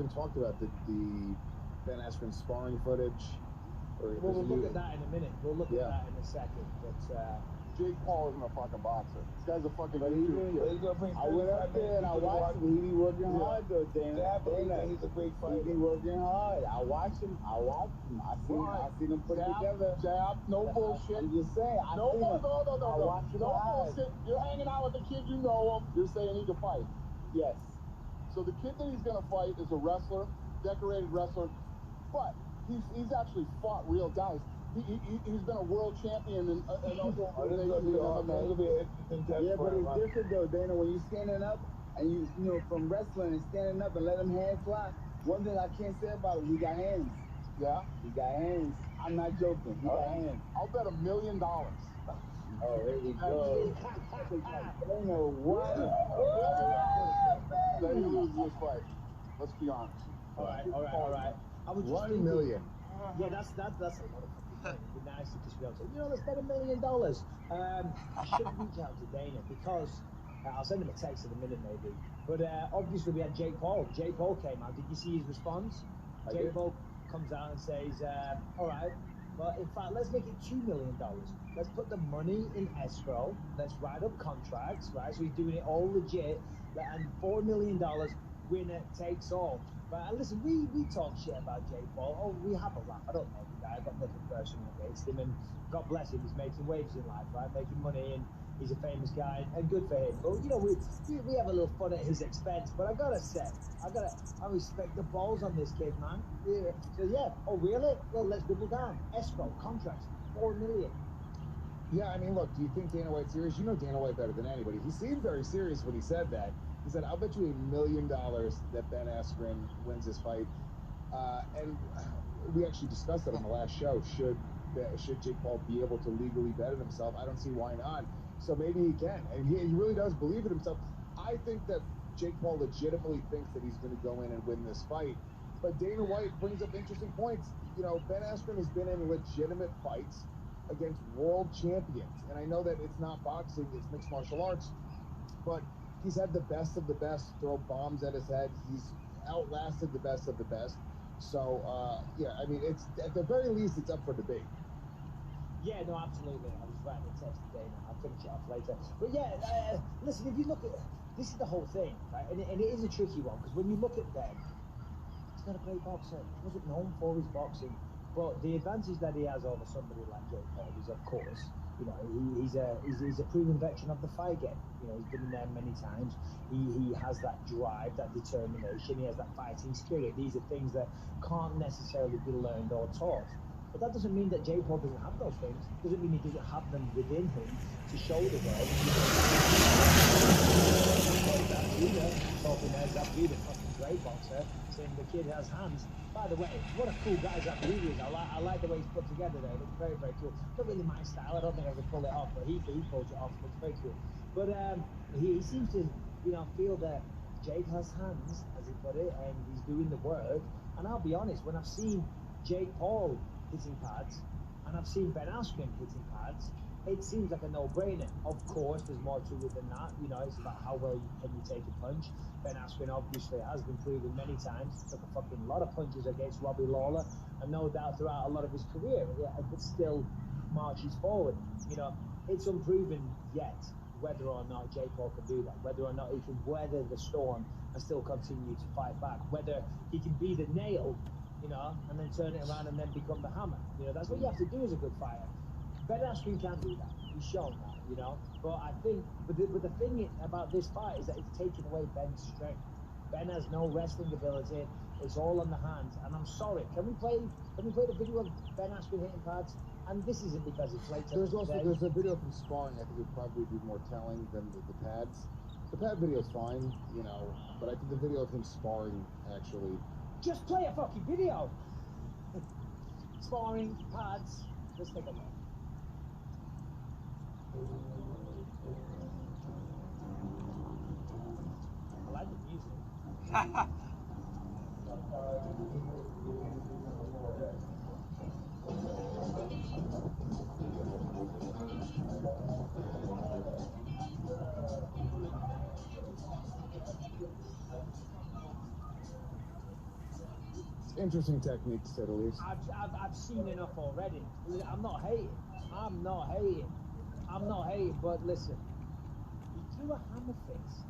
even talked about the Ben Askren sparring footage. Well, we'll look at that in a minute. We'll look at that in a second. But Jake Paul isn't a fucking boxer. This guy's a fucking YouTube kid. I went up there and I watched him. He be working hard though, Dana. He's a great fighter. He be working hard. I watch him. I seen him put it together. Jab, no bullshit. I'm just saying. No bullshit. No bullshit. You're hanging out with the kid, you know him. You're saying he can fight. Yes. So the kid that he's gonna fight is a wrestler, decorated wrestler, but he's actually fought real guys. He's been a world champion in other organizations in MMA. Yeah, but it's different though, Dana. When you're standing up and you know from wrestling and standing up and let him hands fly. One thing I can't say about him, he got hands. Yeah, he got hands. I'm not joking. He got hands. I'll bet $1 million. Oh, here we go. Dana, what? That he loses this fight. Let's be honest. All right. I was just $1 million. Yeah, that's a lot of fucking money. It'd be nice to just be able to, let's bet $1 million. I should reach out to Dana because I'll send him a text in a minute maybe. But obviously we had Jake Paul. Jake Paul came out. Did you see his response? Jake Paul comes out and says, all right, well, in fact, let's make it $2 million. Let's put the money in escrow. Let's write up contracts, right? So he's doing it all legit. And $4 million, winner takes all. But listen, we talk shit about Jake Paul. Oh, we have a laugh. I don't know the guy. I've got nothing personal against him. And God bless him, he's making waves in life, right? Making money, and he's a famous guy, and good for him. But, we have a little fun at his expense. But I gotta say, I respect the balls on this kid, man. Yeah. So, oh, really? Well, let's double down. Escrow, contracts, $4 million. Yeah, I mean, look, do you think Dana White's serious? You know Dana White better than anybody. He seemed very serious when he said that. He said, I'll bet you $1 million that Ben Askren wins this fight. And we actually discussed that on the last show. Should Jake Paul be able to legally bet it himself? I don't see why not. So maybe he can. And he really does believe in himself. I think that Jake Paul legitimately thinks that he's going to go in and win this fight. But Dana White brings up interesting points. Ben Askren has been in legitimate fights against world champions. And I know that it's not boxing, it's mixed martial arts. But he's had the best of the best throw bombs at his head. He's outlasted the best of the best. So, I mean, it's at the very least, it's up for debate. Yeah, no, absolutely. I was writing a text today, and I'll finish it off later. But yeah, listen, if you look at this, is the whole thing, right? And it is a tricky one because when you look at Ben, he's not a great boxer. He wasn't known for his boxing, but the advantage that he has over somebody like Jake Paul is, of course, he's a proven veteran of the fight game. He's been in there many times. He has that drive, that determination. He has that fighting spirit. These are things that can't necessarily be learned or taught. But that doesn't mean that Jake Paul doesn't have those things. Doesn't mean he doesn't have them within him to show the world. Talking there, Zabri, the fucking great boxer, saying the kid has hands. By the way, what a cool guy Zabri is. I like the way he's put together there. It looks very, very cool. Not really my style. I don't think I could pull it off, but he pulls it off. It looks very cool. But he seems to, feel that Jake has hands, as he put it, and he's doing the work. And I'll be honest, when I've seen Jake Paul hitting pads, and I've seen Ben Askren hitting pads, it seems like a no-brainer. Of course, there's more to it than that. It's about how well can you take a punch. Ben Askren obviously has been proven many times. Took a fucking lot of punches against Robbie Lawler, and no doubt throughout a lot of his career, but still marches forward. It's unproven yet whether or not Jake Paul can do that, whether or not he can weather the storm and still continue to fight back, whether he can be the nail, and then turn it around and then become the hammer. That's what you have to do as a good fighter. Ben Askren can do that. He's shown that, But I think, but the thing about this fight is that it's taken away Ben's strength. Ben has no wrestling ability. It's all on the hands. And I'm sorry. Can we play the video of Ben Askren hitting pads? And this isn't because it's late. There's a video from sparring. I think would probably be more telling than the pads. The pad video's fine, but I think the video of him sparring actually. Just play a fucking video. Sparring, pads. Let's take a look. I like the music. Interesting technique, to say the least. I've seen enough already. I'm not hating. I'm not hating. I'm not hating. But listen, he threw a hammer fist.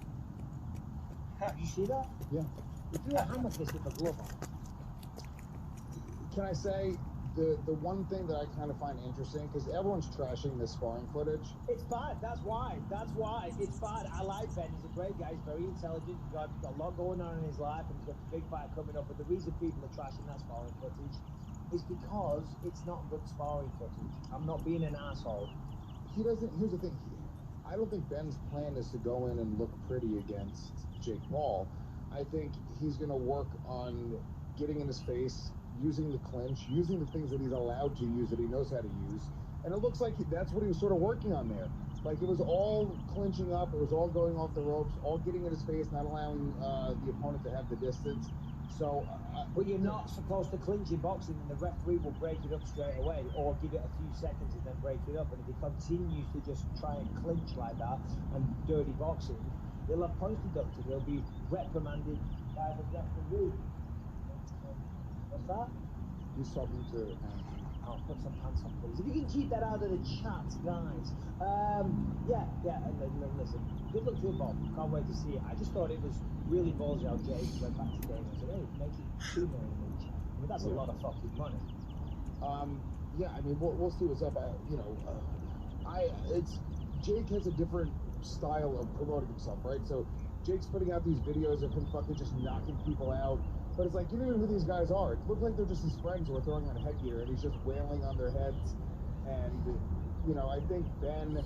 Did you see that? Yeah. He threw a hammer fist with the glove on. Can I say the one thing that I kind of find interesting, because everyone's trashing this sparring footage. It's bad. That's why. It's bad. I like Ben. He's a great guy. He's very intelligent. He's got a lot going on in his life, and he's got the big fight coming up. But the reason people are trashing that sparring footage is because it's not good sparring footage. I'm not being an asshole. He doesn't. Here's the thing. I don't think Ben's plan is to go in and look pretty against Jake Paul. I think he's going to work on getting in his face, using the clinch, using the things that he's allowed to use, that he knows how to use. And it looks like that's what he was sort of working on there. Like, it was all clinching up, it was all going off the ropes, all getting in his face, not allowing the opponent to have the distance. So, but you're not supposed to clinch in boxing, and the referee will break it up straight away, or give it a few seconds and then break it up. And if he continues to just try and clinch like that and dirty boxing, he'll have points deducted. He'll be reprimanded by the referee. What's that? He's talking to I'll put some pants on, please. If you can keep that out of the chat, guys. Listen, good luck to you, Bob. Can't wait to see it. I just thought it was really ballsy how Jay went back to Dana and said, hey, make it $2 million each. I mean, that's a lot of fucking money. Yeah, I mean, we'll see what's up. Jake has a different style of promoting himself, right? So Jake's putting out these videos of him fucking just knocking people out. But it's like, you don't know who these guys are. It looks like they're just his friends who are throwing on headgear, and he's just wailing on their heads. And, I think Ben,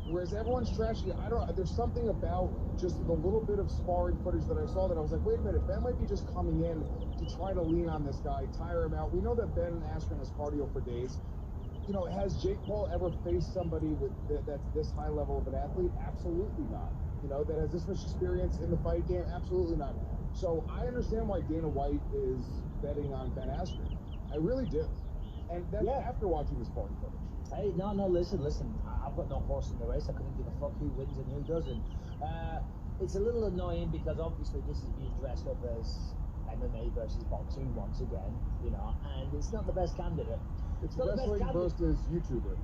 whereas everyone's trashing, there's something about just the little bit of sparring footage that I saw that I was like, wait a minute, Ben might be just coming in to try to lean on this guy, tire him out. We know that Ben Askren has cardio for days. Has Jake Paul ever faced somebody that's this high level of an athlete? Absolutely not. That has this much experience in the fight game? Absolutely not. So I understand why Dana White is betting on Ben Askren. I really do. And that's after watching the sparring footage. Hey, no, listen. I've got no horse in the race. I couldn't give a fuck who wins and who doesn't. It's a little annoying because obviously this is being dressed up as MMA versus boxing once again, and it's not the best candidate. It's wrestling versus YouTuber.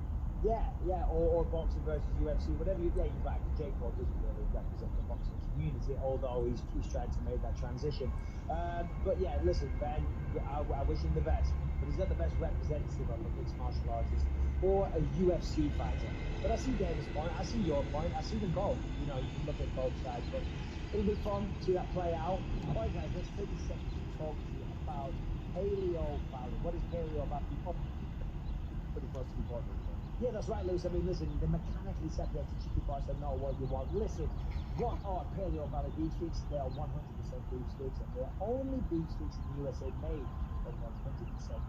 Yeah, or boxing versus UFC, whatever. You're right. Jake Paul doesn't really represent the boxing community, although he's trying to make that transition. But yeah, listen, Ben, I wish him the best, but he's not the best representative of a mixed martial artist or a UFC fighter. But I see David's point, I see your point, I see them both. You can look at both sides, but it'll be fun to see that play out. All right, guys, let's take a second to talk to you about Paleo Valley. What is Paleo Valley? Pretty close to be partners. Yeah, that's right, Lewis. I mean, listen, the mechanically separated chicken parts are not what you want. Listen, what are Paleo Valley beef sticks? They are 100% beef sticks, and they're only beef sticks in the USA made from 100%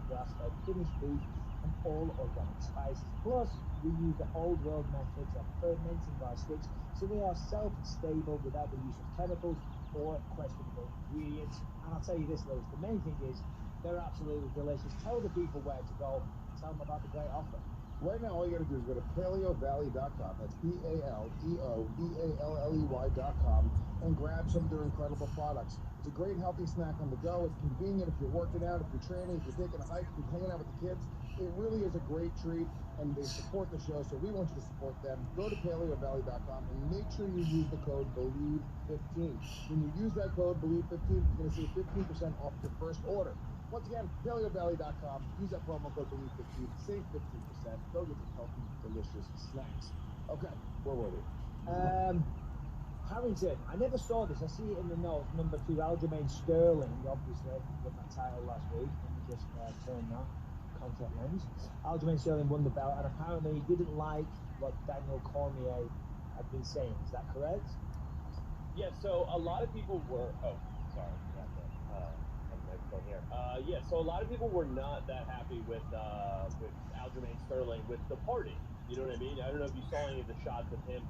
grass-fed finished beef and all organic spices. Plus, we use the old world methods of fermenting our sticks, so they are self-stable without the use of chemicals or questionable ingredients. And I'll tell you this, Lewis, the main thing is they're absolutely delicious. Tell the people where to go. Tell them about the great offer. Right now, all you got to do is go to paleovalley.com. That's PALEOVALLEY.com and grab some of their incredible products. It's a great healthy snack on the go. It's convenient if you're working out, if you're training, if you're taking a hike, if you're hanging out with the kids. It really is a great treat, and they support the show, so we want you to support them. Go to paleovalley.com and make sure you use the code BELIEVE15. When you use that code BELIEVE15, you're going to save 15% off your first order. Once again, paleovalley.com. Use that promo code BELIEVE15. Save 15%. Go get some healthy, delicious snacks. Okay, where were we? Harrington, I never saw this. I see it in the notes. Number 2, Aljamain Sterling. Obviously, won that title last week. Let me just turn that contact lens. Aljamain Sterling won the belt, and apparently he didn't like what Daniel Cormier had been saying. Is that correct? Yeah, so a lot of people were... Oh, sorry. Got the microphone here. So a lot of people were not that happy with Aljamain Sterling with the party. You know what I mean? I don't know if you saw any of the shots of him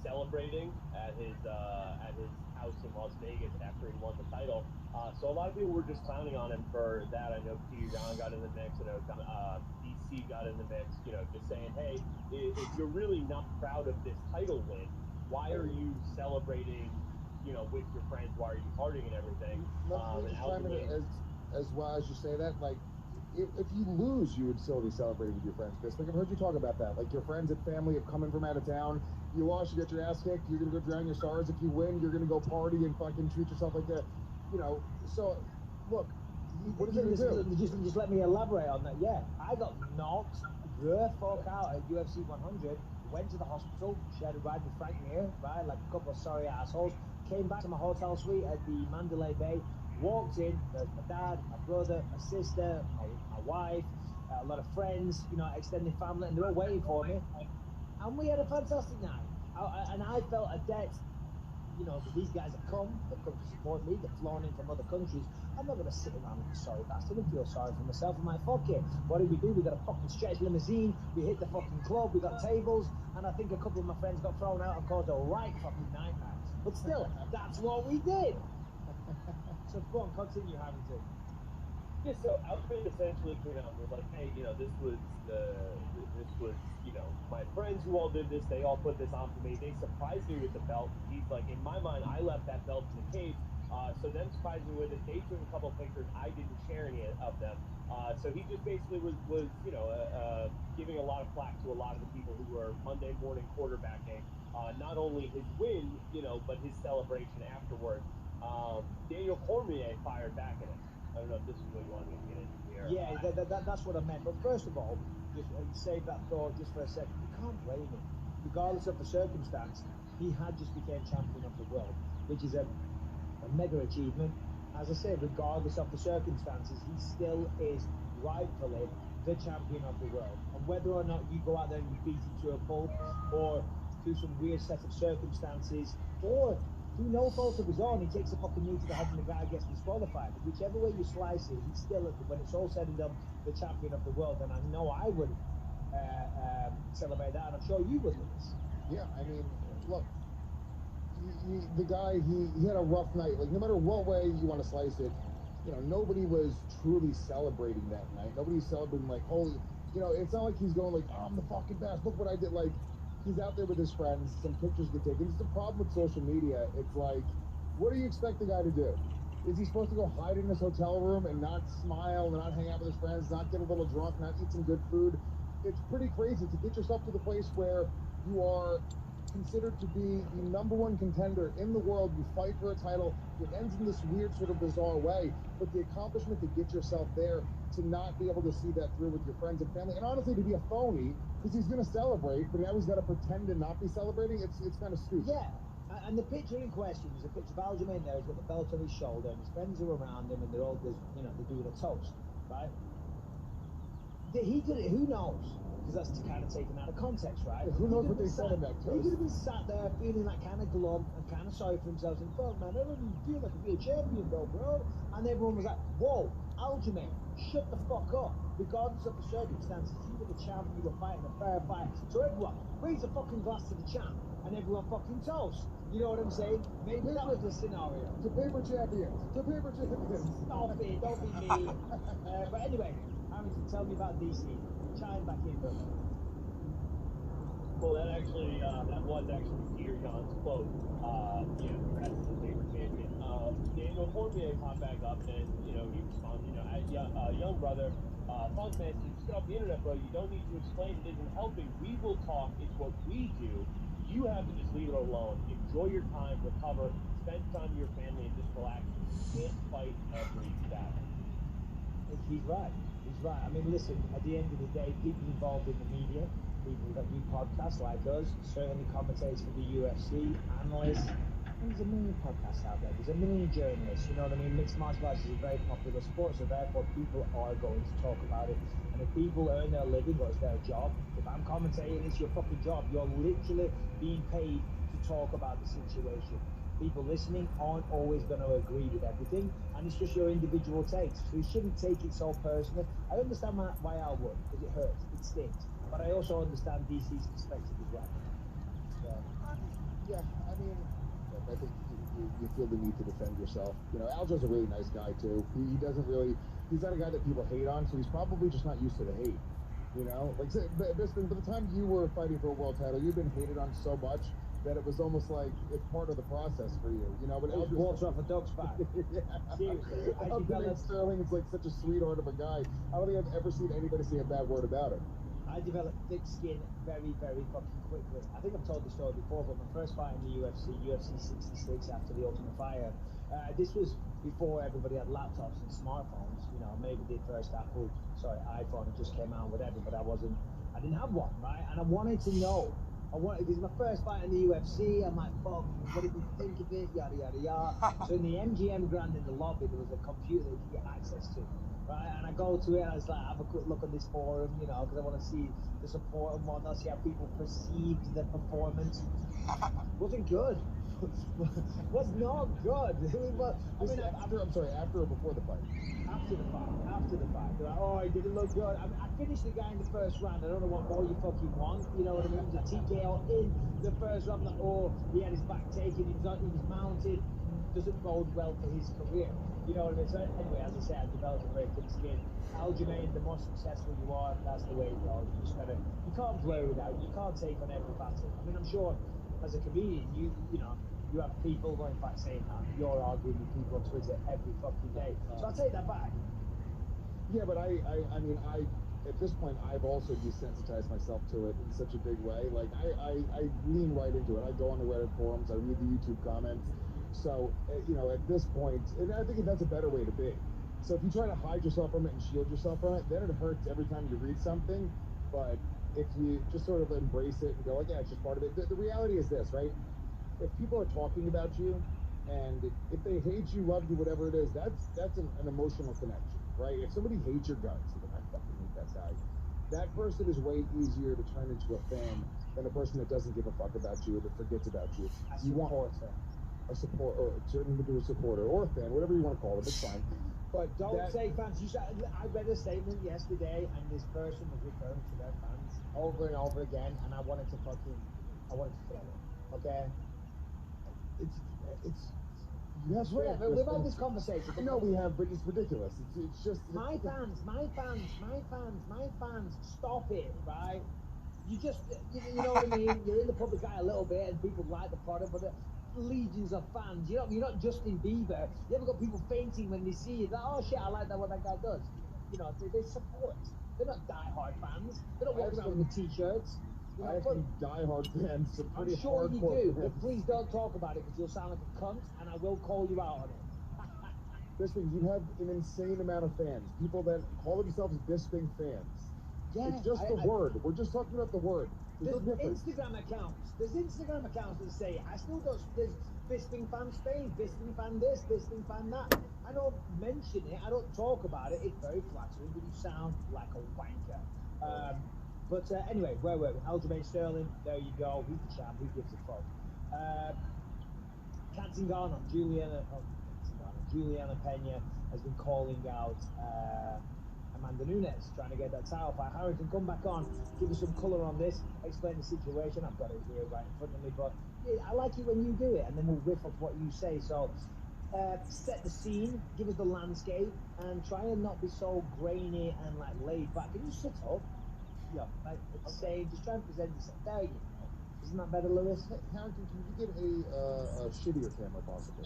celebrating at his house in Las Vegas after he won the title. So a lot of people were just clowning on him for that. I know Peter Yan got in the mix. I know DC got in the mix. Just saying, hey, if you're really not proud of this title win, why are you celebrating? With your friends, why are you partying and everything? as well as you say that, like, if you lose, you would still be celebrating with your friends. Bisping, I've heard you talk about that. Like, your friends and family have come in from out of town. You lost, you get your ass kicked. You're gonna go drown your sorrows. If you win, you're gonna go party and fucking treat yourself like that. You know. So, look, what is it gonna do? Just let me elaborate on that. Yeah, I got knocked the fuck out at UFC 100. Went to the hospital, shared a ride with Frank Mir, right? Like a couple of sorry assholes. Came back to my hotel suite at the Mandalay Bay. Walked in. There's my dad, my brother, my sister, my wife, a lot of friends, you know, extended family, and they're all waiting for me. And we had a fantastic night. And I felt a debt. You know, these guys have come to support me, they've flown in from other countries. I'm not going to sit around like a sorry bastard and feel sorry for myself. I'm like, fuck it. What did we do? We got a fucking stretch limousine, we hit the fucking club, we got tables, and I think a couple of my friends got thrown out and caused a right fucking nightmare. But still, that's what we did. So go on, continue, Harrington. Yeah, so Outfit essentially came out and was like, hey, you know, this was, you know, my friends who all did this, they all put this on for me. They surprised me with the belt. He's like, in my mind, I left that belt in the cage. So them surprised me with it. They took a couple of pictures. I didn't share any of them. So he just basically was you know, giving a lot of flack to a lot of the people who were Monday morning quarterbacking, not only his win, you know, but his celebration afterwards. Daniel Cormier fired back at him. I don't know if this is what you wanted me to get into here. Yeah, that's what I meant. But first of all, just save that thought just for a second. You can't blame him. Regardless of the circumstance, he had just became champion of the world, which is a mega achievement. As I said, regardless of the circumstances, he still is rightfully the champion of the world. And whether or not you go out there and you beat him to a pulp, or through some weird set of circumstances, or through no fault of his own, he takes a fucking knee to the head and the guy gets disqualified. Whichever way you slice it, he's still, when it's all said and done, the champion of the world. And I know I would celebrate that, and I'm sure you would, Lewis. Yeah, I mean, look, the guy, he had a rough night. Like, no matter what way you want to slice it, you know, nobody was truly celebrating that night. Nobody's celebrating like, holy, you know, it's not like he's going like, oh, I'm the fucking best. Look what I did. Like, he's out there with his friends. Some pictures get taken. It's the problem with social media. It's like, what do you expect the guy to do? Is he supposed to go hide in his hotel room and not smile, and not hang out with his friends, not get a little drunk, not eat some good food? It's pretty crazy to get yourself to the place where you are considered to be the #1 contender in the world. You fight for a title. It ends in this weird, sort of bizarre way. But the accomplishment to get yourself there, to not be able to see that through with your friends and family, and honestly to be a phony, because he's going to celebrate, but now he's got to pretend to not be celebrating. It's kind of stupid. Yeah. And the picture in question is a picture of Aljamain there. He's got the belt on his shoulder, and his friends are around him, and they're all, you know, they're doing a toast, right? He did it. Who knows? Because that's kind of taken out of context, right? Yeah, who knows what they said in that toast? He could have been sat there feeling like kind of glum and kind of sorry for himself, and fuck, man, I don't even feel like a real champion, though, bro. And everyone was like, whoa, Aljamain, shut the fuck up. Regardless of the circumstances, you were the champ, you were fighting a fair fight. So everyone, raise a fucking glass to the champ, and everyone fucking toast. You know what I'm saying? Maybe that was the scenario. To paper champions. To paper champions. Stop it, don't be mean. But anyway, Harrington, tell me about DC. Chime back in, brother. Well, that was actually Peter John's quote. Yeah, congrats to the paper champion. Daniel Cormier popped back up, and you know he responded, you know, young brother, Funkman, just get off the internet, bro. You don't need to explain. It isn't helping. We will talk. It's what we do. You have to just leave it alone. Enjoy your time, recover, spend time with your family, and just relax. You can't fight every battle. He's right. He's right. I mean, listen, at the end of the day, people involved in the media, people that do podcasts like us, certainly commentators for the UFC, analysts, and there's a million podcasts out there. There's a million journalists. You know what I mean? Mixed martial arts is a very popular sport, so therefore people are going to talk about it. And if people earn their living, or it's their job, if I'm commentating, it's your fucking job. You're literally being paid to talk about the situation. People listening aren't always going to agree with everything, and it's just your individual takes. So you shouldn't take it so personally. I understand why I would, because it hurts, it stings. But I also understand DC's perspective as well. So, yeah, I mean, I think you feel the need to defend yourself. You know, Aljo's a really nice guy too. He doesn't really. He's not a guy that people hate on, so he's probably just not used to the hate. You know, like, by the time you were fighting for a world title, you've been hated on so much that it was almost like it's part of the process for you, you know. But It was water off a duck's back. yeah. Seriously, I Aljamain developed. Sterling is like such a sweetheart of a guy. I don't think I've ever seen anybody say a bad word about him. I developed thick skin very, very fucking quickly. I think I've told this story before, but my first fight in the UFC 66 after the Ultimate Fire, this was before everybody had laptops and smartphones. You know, maybe the first iPhone just came out, whatever, but I didn't have one, right? And I wanted to know. This is my first fight in the UFC. I'm like, fuck, what did you think of it? Yada, yada, yada. So in the MGM Grand in the lobby, there was a computer that you could get access to. Right, and I go to it, and I was like, have a quick look on this forum, you know, because I want to see the support and whatnot, see how people perceived the performance. Wasn't good. Was not good. After or before the fight? After the fight. They're like, oh, he didn't look good. I mean, I finished the guy in the first round. I don't know what more you fucking want. You know what I mean? The TKO in the first round. Like, oh, he had his back taken. He was mounted. Doesn't bode well for his career. You know what I mean? So anyway, as I said, I developed a very thick skin. Aljamain, the more successful you are, that's the way it goes. You can't blur it out. You can't take on every battle. I mean, I'm sure as a comedian, you know, you have people, well, in fact, saying that, you're arguing with people on Twitter every fucking day. So I'll take that back. Yeah, but I mean, at this point, I've also desensitized myself to it in such a big way. Like, I lean right into it. I go on the Reddit forums, I read the YouTube comments. So, you know, at this point, and I think that's a better way to be. So if you try to hide yourself from it and shield yourself from it, then it hurts every time you read something. But if you just sort of embrace it and go, like, yeah, it's just part of it. The reality is this, right? If people are talking about you, and if they hate you, love you, whatever it is, that's an emotional connection, right? If somebody hates your guts, like, I fucking hate that guy, that person is way easier to turn into a fan than a person that doesn't give a fuck about you or that forgets about you. You want a support, or turn them into a supporter or a fan, whatever you want to call them. It's fine. But don't say fans. I read a statement yesterday, and this person was referring to their fans over and over again, and I wanted to throw it. Okay. It's you have whatever. We've had this conversation. I know we have, but it's ridiculous. It's just my fans. Stop it, right? You just, you know what I mean? You're in the public eye a little bit, and people like the product, but legions of fans. You're not Justin Bieber. You ever got people fainting when they see you? Like, oh shit, I like what that guy does. You know, they support. They're not diehard fans. They don't walk around with the t-shirts. You know, I have some diehard fans, some pretty hardcore you do, fans. but please don't talk about it because you'll sound like a cunt, and I will call you out on it. Listen, you have an insane amount of fans. People that call themselves Bisping fans. Yeah, it's just the word. We're just talking about the word. There's Instagram accounts. There's Instagram accounts that say, I still don't. There's Bisping fan Spain, Bisping fan this, Bisping fan that. I don't mention it. I don't talk about it. It's very flattering, but you sound like a wanker. But anyway, where were we? Aljamain Sterling. There you go. He's the champ. Who gives a fuck? Juliana Pena has been calling out Amanda Nunes, trying to get that title fight. Harrington, come back on, give us some colour on this, explain the situation. I've got it here right in front of me, but yeah, I like it when you do it, and then we'll riff off what you say. So set the scene, give us the landscape, and try and not be so grainy and like laid back. Can you sit up? Yeah, like say, just try and present this. There you go. Isn't that better, Lewis? Hey, Harrington, can you get a shittier camera, possibly?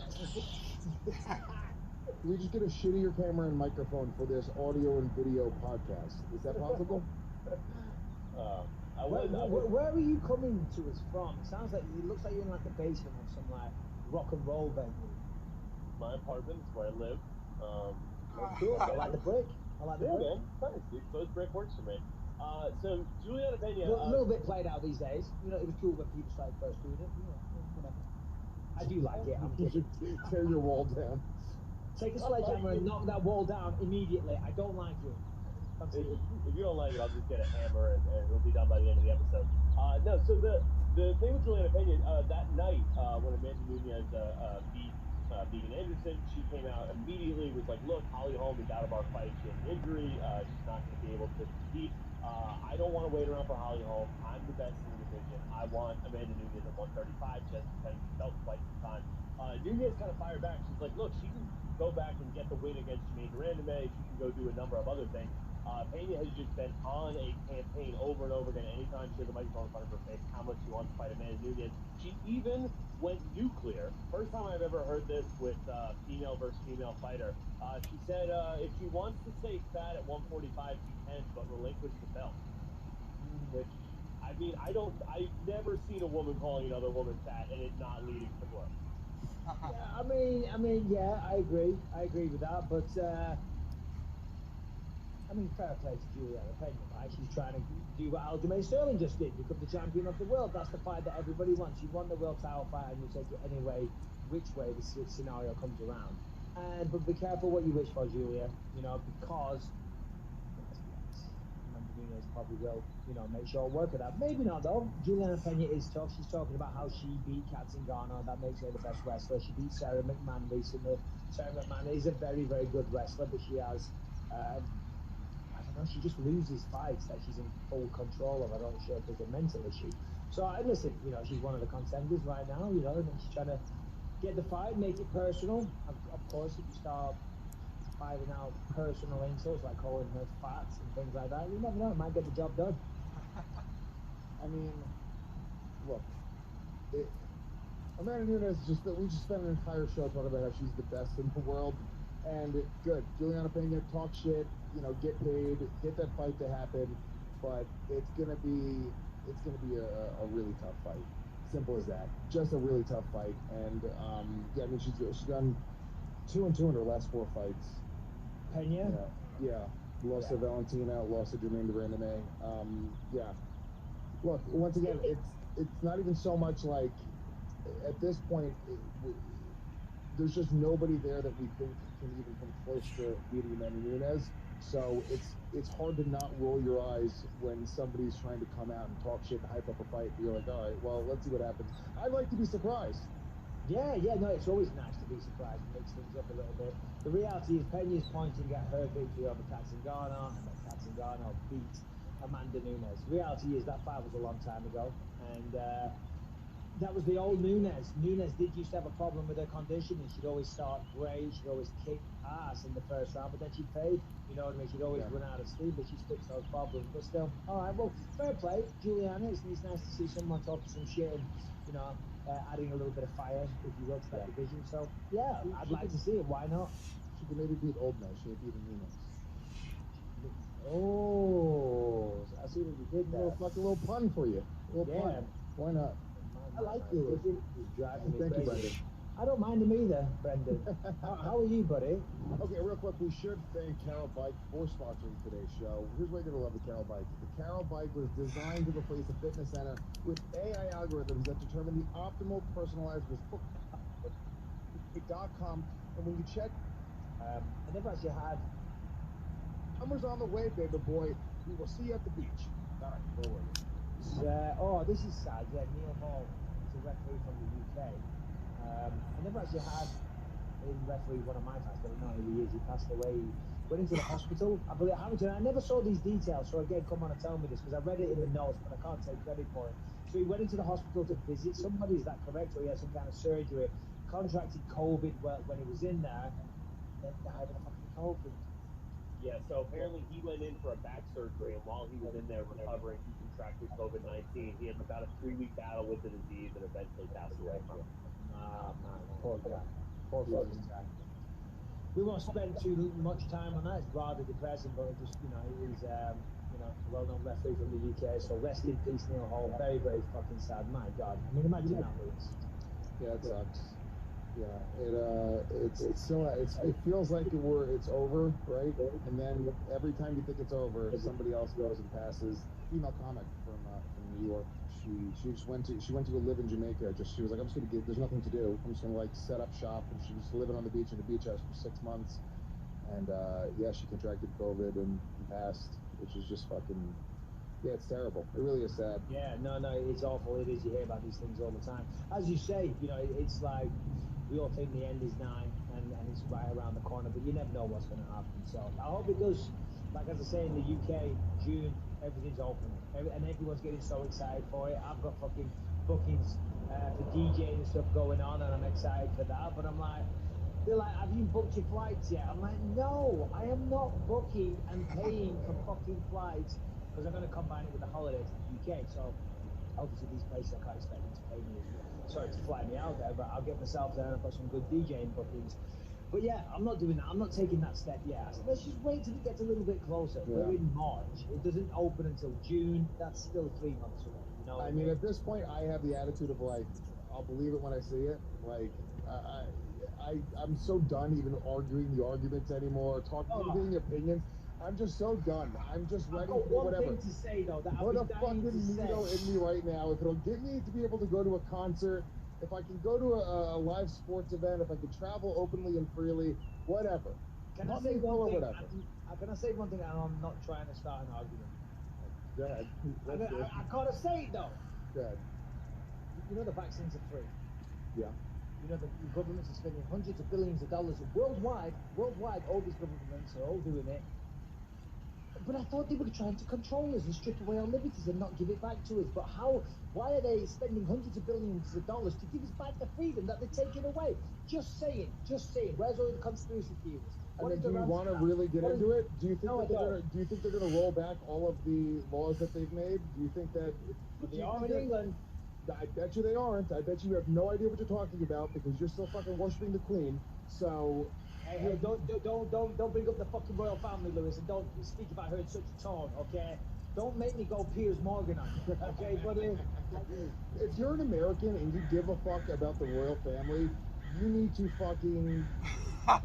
Can we just get a shittier camera and microphone for this audio and video podcast? Is that possible? Where are you coming to us from? It sounds like it looks like you're in like the basement of some like rock and roll venue. My apartment is where I live. Cool. I like the brick. Man. Thanks, dude. Exposed brick works for me. So Juliana Pena. A little bit played out these days. You know, it was cool when people started first doing it. You know, whatever. I do like it. I'm kidding. Tear your wall down. Take a sledgehammer and knock that wall down immediately. I don't like it. If you don't like it, I'll just get a hammer and it'll be done by the end of the episode. No, so the thing with Juliana Pena, that night when Amanda Nunes beat Megan Anderson, she came out immediately, was like, look, Holly Holm is out of our fight. She has an injury. She's not going to be able to compete. I don't want to wait around for Holly Holm. I'm the best in the division. I want Amanda Nunes at 135. She hasn't defended herself in quite some time. Nunes kind of fired back. She's like, look, she can go back and get the win against Jermaine Durandame. She can go do a number of other things. Pena has just been on a campaign over and over again. Anytime she has a microphone in front of her face, how much she wants to fight Amanda Nunes. She even went nuclear. First time I've ever heard this with female versus female fighter. She said if she wants to stay fat at 145, she can, but relinquish the belt. Which, I mean, I've never seen a woman calling another woman fat and it not leading to blows. Yeah, yeah, I agree with that, but fair play to Juliana Pena, right? She's trying to do what Aljamain Sterling just did, become the champion of the world. That's the fight that everybody wants. You want the world title fight, and you take it anyway, which way the scenario comes around. But be careful what you wish for, Julia. Because let's be honest, Amanda Nunes probably will, make sure work of that. Maybe not though. Juliana Pena is tough. She's talking about how she beat Kat Zingano. That makes her the best wrestler. She beat Sarah McMahon recently. Sarah McMahon is a very, very good wrestler, but she has. I don't know, she just loses fights that she's in full control of. I'm not sure if there's a mental issue. So I listen, she's one of the contenders right now, and she's trying to get the fight, make it personal. Of course, if you start firing out personal insults like calling her fat and things like that, you never know, it might get the job done. I mean, look, Amanda Nunes we just spent an entire show talking about how she's the best in the world, and good. Juliana Pena talk shit, get paid, get that fight to happen, but it's gonna be a really tough fight. Simple as that. Just a really tough fight, and yeah, I mean she's done 2-2 in her last 4 fights. Pena? Yeah. Lost to Valentina, lost to Jermaine Durandame. Yeah. Look, once again, it's not even so much like at this point, there's just nobody there that we think can even come close to beating Amanda Nunes. So it's hard to not roll your eyes when somebody's trying to come out and talk shit and hype up a fight. And you're like, all right, well, let's see what happens. I'd like to be surprised. Yeah, no, it's always nice to be surprised and mix things up a little bit. The reality is Pena's pointing at her victory over Kat Zingano and that Kat Zingano beat Amanda Nunes. The reality is that fight was a long time ago, and that was the old Nunes. Nunes did used to have a problem with her conditioning. She'd always start great. She'd always kick ass in the first round, but then she'd fade. You know what I mean? She'd always run out of steam, but she's fixed those problems. But still, all right, well, fair play, Juliana. It's nice to see someone talking some shit and, adding a little bit of fire, if you will, to that division. So, yeah, I'd like to see it. Why not? She could maybe beat Old Nose. She ain't beating Nunes. Oh, I see what you did there. A little pun for you. Pun. Why not? I like you. He's driving me Thank crazy. you, Brendan. I don't mind him either, Brendan. How are you, buddy? Okay, real quick, we should thank Carol Bike for sponsoring today's show. Here's why you're going to love the Carol Bike. The Carol Bike was designed to replace a fitness center with AI algorithms that determine the optimal personalized result.com. And when you check, I never actually had. Summer's on the way, baby boy. We will see you at the beach. All right, where were you? This is sad. Yeah, Neil Hall is a referee from the UK. I never actually had him referee one of my fights, but no, he passed away. He went into the hospital. I believe Hamilton. I never saw these details, so again, come on and tell me this because I read it in the notes, but I can't take credit for it. So he went into the hospital to visit somebody. Is that correct? Or he had some kind of surgery, contracted COVID when he was in there, then died of fucking COVID. Yeah, so apparently he went in for a back surgery, and while he was in there recovering, he contracted COVID-19. He had about a 3-week battle with the disease and eventually passed away from it. Ah, man, poor guy. Poor fucking guy. We won't spend too much time on that. It's rather depressing, but it just, he's, a well-known referee from the UK. So rest in peace, Neil Hall. Very, very fucking sad. My God. I mean, imagine that, Lewis. Yeah, it sucks. Yeah, it feels like it's over, right? And then every time you think it's over, somebody else goes and passes. Female comic from New York. She just went to go live in Jamaica. She was like, I'm just gonna there's nothing to do. I'm just gonna set up shop, and she was living on the beach in a beach house for 6 months. And yeah, she contracted COVID and passed, which is just fucking. Yeah, it's terrible. It really is sad. Yeah, no, it's awful. It is. You hear about these things all the time. As you say, it's like we all think the end is nigh and it's right around the corner, but you never know what's going to happen. So I hope it does. Like as I say, in the UK, June, everything's open, and everyone's getting so excited for it. I've got fucking bookings for DJing and stuff going on, and I'm excited for that. But I'm like, They're like, have you booked your flights yet? I'm like, no, I am not booking and paying for fucking flights because I'm going to combine it with the holiday to the UK. So obviously these places I can't expect them to pay me, sorry, to fly me out there, but I'll get myself there and I've got some good DJing bookings. But yeah, I'm not doing that. I'm not taking that step yet. I said, let's just wait till it gets a little bit closer. Yeah. We're in March. It doesn't open until June. That's still 3 months away. You know what I mean, at this point, I have the attitude of like, I'll believe it when I see it. Like, I'm so done even arguing the arguments anymore, giving opinions. I'm just so done. I'm just I've ready got for one whatever. thing to say though that Put I've a been dying fucking to needle say. in me right now. If it'll get me to be able to go to a concert, if I can go to a live sports event, if I can travel openly and freely, whatever. Can I Put say me full one of thing? whatever. Can I say one thing? And I'm not trying to start an argument. Go ahead. I gotta say it though. Go ahead. You know the vaccines are free. Yeah. You know the governments are spending hundreds of billions of dollars worldwide. Worldwide, all these governments are all doing it. But I thought they were trying to control us and strip away our liberties and not give it back to us. But how? Why are they spending hundreds of billions of dollars to give us back the freedom that they're taking away? Just saying. Just saying. Where's all the conspiracy theories? I mean, do you want to really get into it? Do you think No, that do you think they're gonna roll back all of the laws that they've made? Do you think that? They are in England. I bet you they aren't. I bet you have no idea what you're talking about because you're still fucking worshiping the Queen. So. Hey, don't bring up the fucking royal family, Lewis, and don't speak if I heard such a tone, okay? Don't make me go Piers Morgan on you, okay, buddy? If you're an American and you give a fuck about the royal family, you need to fucking. I'm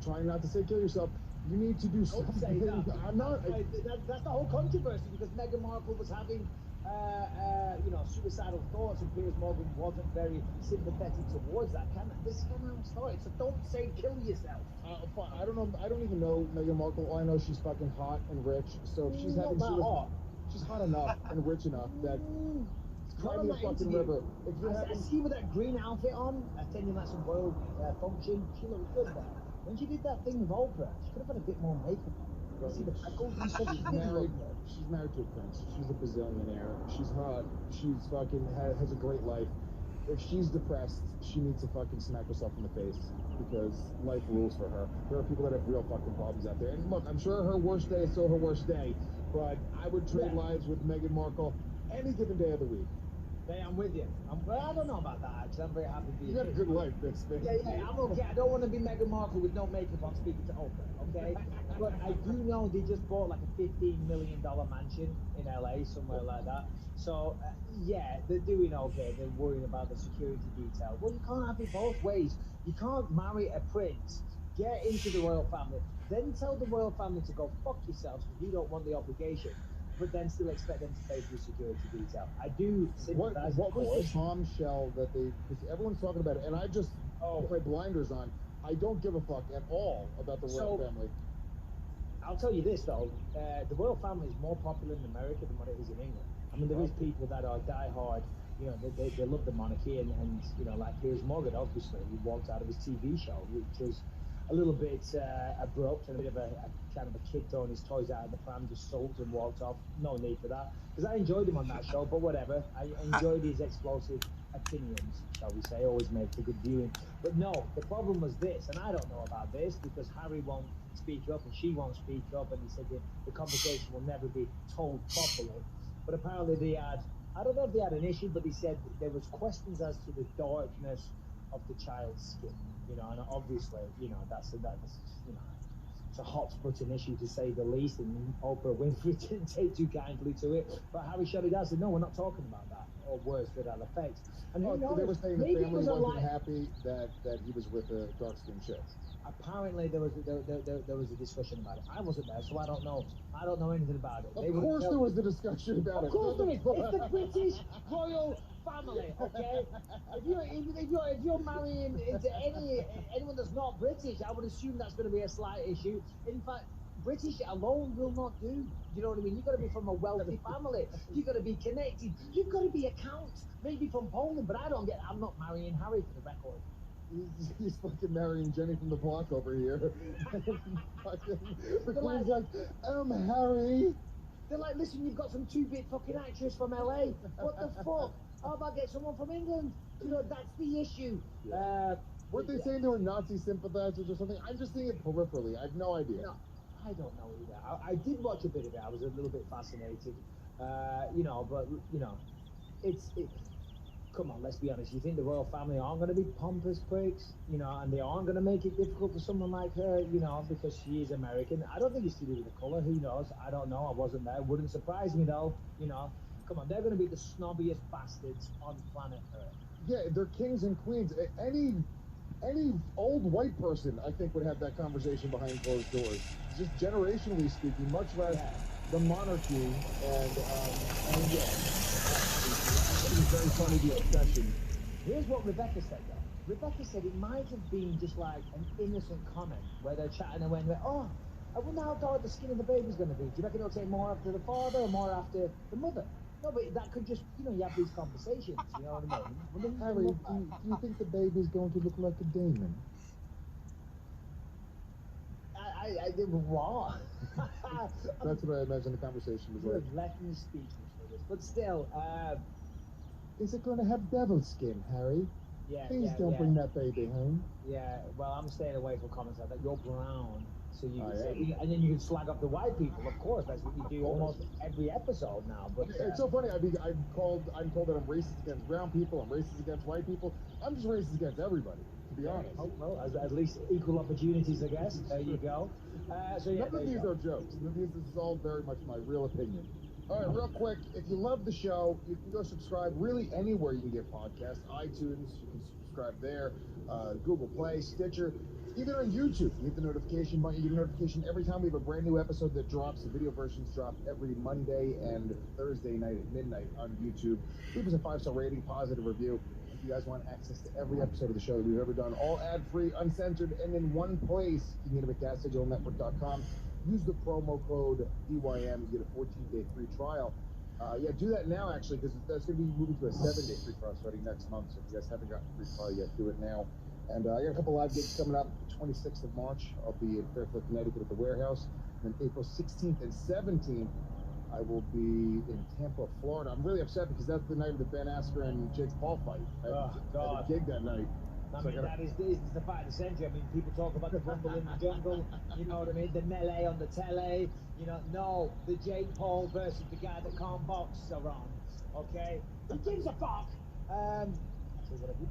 trying not to say kill yourself. You need to do Don't something. say that. I'm not. That's the whole controversy because Meghan Markle was having, suicidal thoughts, and Piers Morgan wasn't very sympathetic towards that. This is kind of how it started. So don't say kill yourself. I don't know. I don't even know Meghan Markle. All I know is she's fucking hot and rich. So if she's having hot. she's hot enough and rich enough that cry me a fucking river. If you're I see with that green outfit on, attending like some royal function, she looked good there. When she did that thing with Oprah, she could have had a bit more makeup on. You see the freckles and stuff. She's married. She's married to a prince. She's a bazillionaire. She's hot. She's fucking has a great life. If she's depressed, she needs to fucking smack herself in the face because life rules for her. There are people that have real fucking problems out there. And look, I'm sure her worst day is still her worst day, but I would trade lives with Meghan Markle any given day of the week. I'm with you. I don't know about that, actually. I'm very happy to be You got a good life, big spin. Yeah, I'm okay. I don't want to be Meghan Markle with no makeup on speaking to Oprah, okay? But I do know they just bought like a $15 million mansion in LA, somewhere like that. So, they're doing okay. They're worrying about the security detail. Well, you can't have it both ways. You can't marry a prince, get into the royal family, then tell the royal family to go fuck yourselves because you don't want the obligation, but then still expect them to pay for your security detail. I do sympathize. What was the bombshell that they? Because everyone's talking about it, and I just put my blinders on. I don't give a fuck at all about the royal family. I'll tell you this though, the royal family is more popular in America than what it is in England. I mean, there is people that are diehard. You know, they love the monarchy, and like Piers Morgan, obviously, he walked out of his TV show, which was a little bit abrupt and a bit of a kind of a kid throwing his toys out of the pram, just sulked and walked off. No need for that, because I enjoyed him on that show, but whatever. I enjoyed his explosive opinions, shall we say, always made for good viewing. But no, the problem was this, and I don't know about this because Harry won't speak up and she won't speak up, and he said the conversation will never be told properly. But apparently they had, I don't know if they had an issue, but they said there was questions as to the darkness of the child's skin. And obviously, that's it's a hot button issue to say the least, and Oprah Winfrey didn't take too kindly to it. But Harry shut it down, said, no, we're not talking about that, or words to that effect. And who knows? They were saying the Maybe family wasn't happy that he was with a dark-skinned chick. Apparently there was a discussion about it. I wasn't there, so I don't know anything about it. Of course there was a discussion about it. Of course there is. It's the British royal family, okay? If you're marrying into anyone that's not British, I would assume that's going to be a slight issue. In fact, British alone will not do. You know what I mean? You've got to be from a wealthy family. You've got to be connected. You've got to be a count, maybe from Poland. But I'm not marrying Harry, for the record. He's fucking marrying Jenny from the block over here. He's like, Harry. They're like, listen, you've got some 2-bit fucking actress from LA. What the fuck? How about get someone from England? That's the issue. Weren't they saying they were Nazi sympathizers or something? I'm just seeing it peripherally. I have no idea. No, I don't know either. I did watch a bit of it. I was a little bit fascinated, you know. But you know, it's. Come on, let's be honest. You think the royal family aren't going to be pompous pricks, you know, and they aren't going to make it difficult for someone like her, you know, because she is American. I don't think it's to do with the color. Who knows? I don't know. I wasn't there. Wouldn't surprise me though. You know, come on, they're going to be the snobbiest bastards on planet Earth. Yeah, they're kings and queens. Any old white person, I think, would have that conversation behind closed doors. Just generationally speaking, much less the monarchy. And yeah, it was very funny, the obsession. Here's what Rebecca said, though. Rebecca said it might have been just like an innocent comment where they're chatting and went, oh, I wonder how dark the skin of the baby's going to be. Do you reckon it'll take more after the father or more after the mother? No, but that could just, you know, you have these conversations, you know what I mean? Harry, do you think the baby's going to look like a demon? I did what? That's what I imagine the conversation was You like. have left me speechless for this. But still, is it going to have devil skin, Harry? Yeah, Please yeah, don't yeah. bring that baby home. Yeah, well, I'm staying away from comments like that. You're brown, so you can say, am. and then you can slag up the white people. Of course, that's what you do almost every episode now. But it's so funny. I'm told that I'm racist against brown people. I'm racist against white people. I'm just racist against everybody, to be honest. Oh, well, at least equal opportunities, I guess. There you go. So yeah, none of these are jokes. This is all very much my real opinion. All right, real quick, if you love the show, you can go subscribe really anywhere you can get podcasts. iTunes, you can subscribe there, Google Play, Stitcher, even on YouTube. You hit the notification button. You get a notification every time we have a brand new episode that drops. The video versions drop every Monday and Thursday night at midnight on YouTube. Leave us a 5-star rating, positive review. If you guys want access to every episode of the show that we've ever done, all ad-free, uncensored, and in one place, you can get them at gasdigitalnetwork.com. Use the promo code DYM. You get a 14-day free trial. Yeah, do that now, actually, because that's going to be moving to a 7-day free trial starting next month. So if you guys haven't gotten a free trial yet, do it now. And I got a couple live gigs coming up. The 26th of March, I'll be in Fairfield, Connecticut at the Warehouse. And then April 16th and 17th, I will be in Tampa, Florida. I'm really upset because that's the night of the Ben Askren and Jake Paul fight. I had a gig that night. I mean, that is the fight of the century. I mean, people talk about the rumble in the jungle, you know what I mean? The melee on the tele, you know. No, the Jake Paul versus the guy that can't box are on, okay? Who gives a fuck? Actually, what have you?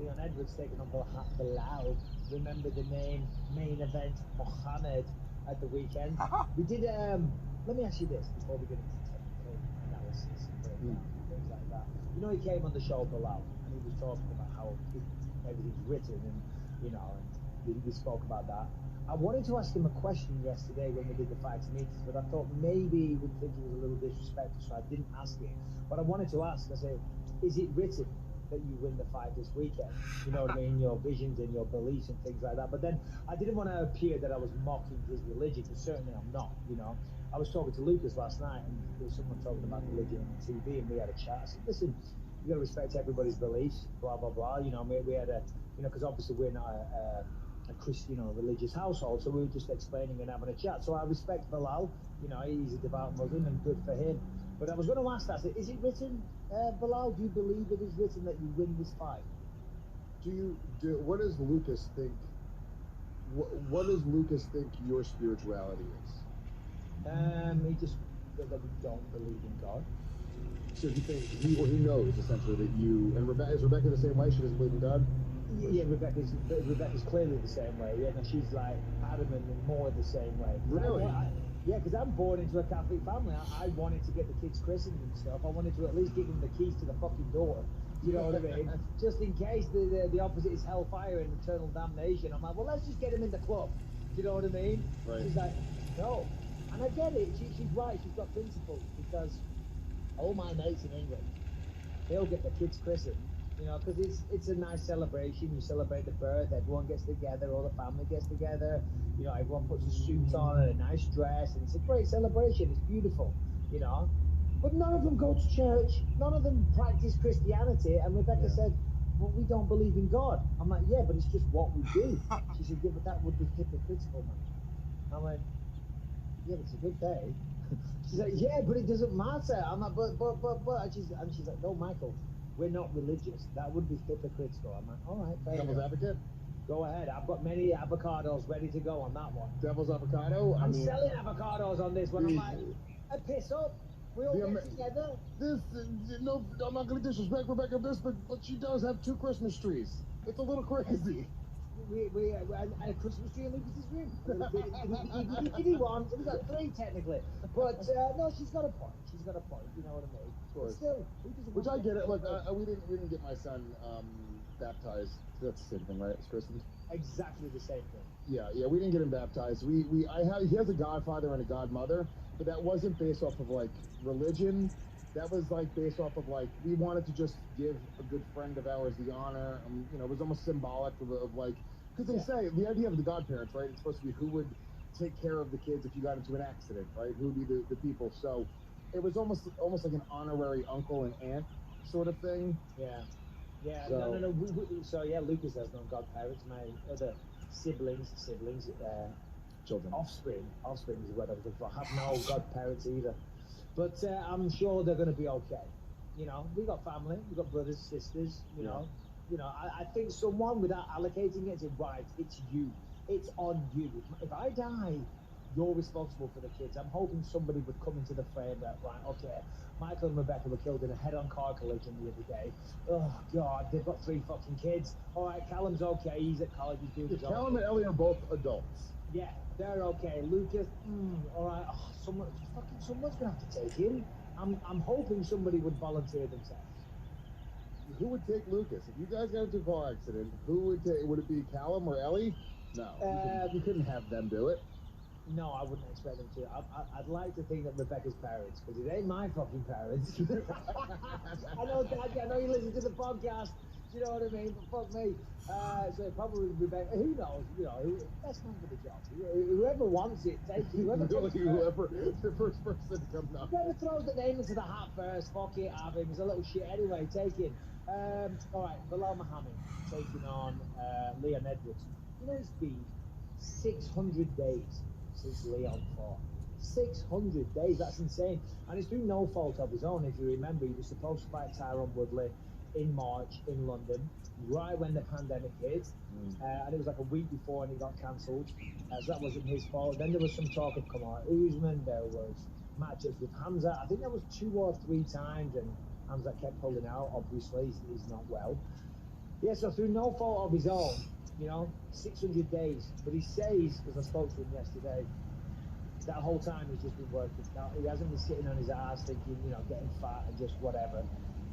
Leon Edwards taking on Bilal. Remember the name, main event, Mohammed at the weekend. We did, let me ask you this before we get into technical analysis and things like that. You know, he came on the show, Bilal, and he was talking about how everything's written and, you know, and we spoke about that. I wanted to ask him a question yesterday when we did the fights meetings, but I thought maybe he would think it was a little disrespectful, so I didn't ask it. But I wanted to ask, I said, is it written that you win the fight this weekend? You know what I mean? Your visions and your beliefs and things like that. But then I didn't want to appear that I was mocking his religion, because certainly I'm not, you know. I was talking to Lucas last night, and there was someone talking about religion on TV, and we had a chat. I said, listen, you got to respect everybody's beliefs, blah, blah, blah. You know, we had a, you know, because obviously we're not a Christian or religious household, so we were just explaining and having a chat. So I respect Bilal, you know, he's a devout Muslim, and good for him. But I was going to ask that, is it written, Bilal, do you believe it is written that you win this fight? What does Lucas think? What does Lucas think your spirituality is? He just that we don't believe in God. So he thinks he knows essentially that you and is Rebecca the same way? She doesn't believe in God? Yeah, Rebecca's clearly the same way. Yeah, no, she's like adamant and more the same way. Really? Yeah, because I'm born into a Catholic family. I wanted to get the kids christened and stuff. I wanted to at least give them the keys to the fucking door. You know what I mean? Just in case the opposite is hellfire and eternal damnation. I'm like, well, let's just get them in the club. Do you know what I mean? Right. She's like, no. And I get it. She's right. She's got principles, because all my mates in England, they'll get the kids christened. You know, because it's a nice celebration. You celebrate the birth. Everyone gets together. All the family gets together. You know, everyone puts a suit on and a nice dress, and it's a great celebration. It's beautiful. You know, but none of them go to church. None of them practice Christianity. And Rebecca said, "Well, we don't believe in God." I'm like, "Yeah, but it's just what we do." She said, "Yeah, but that would be hypocritical, man." I'm like, "Yeah, but it's a good day." She's like, "Yeah, but it doesn't matter." I'm like, "But," and she's like, "No, Michael. we're not religious. That would be hypocritical. I'm like, all right, fair Devil's enough. advocate. Go ahead. I've got many avocados ready to go on that one. Devil's avocado. I'm selling avocados on this one. I'm like, I piss up. We all get together. This, no, I'm not going to disrespect Rebecca Bisping, but she does have 2 Christmas trees. It's a little crazy. We had a Christmas tree in Lucas's room. He won. We've got 3 technically, but no, she's got a point. She's got a point. You know what I mean? Of course. Still, who doesn't Which want I get it. Look, to- we didn't get my son baptized. That's the same thing, right? It's christened. exactly the same thing. Yeah, we didn't get him baptized. He has a godfather and a godmother, but that wasn't based off of like religion. That was like based off of like we wanted to just give a good friend of ours the honor. You know, it was almost symbolic of like because they say the idea of the godparents, right? It's supposed to be who would take care of the kids if you got into an accident, right? Who would be the people? So it was almost like an honorary uncle and aunt sort of thing. Yeah. Yeah, So- no. So yeah, Lucas has no godparents. My other siblings, Children. offspring is what I was looking for. Have no godparents either. But I'm sure they're going to be okay. You know, we got family, we got brothers, sisters. You know, I think someone without allocating it said, right, it's you, it's on you. If I die, you're responsible for the kids. I'm hoping somebody would come into the frame that, right, okay, Michael and Rebecca were killed in a head-on car collision the other day. Oh, God, they've got 3 fucking kids. All right, Callum's okay. He's at college. He's doing his own Callum thing. and Ellie are both adults. Yeah, they're okay. Lucas, all right. Oh, someone's going to have to take him. I'm hoping somebody would volunteer themselves. Who would take Lucas? If you guys got into a car accident, who would take? Would it be Callum or Ellie? No, you couldn't have them do it. No, I wouldn't expect them to. I'd like to think that Rebecca's parents, because it ain't my fucking parents. I know, Dad, I know you listen to the podcast. Do you know what I mean? But fuck me. So probably Rebecca. Who knows? You know, best man for the job. Whoever wants it, take it. Whoever the first person to come knock. Whoever throws the name into the hat first, fuck it, have him. He's a little shit anyway. Take him. All right, Bilal Muhammad taking on Leon Edwards. You know, it's been 600 days since Leon fought. 600 days, that's insane. And it's through no fault of his own. If you remember, he was supposed to fight Tyrone Woodley in March in London, right when the pandemic hit. And it was like a week before and it got cancelled. So that wasn't his fault. Then there was some talk of Kamar Usman. There was matchups with Hamza. I think that was 2 or 3 times, and Hamza kept pulling out. Obviously, he's not well. Yeah, so through no fault of his own, 600 days. But he says, because I spoke to him yesterday, that whole time he's just been working. Now, he hasn't been sitting on his ass thinking, getting fat and just whatever.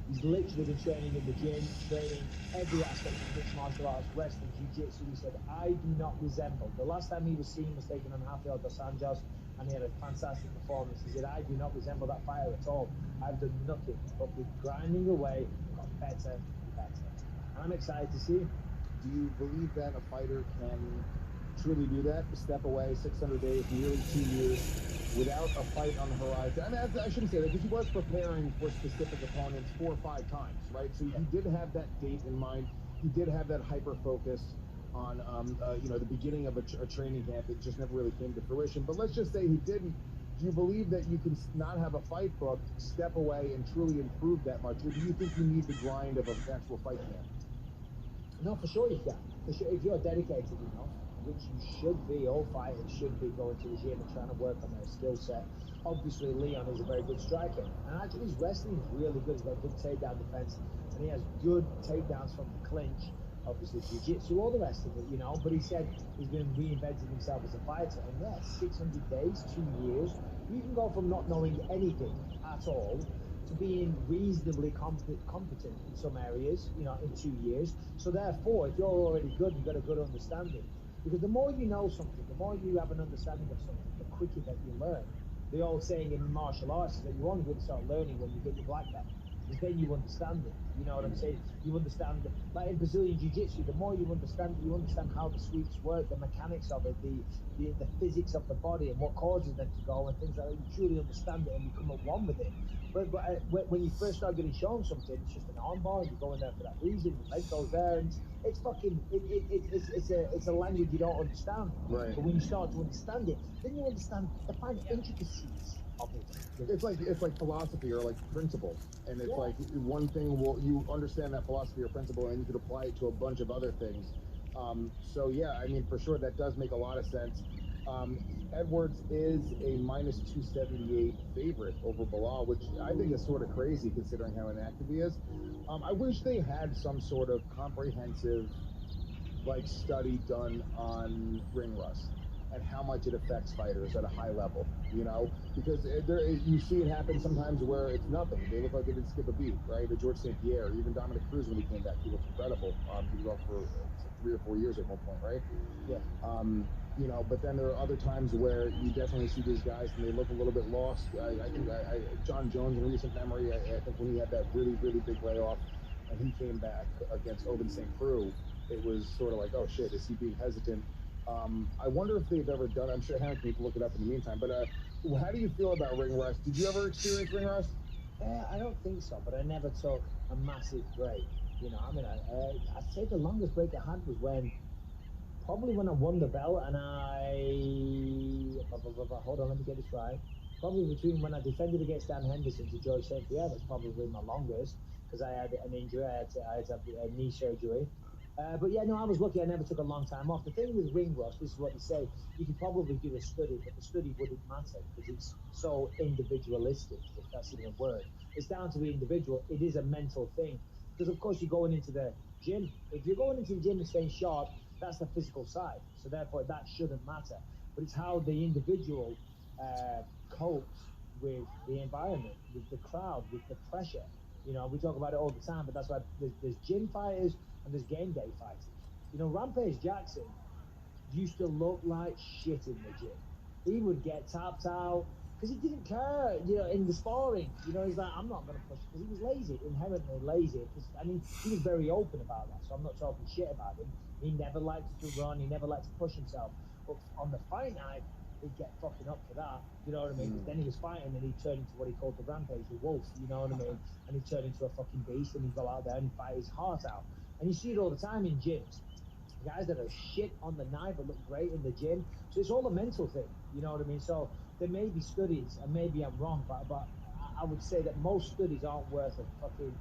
He's literally been training in the gym, training every aspect of mixed martial arts, wrestling, jiu-jitsu. He said, I do not resemble. The last time he was seen was taken on Rafael dos Anjos, and he had a fantastic performance. He said, I do not resemble that fighter at all. I've done nothing but be grinding away, got better and better. And I'm excited to see him. Do you believe that a fighter can truly do that? Step away 600 days, nearly 2 years, without a fight on the horizon? I mean, I shouldn't say that, because he was preparing for specific opponents 4 or 5 times, right? So he did have that date in mind. He did have that hyper focus on, the beginning of a training camp. It just never really came to fruition. But let's just say he didn't. Do you believe that you can not have a fight booked, step away, and truly improve that much? Or do you think you need the grind of an actual fight camp? No, for sure you can. For sure, if you're dedicated enough, which you should be, all fighters should be going to the gym and trying to work on their skill set. Obviously, Leon is a very good striker, and actually his wrestling is really good. He's got good takedown defense, and he has good takedowns from the clinch. Obviously, jiu-jitsu, all the rest of it, But he said he's been reinventing himself as a fighter, and 600 days, 2 years, you can go from not knowing anything at all to being reasonably competent in some areas, in 2 years. So therefore, if you're already good, you've got a good understanding. Because the more you know something, the more you have an understanding of something, the quicker that you learn. The old saying in martial arts is that you only really start learning when you get your black belt. Because then you understand it. You know what I'm saying? You understand, like in Brazilian Jiu-Jitsu, the more you understand how the sweeps work, the mechanics of it, the physics of the body and what causes them to go and things like that. You truly understand it and you come at one with it. But when you first start getting shown something, it's just an armbar and you go in there for that reason. Your leg goes there, and it's fucking. It's a language you don't understand. Right. But when you start to understand it, then you understand the fine intricacies It's like philosophy or like principle, and it's Yeah. like one thing you understand that philosophy or principle, and you could apply it to a bunch of other things. So yeah, I mean, for sure that does make a lot of sense. Edwards is a minus 278 favorite over Bilal, which I think is sort of crazy considering how inactive he is. I wish they had some sort of comprehensive like study done on ring rust and how much it affects fighters at a high level, you know, because you see it happen sometimes where it's nothing. They look like they didn't skip a beat, right? The George St. Pierre, even Dominic Cruz, when he came back, he looked incredible. He was off for like 3 or 4 years at one point, right? Yeah. You know, but then there are other times where you definitely see these guys and they look a little bit lost. I think John Jones in recent memory, I think when he had that really, really big layoff and he came back against Ovince St. Preux, it was sort of like, oh shit, is he being hesitant? I wonder if they've ever done. I'm sure Henrik can look it up in the meantime. But how do you feel about ring rust? Did you ever experience ring rust? I don't think so, but I never took a massive break. You know, I mean, I'd say the longest break I had was probably when I won the belt, and hold on, let me get this right. Probably between when I defended against Dan Henderson to George St. Pierre, that's probably my longest because I had an injury. I had to have a knee surgery. But yeah, no, I was lucky. I never took a long time off. The thing with ring rust, this is what they say: you could probably do a study, but the study wouldn't matter because it's so individualistic, if that's even a word. It's down to the individual. It is a mental thing because, of course, you're going into the gym. If you're going into the gym and staying sharp, that's the physical side. So therefore, that shouldn't matter. But it's how the individual copes with the environment, with the crowd, with the pressure. You know, we talk about it all the time, but that's why there's gym fighters and there's game day fighters. You know, Rampage Jackson used to look like shit in the gym. He would get tapped out because he didn't care, you know, in the sparring. You know, he's like, I'm not going to push because he was lazy, inherently lazy. I mean, he was very open about that, so I'm not talking shit about him. He never liked to run. He never liked to push himself. But on the fight night, he'd get fucking up for that. You know what I mean? Because then he was fighting and he'd turn into what he called the rampage, the wolf. You know what I mean? And he'd turn into a fucking beast and he'd go out there and fight his heart out. And you see it all the time in gyms. Guys that are shit on the night but look great in the gym. So it's all a mental thing. You know what I mean? So there may be studies, and maybe I'm wrong, but I would say that most studies aren't worth a fucking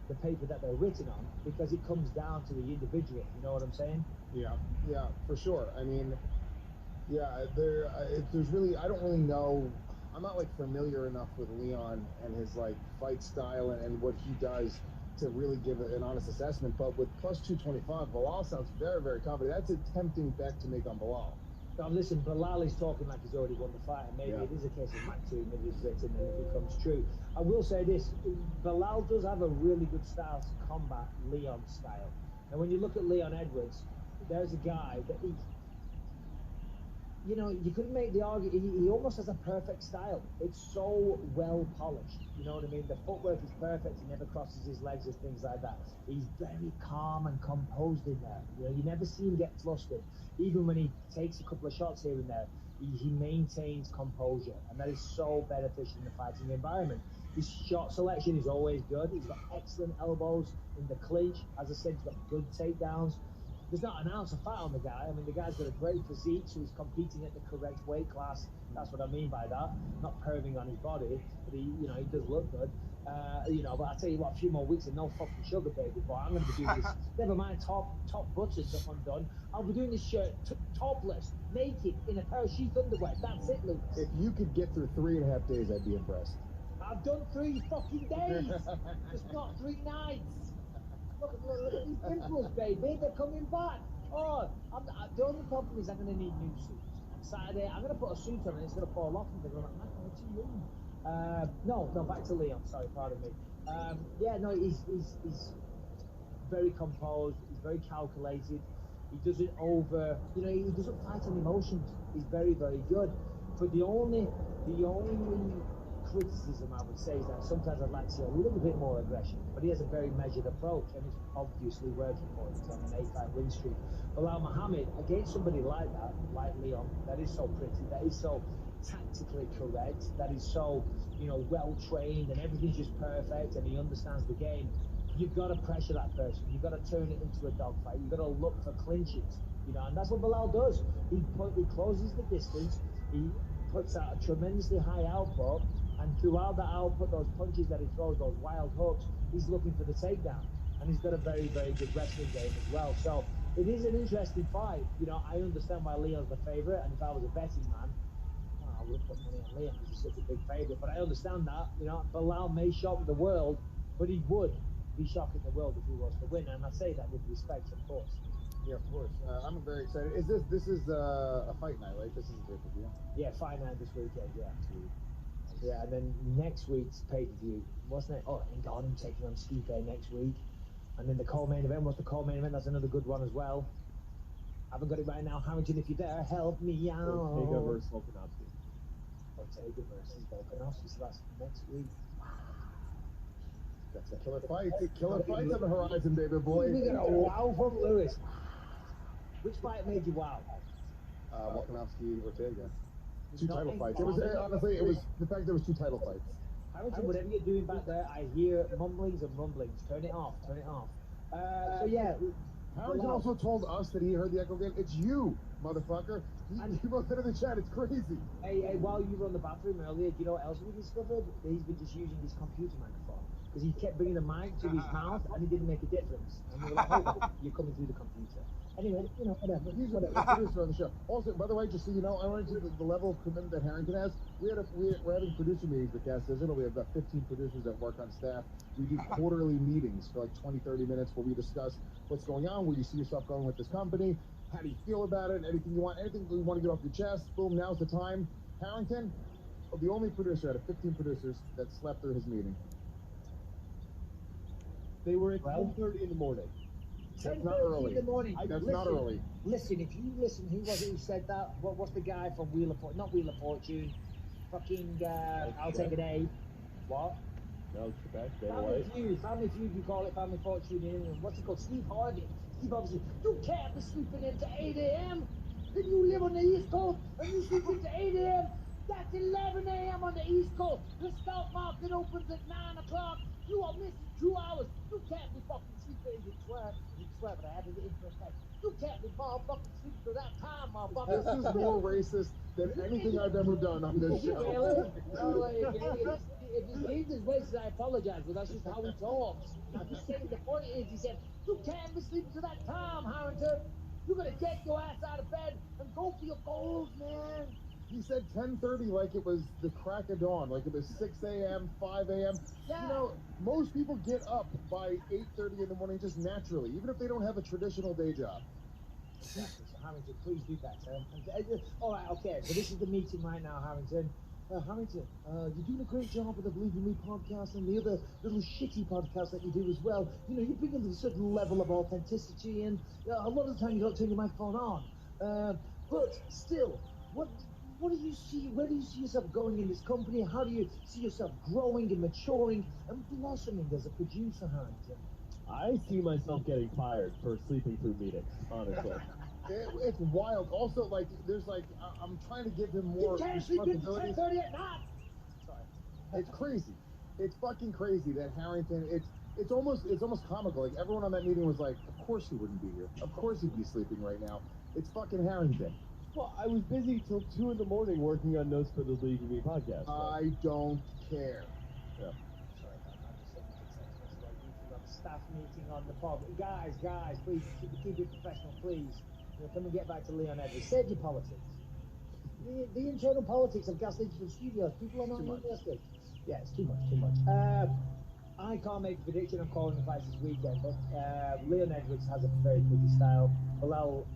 the paper that they're written on because it comes down to the individual. You know what I'm saying? Yeah, for sure. I mean, yeah, there's really, I don't really know. I'm not like familiar enough with Leon and his like fight style and what he does to really give an honest assessment. But with plus 225, Bilal sounds very, very confident. That's a tempting bet to make on Bilal. Now listen, Bilal is talking like he's already won the fight, and maybe it is a case of Maktoum if it's written and if it comes true. I will say this: Bilal does have a really good style to combat Leon's style. And when you look at Leon Edwards, there's a guy that you know, you could make the argument he almost has a perfect style. It's so well polished. You know what I mean? The footwork is perfect. He never crosses his legs and things like that. He's very calm and composed in there. You know, you never see him get flustered. Even when he takes a couple of shots here and there, he maintains composure, and that is so beneficial in the fighting environment. His shot selection is always good. He's got excellent elbows in the clinch. As I said, he's got good takedowns. There's not an ounce of fat on the guy. I mean, the guy's got a great physique, so he's competing at the correct weight class. That's what I mean by that. Not curving on his body, but he, you know, he does look good. You know, but I tell you what, a few more weeks and no fucking sugar, baby boy. I'm going to be doing this. Never mind top buttons up undone. I'll be doing this shirt topless, naked, in a pair of sheath underwear. That's it, Lucas. If you could get through 3.5 days, I'd be impressed. I've done 3 fucking days, just not 3 nights. Look at these dimples, baby. They're coming back. Oh, the only problem is I'm going to need new suits. On Saturday, I'm going to put a suit on and it's going to fall off and they're going to be like, Michael, you're too young. No, back to Leon. Sorry, pardon me. Yeah, no, he's very composed. He's very calculated. He doesn't you know, he doesn't fight on emotions. He's very, very good. But the only criticism I would say is that sometimes I'd like to see a little bit more aggression, but he has a very measured approach and it's obviously working for him. He's on an 8-fight win streak. Bilal Muhammad, against somebody like that, like Leon, that is so pretty, that is so tactically correct, that is so, you know, well trained and everything's just perfect and he understands the game. You've got to pressure that person. You've got to turn it into a dogfight. You've got to look for clinches, you know, and that's what Bilal does. He closes the distance. puts out a tremendously high output, and throughout that output, those punches that he throws, those wild hooks, he's looking for the takedown. And he's got a very, very good wrestling game as well. So it is an interesting fight. You know, I understand why Leon's the favorite, and if I was a betting man, I would have put money on Leon because he's such a big favorite. But I understand that. You know, Bilal may shock the world, but he would be shocking the world if he was to win. And I say that with respect, of course. Yeah, of course. I'm very excited. This is a fight night, right? This is a pay-per-view. Yeah, fight night this weekend. Yeah. Sweet. Nice. Yeah, and then next week's pay-per-view, wasn't it? Oh, Ngannou taking on Stipe next week. And then the co-main event, what's the co-main event? That's another good one as well. I haven't got it right now. Harrington, if you dare, help me out. Ortega versus Volkanovski. Ortega versus Volkanovski, so that's next week. That's a killer fight. Killer fights on the horizon, David boy. We got a wow from Lewis. Which fight made you wow? Volkanovski, Ortega. Two title fights. It was honestly, it was the fact there was two title fights. Harrington, whatever you're doing back there, I hear mumblings and rumblings. Turn it off. Turn it off. So yeah. Harrington also told us that he heard the echo again. It's you, motherfucker. He wrote that in the chat. It's crazy. Hey, while you were on the bathroom earlier, do you know what else we discovered? That he's been just using his computer microphone. Because he kept bringing the mic to his mouth and it didn't make a difference. And we were like, hold on, you're coming through the computer. Anyway, you know, whatever. He's a producer on the show. Also, by the way, just so you know, I wanted to the level of commitment that Harrington has. We're having producer meetings with Gas Digital. We have about 15 producers that work on staff. We do quarterly meetings for like 20, 30 minutes where we discuss what's going on, where you see yourself going with this company, how do you feel about it, anything you want to get off your chest. Boom, now's the time. Harrington, the only producer out of 15 producers that slept through his meeting. They were at 10:30 in the morning. That's not early. In the morning. That's not early. Listen, if you listen, who was it who said that? What's the guy from not Wheel of Fortune? Fucking, I'll take an A. What? No, Trebek, Dana White. Family Feud, you call it Family Fortune in England. What's it called? Steve Harvey. Steve Harvey said, you can't be sleeping into 8 a.m. Then you live on the East Coast and you sleep into 8 a.m. That's 11 a.m. on the East Coast. The stock market opens at 9 o'clock. You are missing 2 hours. You can't be fucking sleeping. You swear, but I added it in for effect. You can't be motherfucking sleeping through that time, motherfucker. This is more racist than anything I've ever done on this show. Really? If his name is racist, I apologize, but that's just how he talks. I'm just saying the point is, he said, you can't be sleeping to that time, Harrington. You're gonna get your ass out of bed and go for your goals, man. He said 10:30 like it was the crack of dawn, like it was 6 a.m., 5 a.m. Yeah. You know, most people get up by 8:30 in the morning just naturally, even if they don't have a traditional day job. Exactly. So, Harrington, please do better. All right, okay. So this is the meeting right now, Harrington. Harrington, you're doing a great job with the Believe in Me podcast and the other little shitty podcasts that you do as well. You know, you bring in a certain level of authenticity, and a lot of the time you don't turn your microphone on. But still, what do you see? Where do you see yourself going in this company? How do you see yourself growing and maturing and blossoming as a producer, Harrington? I see myself getting fired for sleeping through meetings, honestly. It's wild. Also, like, there's like, I'm trying to give him more responsibility. 10:30 at night. Sorry. It's crazy. It's fucking crazy that Harrington. It's almost comical. Like everyone on that meeting was like, of course he wouldn't be here. Of course he'd be sleeping right now. It's fucking Harrington. Well, I was busy till 2 in the morning working on notes for the League of Me podcast. So. I don't care. Yeah. Sorry, I'm just sending a text message like you got a staff meeting on the pod. Guys, please keep it professional, please. You know, can we get back to Leon Edwards? Save your politics. The internal politics of Gas Digital Studios. People are not interested. Yeah, it's too much. I can't make a prediction. I'm calling the fights this weekend, but Leon Edwards has a very pretty style. Bilal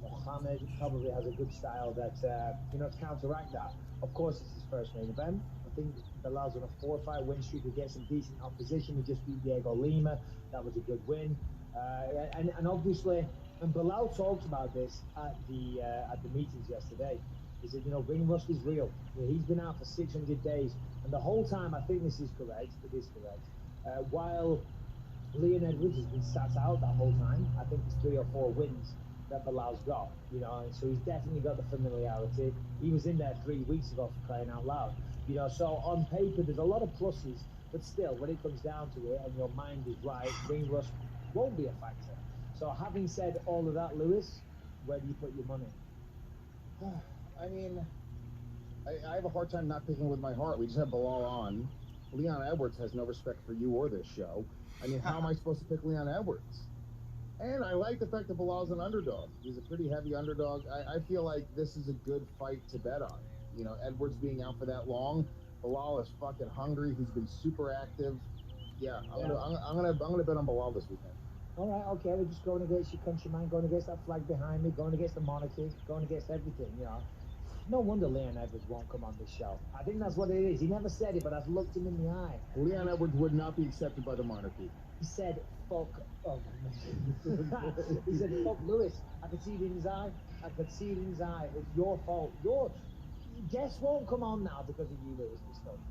Mohammed probably has a good style that, to counteract that. Of course, it's his first main event. I think Bilal's on a 4-fight win streak against some decent opposition. He just beat Diego Lima. That was a good win. And obviously, and Bilal talked about this at the meetings yesterday. He said, ring rust is real. He's been out for 600 days. And the whole time, I think this is correct. It is correct. While Leon Edwards has been sat out that whole time, I think it's 3 or 4 wins that Bilal's got, and so he's definitely got the familiarity. He was in there 3 weeks ago, for crying out loud, so on paper there's a lot of pluses, but still, when it comes down to it and your mind is right, ring rust won't be a factor. So having said all of that, Lewis, where do you put your money? I mean, I have a hard time not picking with my heart. We just have Bilal on. Leon Edwards has no respect for you or this show. I mean, how am I supposed to pick Leon Edwards? And I like the fact that Bilal's an underdog. He's a pretty heavy underdog. I feel like this is a good fight to bet on. You know, Edwards being out for that long. Bilal is fucking hungry. He's been super active. Yeah, I'm gonna bet on Bilal this weekend. All right, okay, we're just going against your countryman, going against that flag behind me, going against the monarchy, going against everything, you know. No wonder Leon Edwards won't come on this show. I think that's what it is. He never said it, but I've looked him in the eye. Leon Edwards would not be accepted by the monarchy. He said, fuck. Oh, he said, fuck Lewis. I could see it in his eye. I could see it in his eye. It's your fault. Your guests won't come on now because of you, Lewis.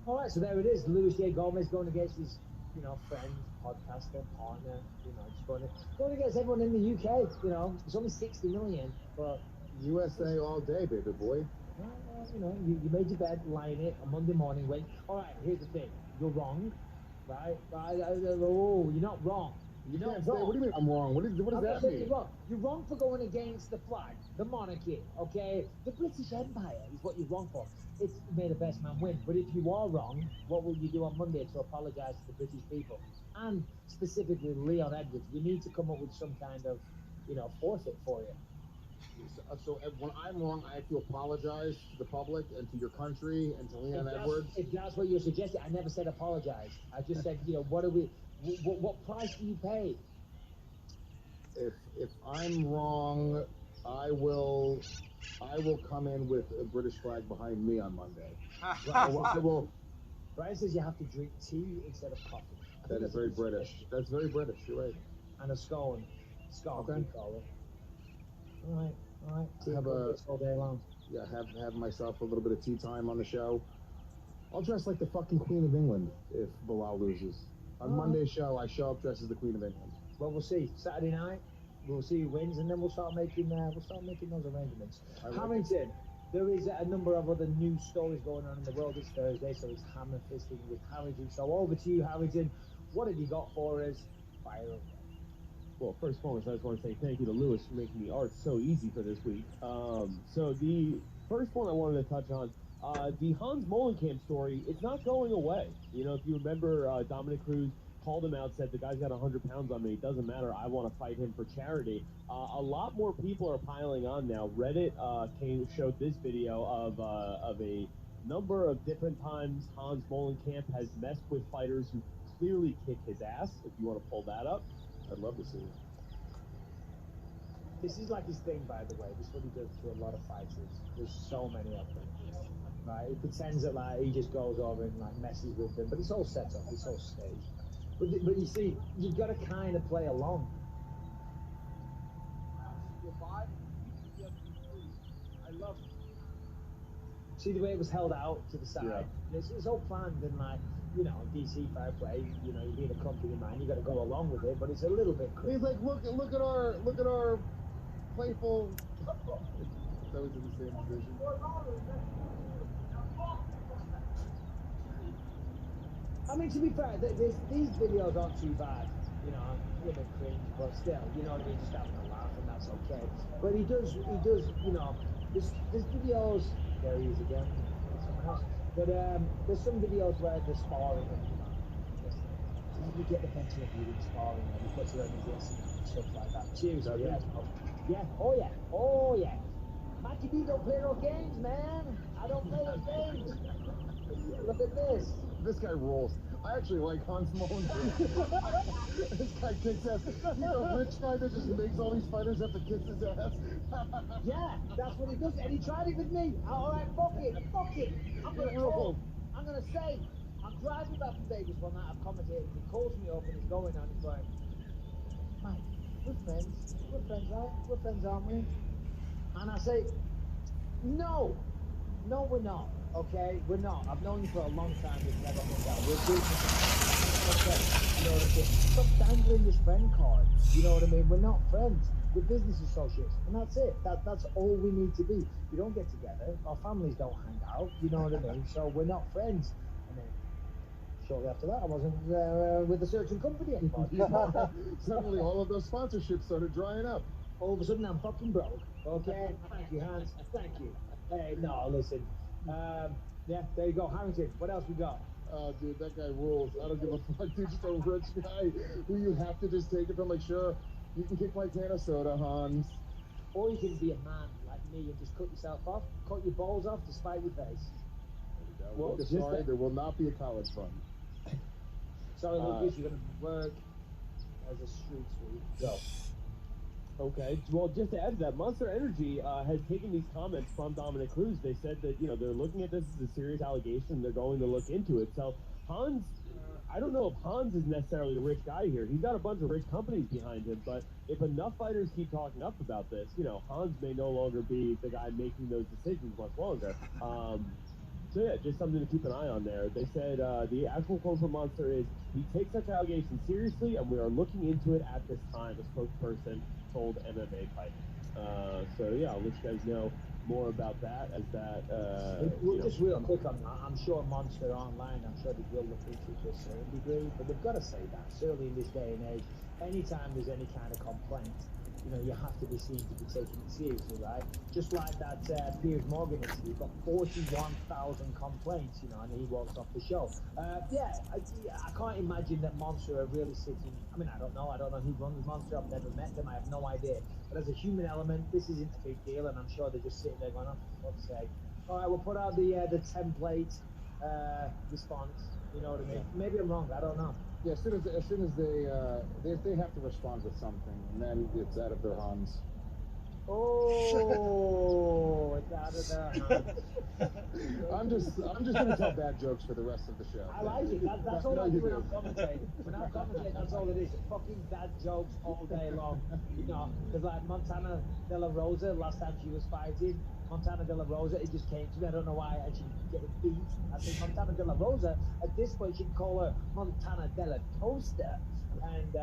All right, so there it is. Lewis J. Gomez going against his, you know, friend, podcaster, partner, you know, just going against everyone in the UK. You know, it's only 60 million, but USA all day, baby boy. Well, you know, you made your bed, line it, a Monday morning wait. All right, here's the thing. You're wrong, right? Oh, you're not wrong. You're not wrong. What do you mean I'm wrong? What does that mean? You're wrong. You're wrong for going against the flag, the monarchy, okay? The British Empire is what you're wrong for. It's made the best man win. But if you are wrong, what will you do on Monday to apologize to the British people? And specifically Leon Edwards, we need to come up with some kind of, you know, forfeit for you. So when I'm wrong, I have to apologize to the public and to your country and to Leon Edwards. If that's what you're suggesting, I never said apologize. I just said, you know, what price do you pay? If I'm wrong, I will come in with a British flag behind me on Monday. I will. Brian says you have to drink tea instead of coffee. That is very British. That's very British. You're right. And a scone. Okay. We call it. All right. Tea have all day long. Yeah, have myself a little bit of tea time on the show. I'll dress like the fucking Queen of England if Bilal loses. On Monday's show, I show up dressed as the Queen of England. Well, we'll see. Saturday night, we'll see who wins, and then we'll start making those arrangements. Harrington, there is a number of other news stories going on in the world this Thursday, so it's hammer fisting with Harrington. So over to you, Harrington. What have you got for us? Fire away. Well, first and foremost, I just want to say thank you to Lewis for making the art so easy for this week. So the first one I wanted to touch on, the Hans Molenkamp story, it's not going away. You know, if you remember, Dominic Cruz called him out, said, the guy's got 100 pounds on me. It doesn't matter. I want to fight him for charity. A lot more people are piling on now. Reddit showed this video of a number of different times Hans Molenkamp has messed with fighters who clearly kick his ass, if you want to pull that up. I'd love to see it. This is like his thing, by the way. This is what he does to a lot of fighters. There's so many of them. Right? He pretends that like he just goes over and like messes with them, but it's all set up. It's all staged. But you see, you've got to kind of play along. I love it. See the way it was held out to the side? Yeah. It's all planned and like, you know, DC fair play, you know, you're being a company man, you got to go along with it, but it's a little bit crazy. He's like, look at our playful. That was in the same division. I mean, to be fair, these videos aren't too bad, you know, a little bit cringe, but still, you know what I mean, just having a laugh and that's okay. But he does, you know, there's videos, there he is again, someone else. But there's some videos where they're sparring and, you know, let me get the better of you in sparring and he puts her against and stuff like that. Cheers, oh yeah. Matty B don't play no games, man. I don't play no games. Look at this. This guy rules. I actually like Hans Molenkamp. This guy kicks ass. He's a rich guy that just makes all these fighters have to kiss his ass. Yeah, that's what he does. And he tried it with me. All right, fuck it. I'm gonna say, I'm driving back from Vegas one night. I've commentated. He calls me up and he's going on. He's like, Mike, we're friends. Right? We're friends, aren't we? And I say, no, we're not. Okay, we're not. I've known you for a long time. We've never hung out. We're business. Okay, you know what I mean? Stop dangling this friend card. You know what I mean? We're not friends. We're business associates, and that's it. That's all we need to be. We don't get together. Our families don't hang out. You know what I mean? So we're not friends. And then shortly after that, I wasn't with a certain company anymore. Suddenly, all of those sponsorships started drying up. All of a sudden, I'm fucking broke. Okay, thank you, Hans. Thank you. Hey, no, listen. Yeah, there you go, Harrington. What else we got? Oh, dude, that guy rules. I don't give a fuck, dude. Just a rich guy who you have to just take it from. Like, sure, you can kick my can of soda, Hans. Or you can be a man like me and just cut yourself off, cut your balls off to spite your face. There we go. Well, Lucas, just sorry, that- there will not be a college fund. Sorry, Lucas, you're going to work as a street sweep. Go. Okay. Well, just to add to that, Monster Energy has taken these comments from Dominic Cruz. They said that, you know, they're looking at this as a serious allegation. They're going to look into it. So Hans, I don't know if Hans is necessarily the rich guy here. He's got a bunch of rich companies behind him, but if enough fighters keep talking up about this, you know, Hans may no longer be the guy making those decisions much longer. So yeah, just something to keep an eye on there. They said the actual quote from Monster is, "We take such allegations seriously, and we are looking into it at this time," a spokesperson told MMA Fighting. So yeah, I'll let you guys know more about that as that. We'll just real quick on that. I'm sure Monster Online, I'm sure they will look into it to a certain degree, but they've got to say that. Certainly in this day and age, anytime there's any kind of complaint, you know, you have to be seen to be taking it seriously, right? Just like that Piers Morgan interview, got 41,000 complaints, you know, and he walks off the show. I can't imagine that Monster are really sitting. I mean, I don't know who runs Monster. I've never met them. I have no idea. But as a human element, this isn't a big deal, and I'm sure they're just sitting there going, "Oh, for fuck's sake! All right, we'll put out the template response." You know what I mean? Maybe I'm wrong. I don't know. Yeah, as soon as they have to respond with something, and then it's out of their hands. Oh, it's out of their hands. I'm just gonna tell bad jokes for the rest of the show. I like it. That's all No, I do you when do. I'm commentating. When I'm commentating, that's all it is. Fucking dad jokes all day long. You know, because like Montana De La Rosa, last time she was fighting, Montana De La Rosa, it just came to me. I don't know why, and she was getting beat. I said, Montana De La Rosa, at this point, she'd call her Montana De La Toaster. And,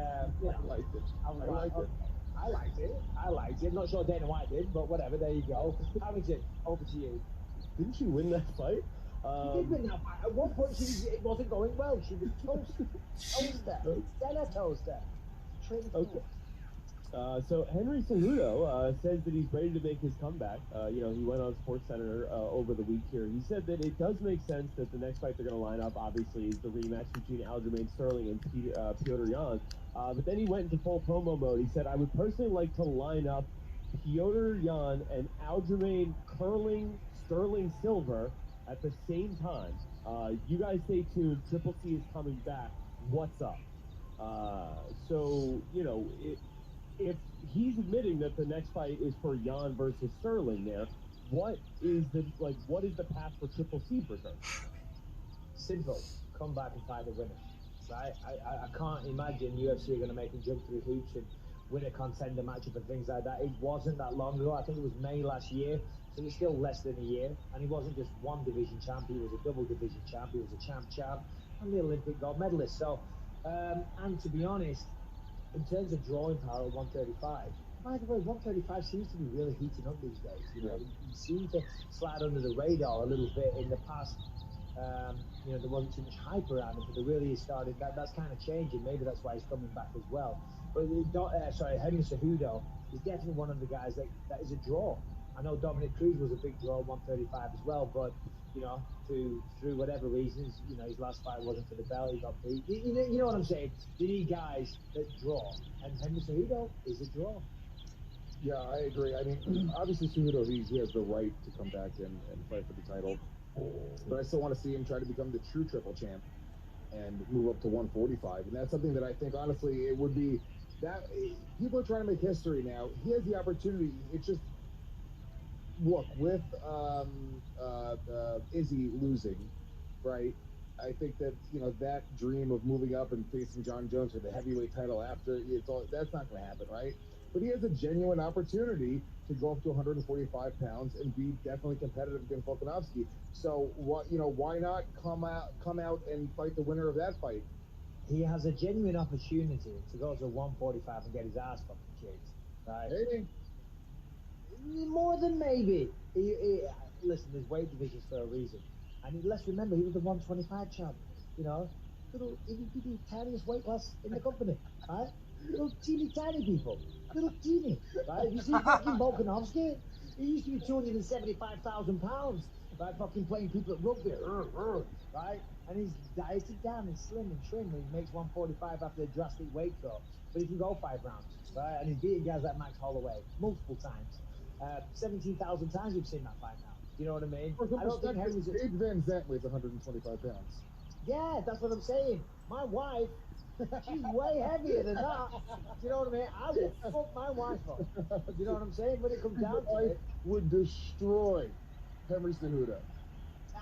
you know, I liked it. I was I liked it. I liked it. Not sure Dana White did, but whatever. There you go. Harrington, over to you. Didn't she win that fight? She did win that fight. At one point, it wasn't going well. She was toaster. Stella Toaster. Okay. So Henry Cejudo says that he's ready to make his comeback. You know, he went on SportsCenter over the week here. He said that it does make sense that the next fight they're going to line up, obviously, is the rematch between Aljamain Sterling and Petr Yan. But then he went into full promo mode. He said, "I would personally like to line up Petr Yan and Aljamain Curling Sterling Silver at the same time. You guys stay tuned. Triple C is coming back. What's up?" So, you know, if he's admitting that the next fight is for Jan versus Sterling there, what is the path for Triple C for Sterling? Simple. Come back and fight the winner. Right? I can't imagine UFC are going to make him jump through hoops and win a contender matchup and things like that. It wasn't that long ago. I think it was May last year. So it's still less than a year. And he wasn't just one division champ. He was a double division champ. He was a champ and the Olympic gold medalist. So, and to be honest, in terms of drawing power at 135, by the way, 135 seems to be really heating up these days. You know, he seemed to slide under the radar a little bit in the past. You know, there wasn't too much hype around him, but there really is starting. That's kind of changing. Maybe that's why he's coming back as well. But Henry Cejudo is definitely one of the guys that is a draw. I know Dominic Cruz was a big draw at 135 as well, but you know, through whatever reasons, you know, his last fight wasn't for the belt. He got beat. You know what I'm saying? They need guys that draw, and Henry Cejudo is a draw. Yeah, I agree. I mean, obviously, Cejudo, he has the right to come back and fight for the title. But I still want to see him try to become the true triple champ and move up to 145. And that's something that I think, honestly, it would be that people are trying to make history now. He has the opportunity. It's just, look, with Izzy losing, right? I think that, you know, that dream of moving up and facing John Jones for the heavyweight title after, that's not going to happen, right? But he has a genuine opportunity to go up to 145 pounds and be definitely competitive against Volkanovski. So why not come out and fight the winner of that fight? He has a genuine opportunity to go to 145 and get his ass fucking kicked, right? Maybe. More than maybe. Listen, there's weight divisions for a reason. And let's remember, he was the 125 champ. You know, little itty bitty tiniest weight class in the company, right? Little teeny tiny people, little teeny, right? If you see fucking Volkanovski, He used to be 275,000 pounds, right? Fucking playing people at rugby, right? And he's dieted down and slim and trim, and he makes 145 after a drastic weight cut. But he can go 5 rounds, right? And he's beating guys like Max Holloway multiple times. 17,000 times we've seen that fight now. Do you know what I mean? For some I don't think perspective, Henry's. Paige Van Zant weighs 125 pounds. Yeah, that's what I'm saying. My wife, she's way heavier than that. Do you know what I mean? I will fuck my wife up. Do you know what I'm saying? When it comes Your down to wife it, would destroy Henry Cejudo.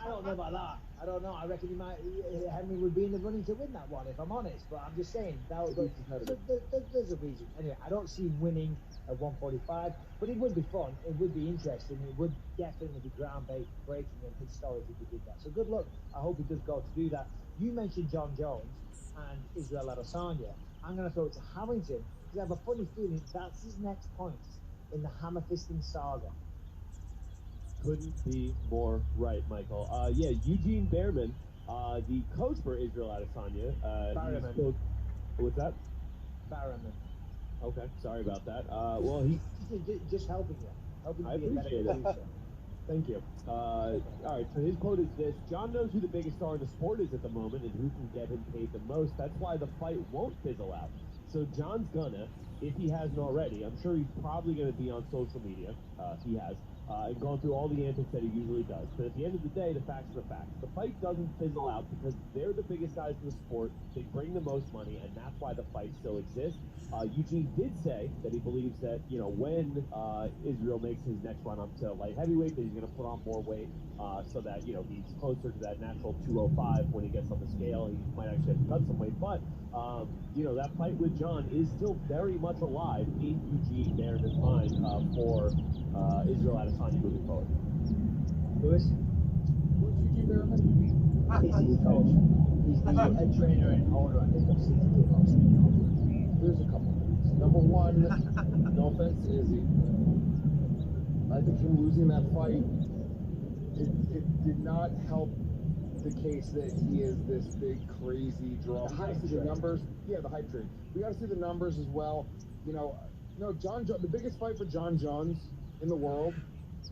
I don't know about that. I don't know. I reckon Henry would be in the running to win that one, if I'm honest. But I'm just saying there's a reason. Anyway, I don't see him winning at 145, but it would be fun. It would be interesting. It would definitely be groundbreaking and historic if he did that. So good luck. I hope he does go to do that. You mentioned John Jones and Israel Adesanya. I'm going to throw it to Harrington because I have a funny feeling that's his next point in the hammer fisting saga. Couldn't be more right, Michael. Yeah, Eugene Behrman, the coach for Israel Adesanya. Barriman. What's that? Barriman. Okay, sorry about that. Well, he. Just helping you. Helping I you be a better appreciate it. producer. Thank you. All right, so his quote is this: John knows who the biggest star in the sport is at the moment and who can get him paid the most. That's why the fight won't fizzle out. So John's gonna, if he hasn't already, I'm sure he's probably gonna be on social media. He has. And going through all the antics that he usually does. But at the end of the day, the facts are the facts. The fight doesn't fizzle out because they're the biggest guys in the sport. They bring the most money, and that's why the fight still exists. Eugene did say that he believes that, when Israel makes his next run up to light heavyweight, that he's going to put on more weight so that, he's closer to that natural 205 when he gets on the scale. He might actually have to cut some weight. But, that fight with John is still very much alive in Eugene Behrman's mind for Israel Adesanya moving forward. Lewis? Who's Eugene Behrman? He's his coach. He's the head trainer and owner, I think, of City Kickboxing. There's a couple things. Number one, no offense to Izzy. I think him losing that fight, it did not help the case that he is this big, crazy draw. We got to see the numbers. Yeah, the hype train. We got to see the numbers as well. The biggest fight for John Jones in the world,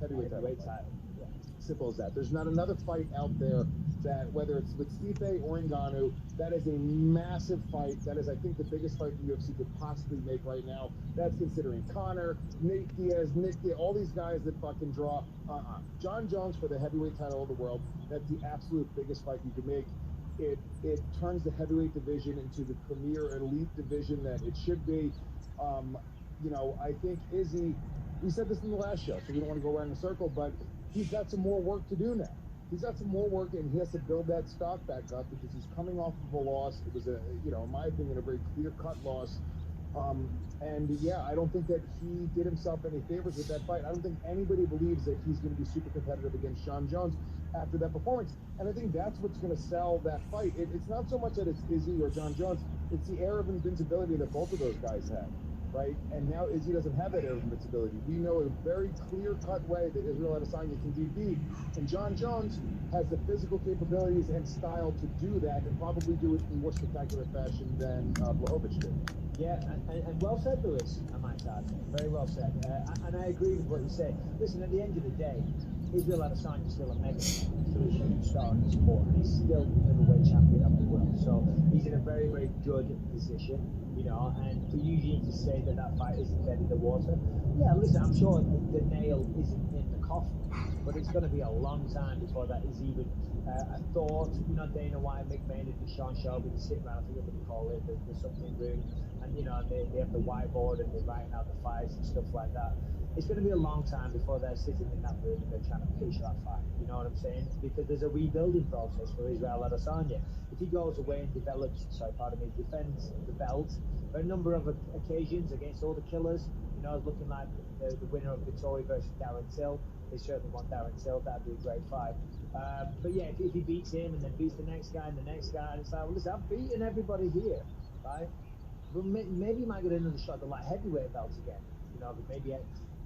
heavyweight title. Yeah. Simple as that. There's not another fight out there that, whether it's with Stipe or Ngannou, that is a massive fight. That is, I think, the biggest fight the UFC could possibly make right now. That's considering Conor, Nate Diaz, Nick Diaz, all these guys that fucking draw. John Jones for the heavyweight title of the world. That's the absolute biggest fight you could make. It turns the heavyweight division into the premier elite division that it should be. I think Izzy, we said this in the last show, so we don't want to go around in a circle, but he's got some more work to do now. He's got some more work, and he has to build that stock back up because he's coming off of a loss. It was in my opinion, a very clear-cut loss. I don't think that he did himself any favors with that fight. I don't think anybody believes that he's going to be super competitive against John Jones after that performance. And I think that's what's going to sell that fight. It's not so much that it's Izzy or John Jones. It's the air of invincibility that both of those guys have. Right? And now Izzy doesn't have that air of invincibility. We know a very clear-cut way that Israel Adesanya can be beat. And John Jones has the physical capabilities and style to do that and probably do it in more spectacular fashion than Blachowicz did. Yeah, and well said, Lewis, I might add. Very well said. And I agree with what you say. Listen, at the end of the day, Israel Adesanya is still a mega, still a huge star in the sport, and he's still middleweight champion of the world. So he's in a very, very good position, and for Eugene to say that fight isn't dead in the water, yeah, listen, I'm sure the nail isn't in the coffin, but it's going to be a long time before that is even a thought. Dana White, McMahon, and Sean Shelby, they sit around, I forget what they call it, the something room, and they have the whiteboard and they're writing out the fights and stuff like that. It's going to be a long time before they're sitting in that room and they're trying to pitch that fight. You know what I'm saying? Because there's a rebuilding process for Israel Adesanya. If he goes away and defends the belt for a number of occasions against all the killers, it's looking like the winner of Vittori versus Darren Till. They certainly want Darren Till. That'd be a great fight. But yeah, if he beats him and then beats the next guy and the next guy, and it's like, well, listen, I've beaten everybody here, right? But maybe he might get another shot at the light heavyweight belt again. But maybe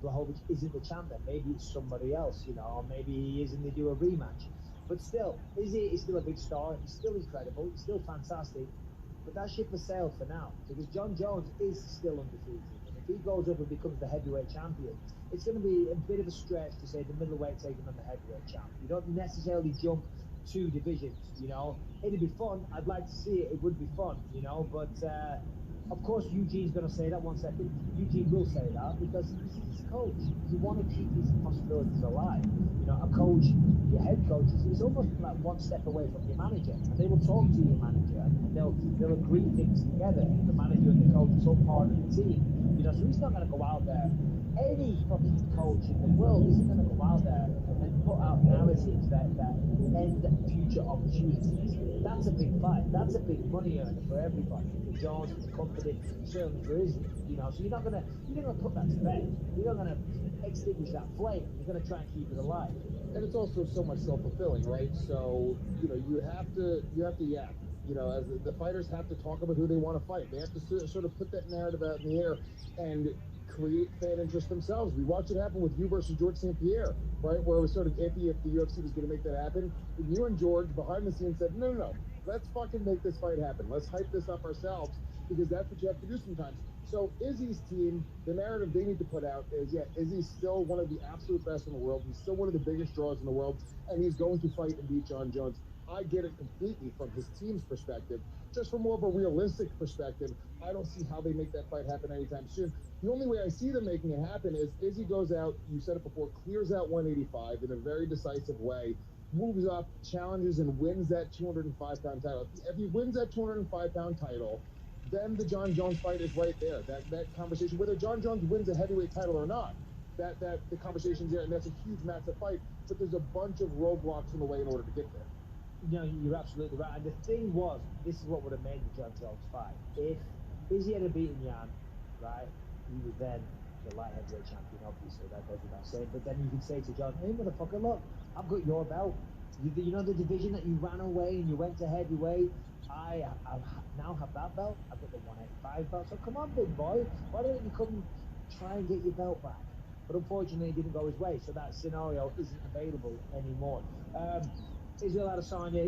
Blachowicz isn't the champ then. Maybe it's somebody else, or maybe he is and they do a rematch. But still, Izzy is still a big star. He's still incredible. He's still fantastic. But that ship has sailed for now because John Jones is still undefeated. And if he goes up and becomes the heavyweight champion, it's going to be a bit of a stretch to say the middleweight taking on the heavyweight champ. You don't necessarily jump two divisions, you know. It'd be fun. I'd like to see it. It would be fun, you know. But of course, Eugene's going to say that. 1 second. Eugene will say that because he's his coach. You want to keep these possibilities alive. You know, a coach, your head coach, is almost like one step away from your manager, and they will talk to your manager, and they'll agree things together. The manager and the coach is all part of the team. You know, so he's not going to go out there. Any fucking coach in the world isn't going to go out there and put out narratives that end future opportunities. That's a big fight. That's a big money earner for everybody, for Jones, for the company, certainly for Izzy. You know, so you're not gonna put that to bed. You're not gonna extinguish that flame. You're gonna try and keep it alive. And it's also so much self-fulfilling, right? So, you know, you have to yap. You know, as the fighters have to talk about who they want to fight. They have to sort of put that narrative out in the air and create fan interest themselves. We watched it happen with you versus George St. Pierre, right? Where it was sort of iffy if the UFC was going to make that happen. And you and George behind the scenes said, no, let's fucking make this fight happen. Let's hype this up ourselves because that's what you have to do sometimes. So Izzy's team, the narrative they need to put out is, yeah, Izzy's still one of the absolute best in the world. He's still one of the biggest draws in the world, and he's going to fight and beat John Jones. I get it completely from his team's perspective. Just from more of a realistic perspective, I don't see how they make that fight happen anytime soon. The only way I see them making it happen is Izzy goes out, you said it before, clears out 185 in a very decisive way, moves up, challenges, and wins that 205-pound title. If he wins that 205-pound title, then the John Jones fight is right there. That conversation, whether John Jones wins a heavyweight title or not, that the conversation's there, and that's a huge massive fight. But there's a bunch of roadblocks in the way in order to get there. No, you're absolutely right. And the thing was, this is what would have made the John Jones fight. If Izzy had beaten Jan, right, he was then the light heavyweight champion, obviously, that goes without saying. But then you could say to John, hey, motherfucker, look, I've got your belt. You know the division that you ran away and you went to heavyweight? I now have that belt. I've got the 185 belt. So come on, big boy. Why don't you come try and get your belt back? But unfortunately, it didn't go his way. So that scenario isn't available anymore. Israel Adesanya,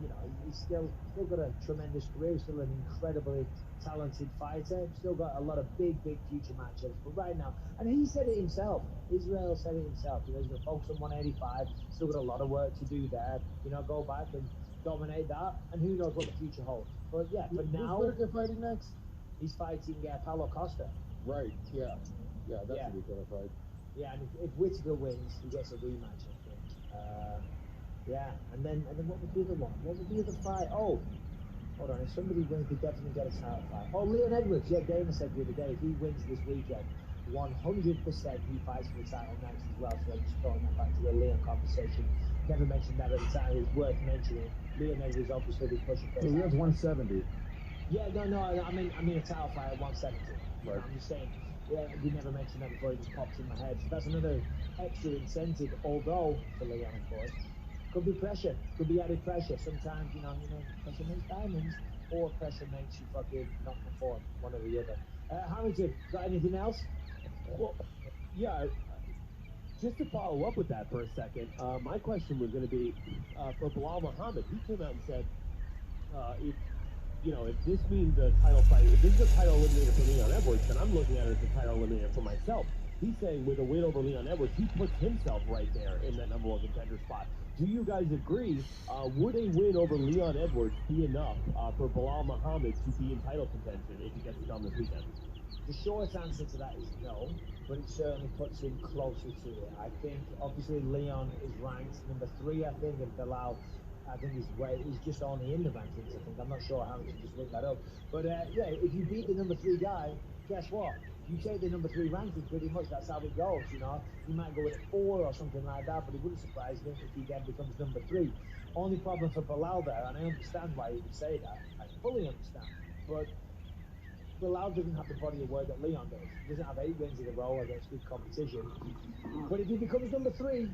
you know, he's still got a tremendous career. He's still an incredibly talented fighter. Still got a lot of big future matchups. But right now, and he said it himself. Israel said it himself. You know, he's going to focus on 185. Still got a lot of work to do there. You know, go back and dominate that. And who knows what the future holds. But yeah, for now, who's Whittaker fighting next? He's fighting Paulo Costa. Right. Yeah. That's a big fight. Yeah, and if Whittaker wins, he gets a rematch, I think. Yeah, and then what was the other one? What was the other fight? Oh, hold on. If somebody wins, they definitely get a title fight. Oh, Leon Edwards. Yeah, Dana said the other day, if he wins this weekend, 100% he fights for the title next as well. So I'm just throwing that back to the Leon conversation. Never mentioned that at the time. It's worth mentioning. Leon Edwards obviously be pushing for. He has 170. Yeah, no. I mean a title fight at 170. Right. I'm just saying. Yeah, we never mentioned that before. It just pops in my head. So that's another extra incentive. Although for Leon, of course. Could be pressure. Could be added pressure. Sometimes, you know, pressure makes diamonds, or pressure makes you fucking not perform. One or the other. Harrington, got anything else? Well, yeah. Just to follow up with that for a second, my question was going to be for Bilal Muhammad. He came out and said, if this means a title fight, if this is a title eliminator for Leon Edwards, then I'm looking at it as a title eliminator for myself. He's saying with a win over Leon Edwards, he puts himself right there in that number one contender spot. Do you guys agree? Would a win over Leon Edwards be enough for Bilal Muhammad to be in title contention if he gets it done this weekend? The short answer to that is no, but it certainly puts him closer to it. I think, obviously, Leon is ranked number 3, I think, and Bilal, I think he's just only in the rankings, I think. I'm not sure how to just look that up. But, yeah, if you beat the number 3 guy, guess what? You take the number 3 ranking pretty much. That's how it goes, you know. You might go with a 4 or something like that, but it wouldn't surprise me if he then becomes number 3. Only problem for Bilal there, and I understand why he would say that. I fully understand. But Bilal doesn't have the body of work that Leon does. He doesn't have 8 wins in a row against good competition. But if he becomes number 3,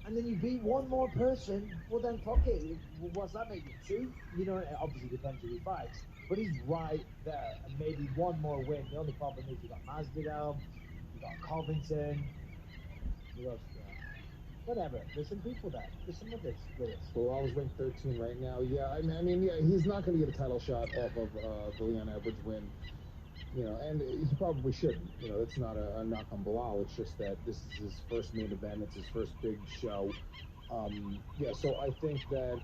and then you beat one more person, well then fuck it. What's that make you? 2? You know, it obviously depends who he fights. But he's right there, and maybe one more win. The only problem is you got Masvidal, you got Covington, whatever. There's some people there. There's some others. Well, I was ranked 13 right now. Yeah, I mean, yeah, he's not going to get a title shot off of the Leon Edwards win. You know, and he probably shouldn't. You know, it's not a knock on Bilal. It's just that this is his first main event. It's his first big show. Yeah, so I think that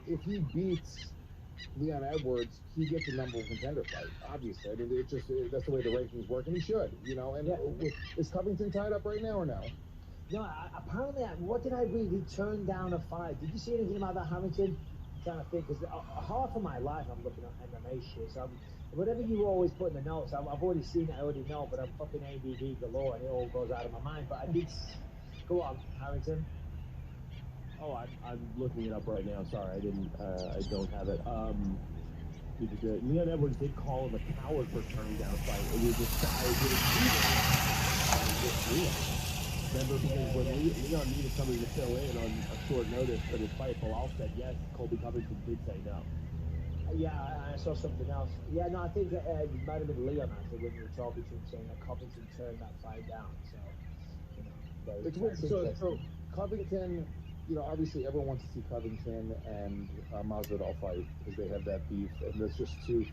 if he beats Leon Edwards, he gets a number one contender fight. Obviously, I mean, that's the way the rankings work, and he should. You know, and Yeah. is Covington tied up right now or no? No, apparently, what did I read? He turned down a fight. Did you see anything about that, Harrington? I'm trying to think, because half of my life I'm looking at MMA shit. So whatever you always put in the notes, I've already seen it, I already know, but I'm fucking ADD galore, and it all goes out of my mind. But I did. Go on, Harrington. Oh, I'm looking it up right now. Sorry, I don't have it. Leon Edwards did call him a coward for turning down a fight. It was just, remember, because when Leon needed somebody to fill in on a short notice for this fight, Bilal said yes. Colby Covington did say no. Yeah, I saw something else. Yeah, no, I think it might have been Leon actually when you were talking to him saying that Covington turned that fight down. So, you know, It's weird. So Covington, you know, obviously everyone wants to see Covington and Masvidal fight because they have that beef, and there's just two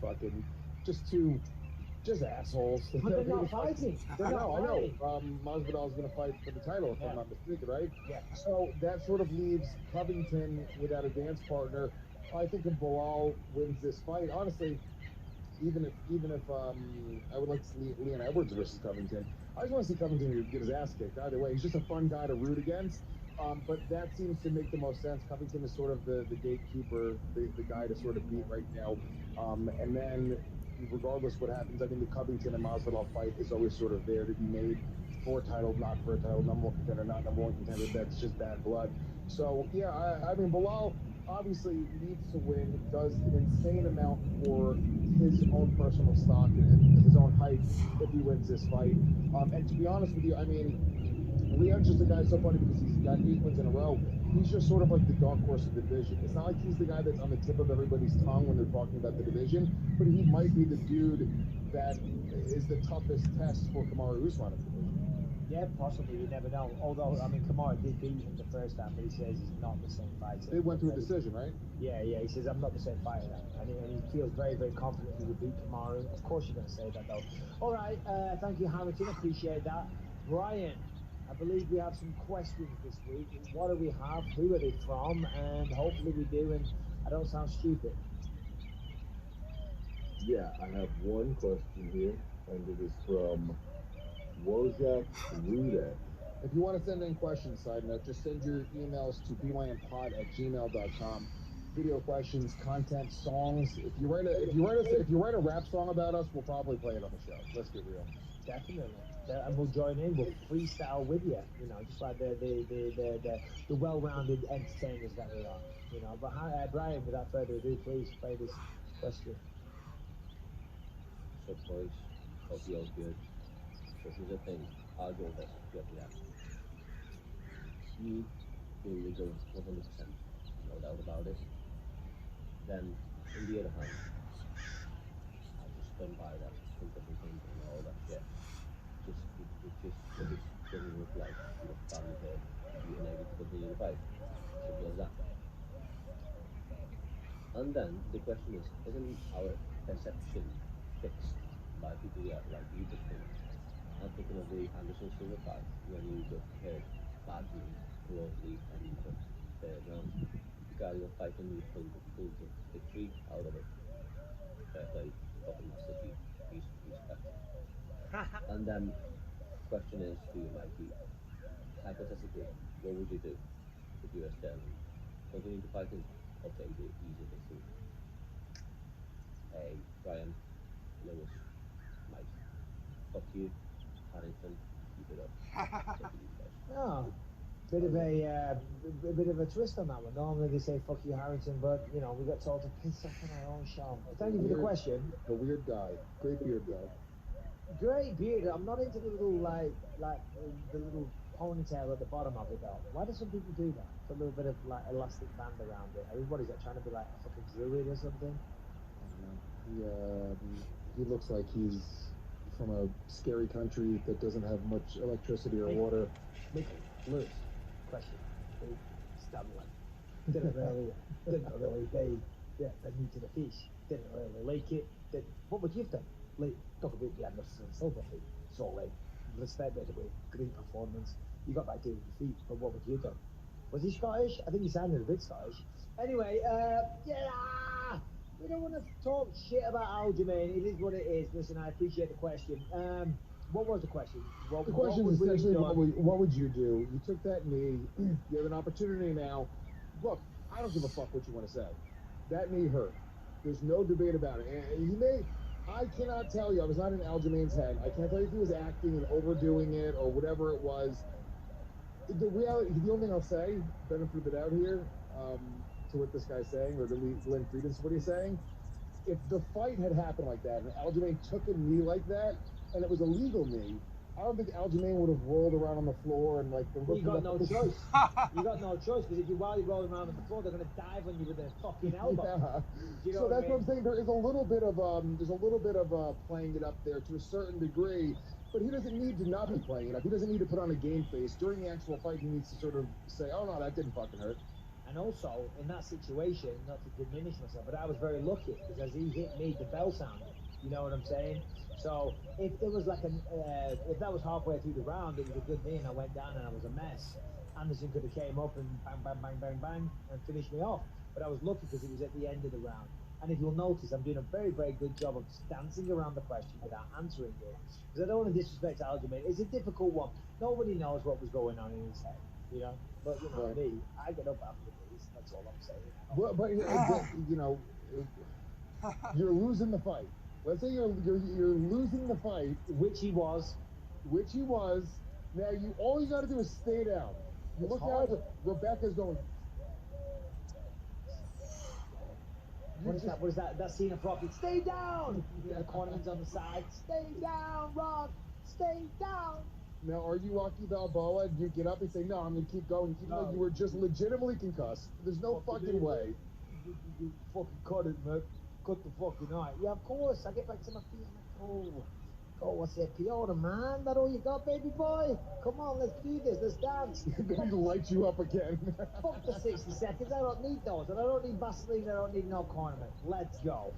assholes. But they're not fighting. They're not fighting. I know. Masvidal is going to fight for the title, if I'm not mistaken, right? Yeah. So that sort of leaves Covington without a dance partner. I think if Bilal wins this fight, honestly, even if I would like to see Leon Edwards versus Covington. I just want to see Covington get his ass kicked. Either way, he's just a fun guy to root against. But that seems to make the most sense. Covington is sort of the gatekeeper, the guy to sort of beat right now. And then, regardless what happens, I mean, the Covington and Masvidal fight is always sort of there to be made for a title, not for a title. Number one contender, not number one contender. That's just bad blood. So yeah, I mean, Bilal obviously needs to win. Does an insane amount for his own personal stock and his own hype if he wins this fight. And to be honest with you, I mean, Leon's just a guy so funny because he's got 8 wins in a row. He's just sort of like the dark horse of the division. It's not like he's the guy that's on the tip of everybody's tongue when they're talking about the division, but he might be the dude that is the toughest test for Kamaru Usman in the division. Yeah, possibly. You never know. Although, I mean, Kamara did beat him the first time, but he says he's not the same fighter. They went through a decision, right? Yeah. He says, I'm not the same fighter now. And he feels very, very confident he will beat Kamaru. Of course you're going to say that, though. All right. Thank you, Harrington. Appreciate that. Brian, I believe we have some questions this week. What do we have? Who are they from? And hopefully we do, and I don't sound stupid. Yeah, I have one question here, and it is from Wojak Rudek. If you want to send in questions, side note, just send your emails to bynpod@gmail.com. Video questions, content, songs. If you write a rap song about us, we'll probably play it on the show. Let's get real. Definitely. And we'll join in. We'll freestyle with you. You know, just like the well-rounded entertainers that we are. You know. But Brian, without further ado, please play this question. So boys, hope you're good. So here's the thing, I'll go first, you have to You feel you're going 100%, no doubt about it. Then, in the other hand, I just stand by that, think everything and all that shit. It doesn't look like your family here, you unable to continue the fight. Simple as that. And then, the question is, isn't our perception fixed by people like you just think? I'm thinking of the Anderson Silva fight when you got hit badly, closely, and in the third round. The guy you were fighting, you pulled the victory out of it. Fair play, fucking masterpiece, respect. And then, question is to you, Mikey. Hypothetically, what would you do if you were Sterling? Continue to fight him or take the easy victory? Hey, Brian, Lewis, Mike, fuck you, Harrington, keep it up. Take it easy, guys. Oh, bit of a twist on that one. Normally they say "fuck you, Harrington," but you know we got told to piss off on our own show. Thank you for the question. A weird guy, great beard guy. Great beard. I'm not into the little like the little ponytail at the bottom of it though. Why do some people do that? Put a little bit of like elastic band around it. I mean, what is that? Trying to be like a fucking druid or something? He looks like he's from a scary country that doesn't have much electricity or water. Lewis, question. Stumbling. Didn't really bathe. Yeah, the meat of the fish. Didn't really like it. What would you have done? like, talk about the Anderson Silva fight. So, like, respect, by the way, great performance. You got back to your feet, but what would you do? Was he Scottish? I think he sounded a bit Scottish. Anyway, yeah, we don't want to talk shit about Aljamain. It is what it is. Listen, I appreciate the question. What was the question? The question is essentially, what would you do? You took that knee. You have an opportunity now. Look, I don't give a fuck what you want to say. That knee hurt. There's no debate about it. And he may. I cannot tell you. I was not in Aljamain's head. I can't tell you if he was acting and overdoing it or whatever it was. The reality, the only thing I'll say, benefit of the doubt here, to what this guy's saying, or to lend credence to what he's saying, if the fight had happened like that, and Aljamain took a knee like that, and it was a legal knee, I don't think Aljamain would have rolled around on the floor and like the. You got no choice. You got no choice because while you're rolling around on the floor, they're going to dive on you with their fucking elbow. Yeah. You know So that's I mean? what I'm saying. There is a little bit of playing it up there to a certain degree, but he doesn't need to not be playing it up. He doesn't need to put on a game face during the actual fight. He needs to sort of say, "Oh no, that didn't fucking hurt." And also, in that situation, not to diminish myself, but I was very lucky because as he hit me, the bell sounded. You know what I'm saying? So if there was like if that was halfway through the round, it was a good knee, and I went down and I was a mess. Anderson could have came up and bang, bang, bang, bang, bang, and finished me off. But I was lucky because it was at the end of the round. And if you'll notice, I'm doing a very, very good job of dancing around the question without answering it. Because I don't want to disrespect Aljamain. It's a difficult one. Nobody knows what was going on in his head, you know? But, you know, me, I get up after these. That's all I'm saying. But you know, you're losing the fight. Let's say you're losing the fight, which he was. Now all you got to do is stay down. You look out. Rebecca's going. What is that? That scene of Rocky. Stay down. Yeah, the cornerman's on the side. Stay down, Rock. Stay down. Now, are you Rocky Balboa? Do you get up and say, "No, I'm going to keep going," even though you were just legitimately concussed? There's no fucking way. You fucking cut it, man. Cut the fucking eye. Yeah, of course. I get back to my feet. I'm like, oh, I said, Piotr, man, that all you got, baby boy? Come on, let's do this. Let's dance. Then he lights you up again. Fuck the 60 seconds. I don't need those. And I don't need Vaseline. I don't need no cornament. Let's go.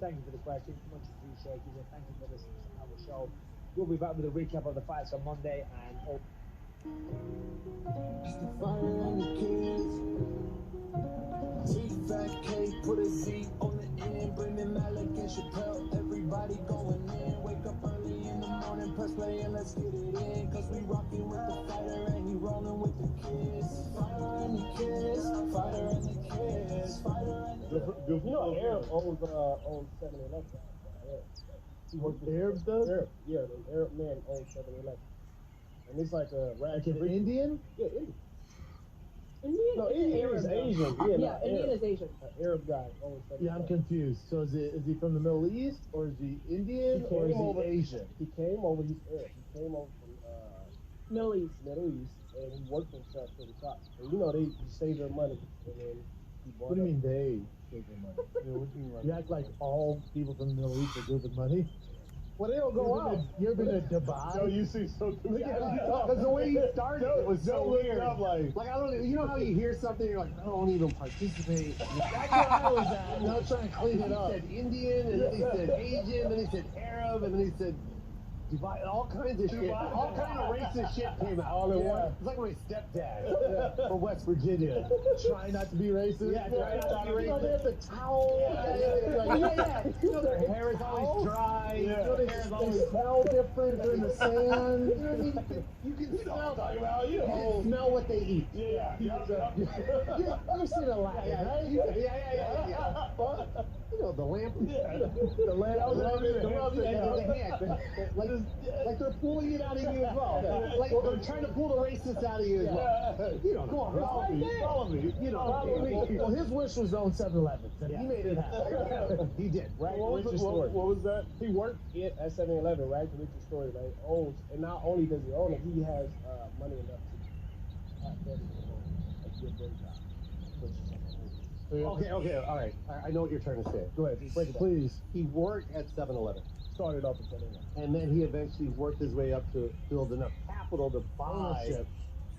Thank you for the question. Much appreciated. And thank you for listening to our show. We'll be back with a recap of the fights on Monday. And T-Fat-K, put a Z on the end, Brendan Malik and Chappelle, everybody going in, wake up early in the morning, press play and let's get it in, cause we rocking with the fighter and he rolling with the kids, fighter and the kids, fighter and the kids, fighter and the kids. You know, Arab owns 7-Eleven. What the Arabs does? Arab, yeah, the Arab man owns 7-Eleven. And it's like a like an Indian? Yeah, Indian. No, Indian is Asian. Yeah, Indian is Asian. An Arab guy owns 7-Eleven. Yeah, I'm confused. So is he from the Middle East, or is he Indian, or is he Asian? He came over, he's Arab. He came over from Middle East, and he worked himself to the top. And you know, they save their money, and then he bought. What do you mean they save their money? What do you mean? You act like all people from the Middle East are good with money? Well, they don't go out. You ever been to Dubai? No, you see so because the way you started it was so weird. Like I don't, you know how you hear something, you're like, I don't even participate. That's where I was at. And I was trying to clean it up. He said Indian, and then he said Asian, then he said Arab, and then he said Dubai, all kinds of shit. All kind of racist shit came out all at once. It's like my stepdad from West Virginia. Try not to be racist. Yeah, try not to be racist. You know, they have the towel. Yeah. You know, their hair is always dry. You know, they smell different. They're in the sand. You know what I mean? You can smell. You can smell what they eat. Yeah. You've seen a lot, right? Yeah. But, you know, the lamp. The lamp. Like they're pulling it out of you as well. Like they're trying to pull the racist out of you as well. You know, come on, follow me. You know, well, his wish was own 7-Eleven, and he made it happen. He did, right? What was that? He worked at 7-Eleven, right? The richest story, right? Owns, and not only does he own it, he has money enough to have a good day job. Okay, all right. I know what you're trying to say. Go ahead, break it down. Please. He worked at 7-Eleven. Started off at 7-Eleven. And then he eventually worked his way up to build enough capital to buy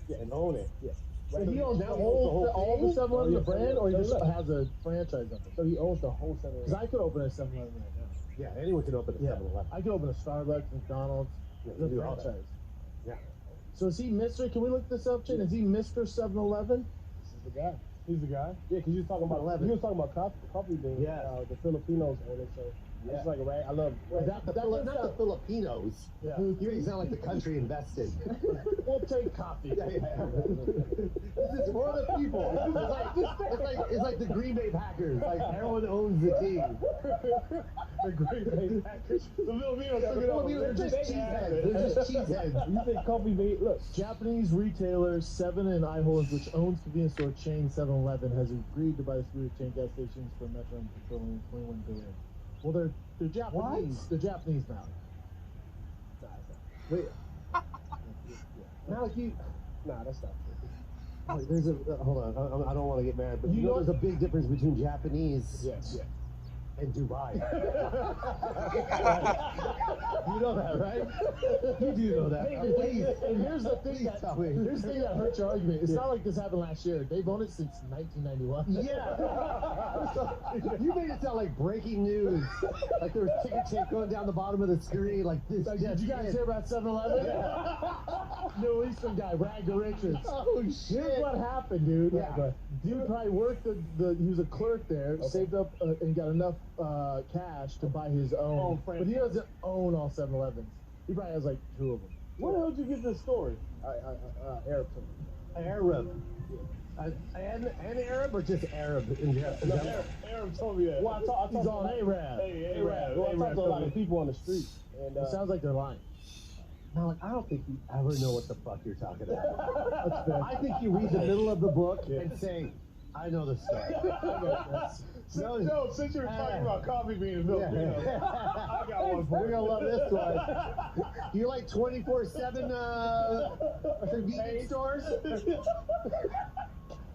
and own it. Yeah. So he owns all the 7-Eleven, the brand, or he just has a franchise of it? So he owns the whole 7-Eleven. Because I could open a 7-Eleven right now. Yeah, anyone can open a 7-Eleven. I could open a Starbucks, McDonald's, Yeah, the you do all that. franchise. Yeah. So is he Mr.? Can we look this up, Chin? Is he Mr. 7-Eleven? This is the guy. He's the guy. Yeah, because you was talking about 11. you was talking about coffee beans. Yeah. The Filipinos own it, so it's like a rag. I love. Not the Filipinos. Yeah. You make it sound like the country invested. We'll take coffee. This is for the people. It's like the Green Bay Packers. Like everyone owns the team. The Green Bay Packers. The Filipinos took it over. They're just cheeseheads. They're just cheeseheads. You think coffee bean? Look, Japanese retailer Seven & I Holdings, which owns convenience store chain 7-Eleven, has agreed to buy the food chain gas stations for Metro and Petroleum $21 billion. Well, they're Japanese. What? They're Japanese now. Wait. Malik, you. nah, that's not true. Wait, there's a hold on. I don't want to get mad, but you know there's a big difference between Japanese Yes. and Dubai. You know that, right? You do know that. Please. And here's the thing Please tell me. here's the thing that hurts your argument. It's not like this happened last year. They've owned it since 1991. Yeah. You made it sound like breaking news. Like there was ticker tape going down the bottom of the screen. Like this. Like, did you guys hear about 7-Eleven? Middle Eastern guy, Rag the Richards. Oh Here's shit. what happened, dude. Yeah. Dude probably worked he was a clerk there, saved up and got enough cash to buy his own. But he doesn't own all 7-Elevens. He probably has like 2 of them. Where the hell did you get this story? Arab told me. Arab. And Arab or just Arab in general? Arab told me that. Well, I talked He's on Arab. Hey, Arab. Well, I talked to a lot of people on the street, and It sounds like they're lying. Malik, I don't think you ever know what the fuck you're talking about. I think you read the middle of the book and say, I know the story. no, since you were talking about coffee bean and Filipinos, I got one for We're you. gonna love this one. You like 24/7 convenience stores?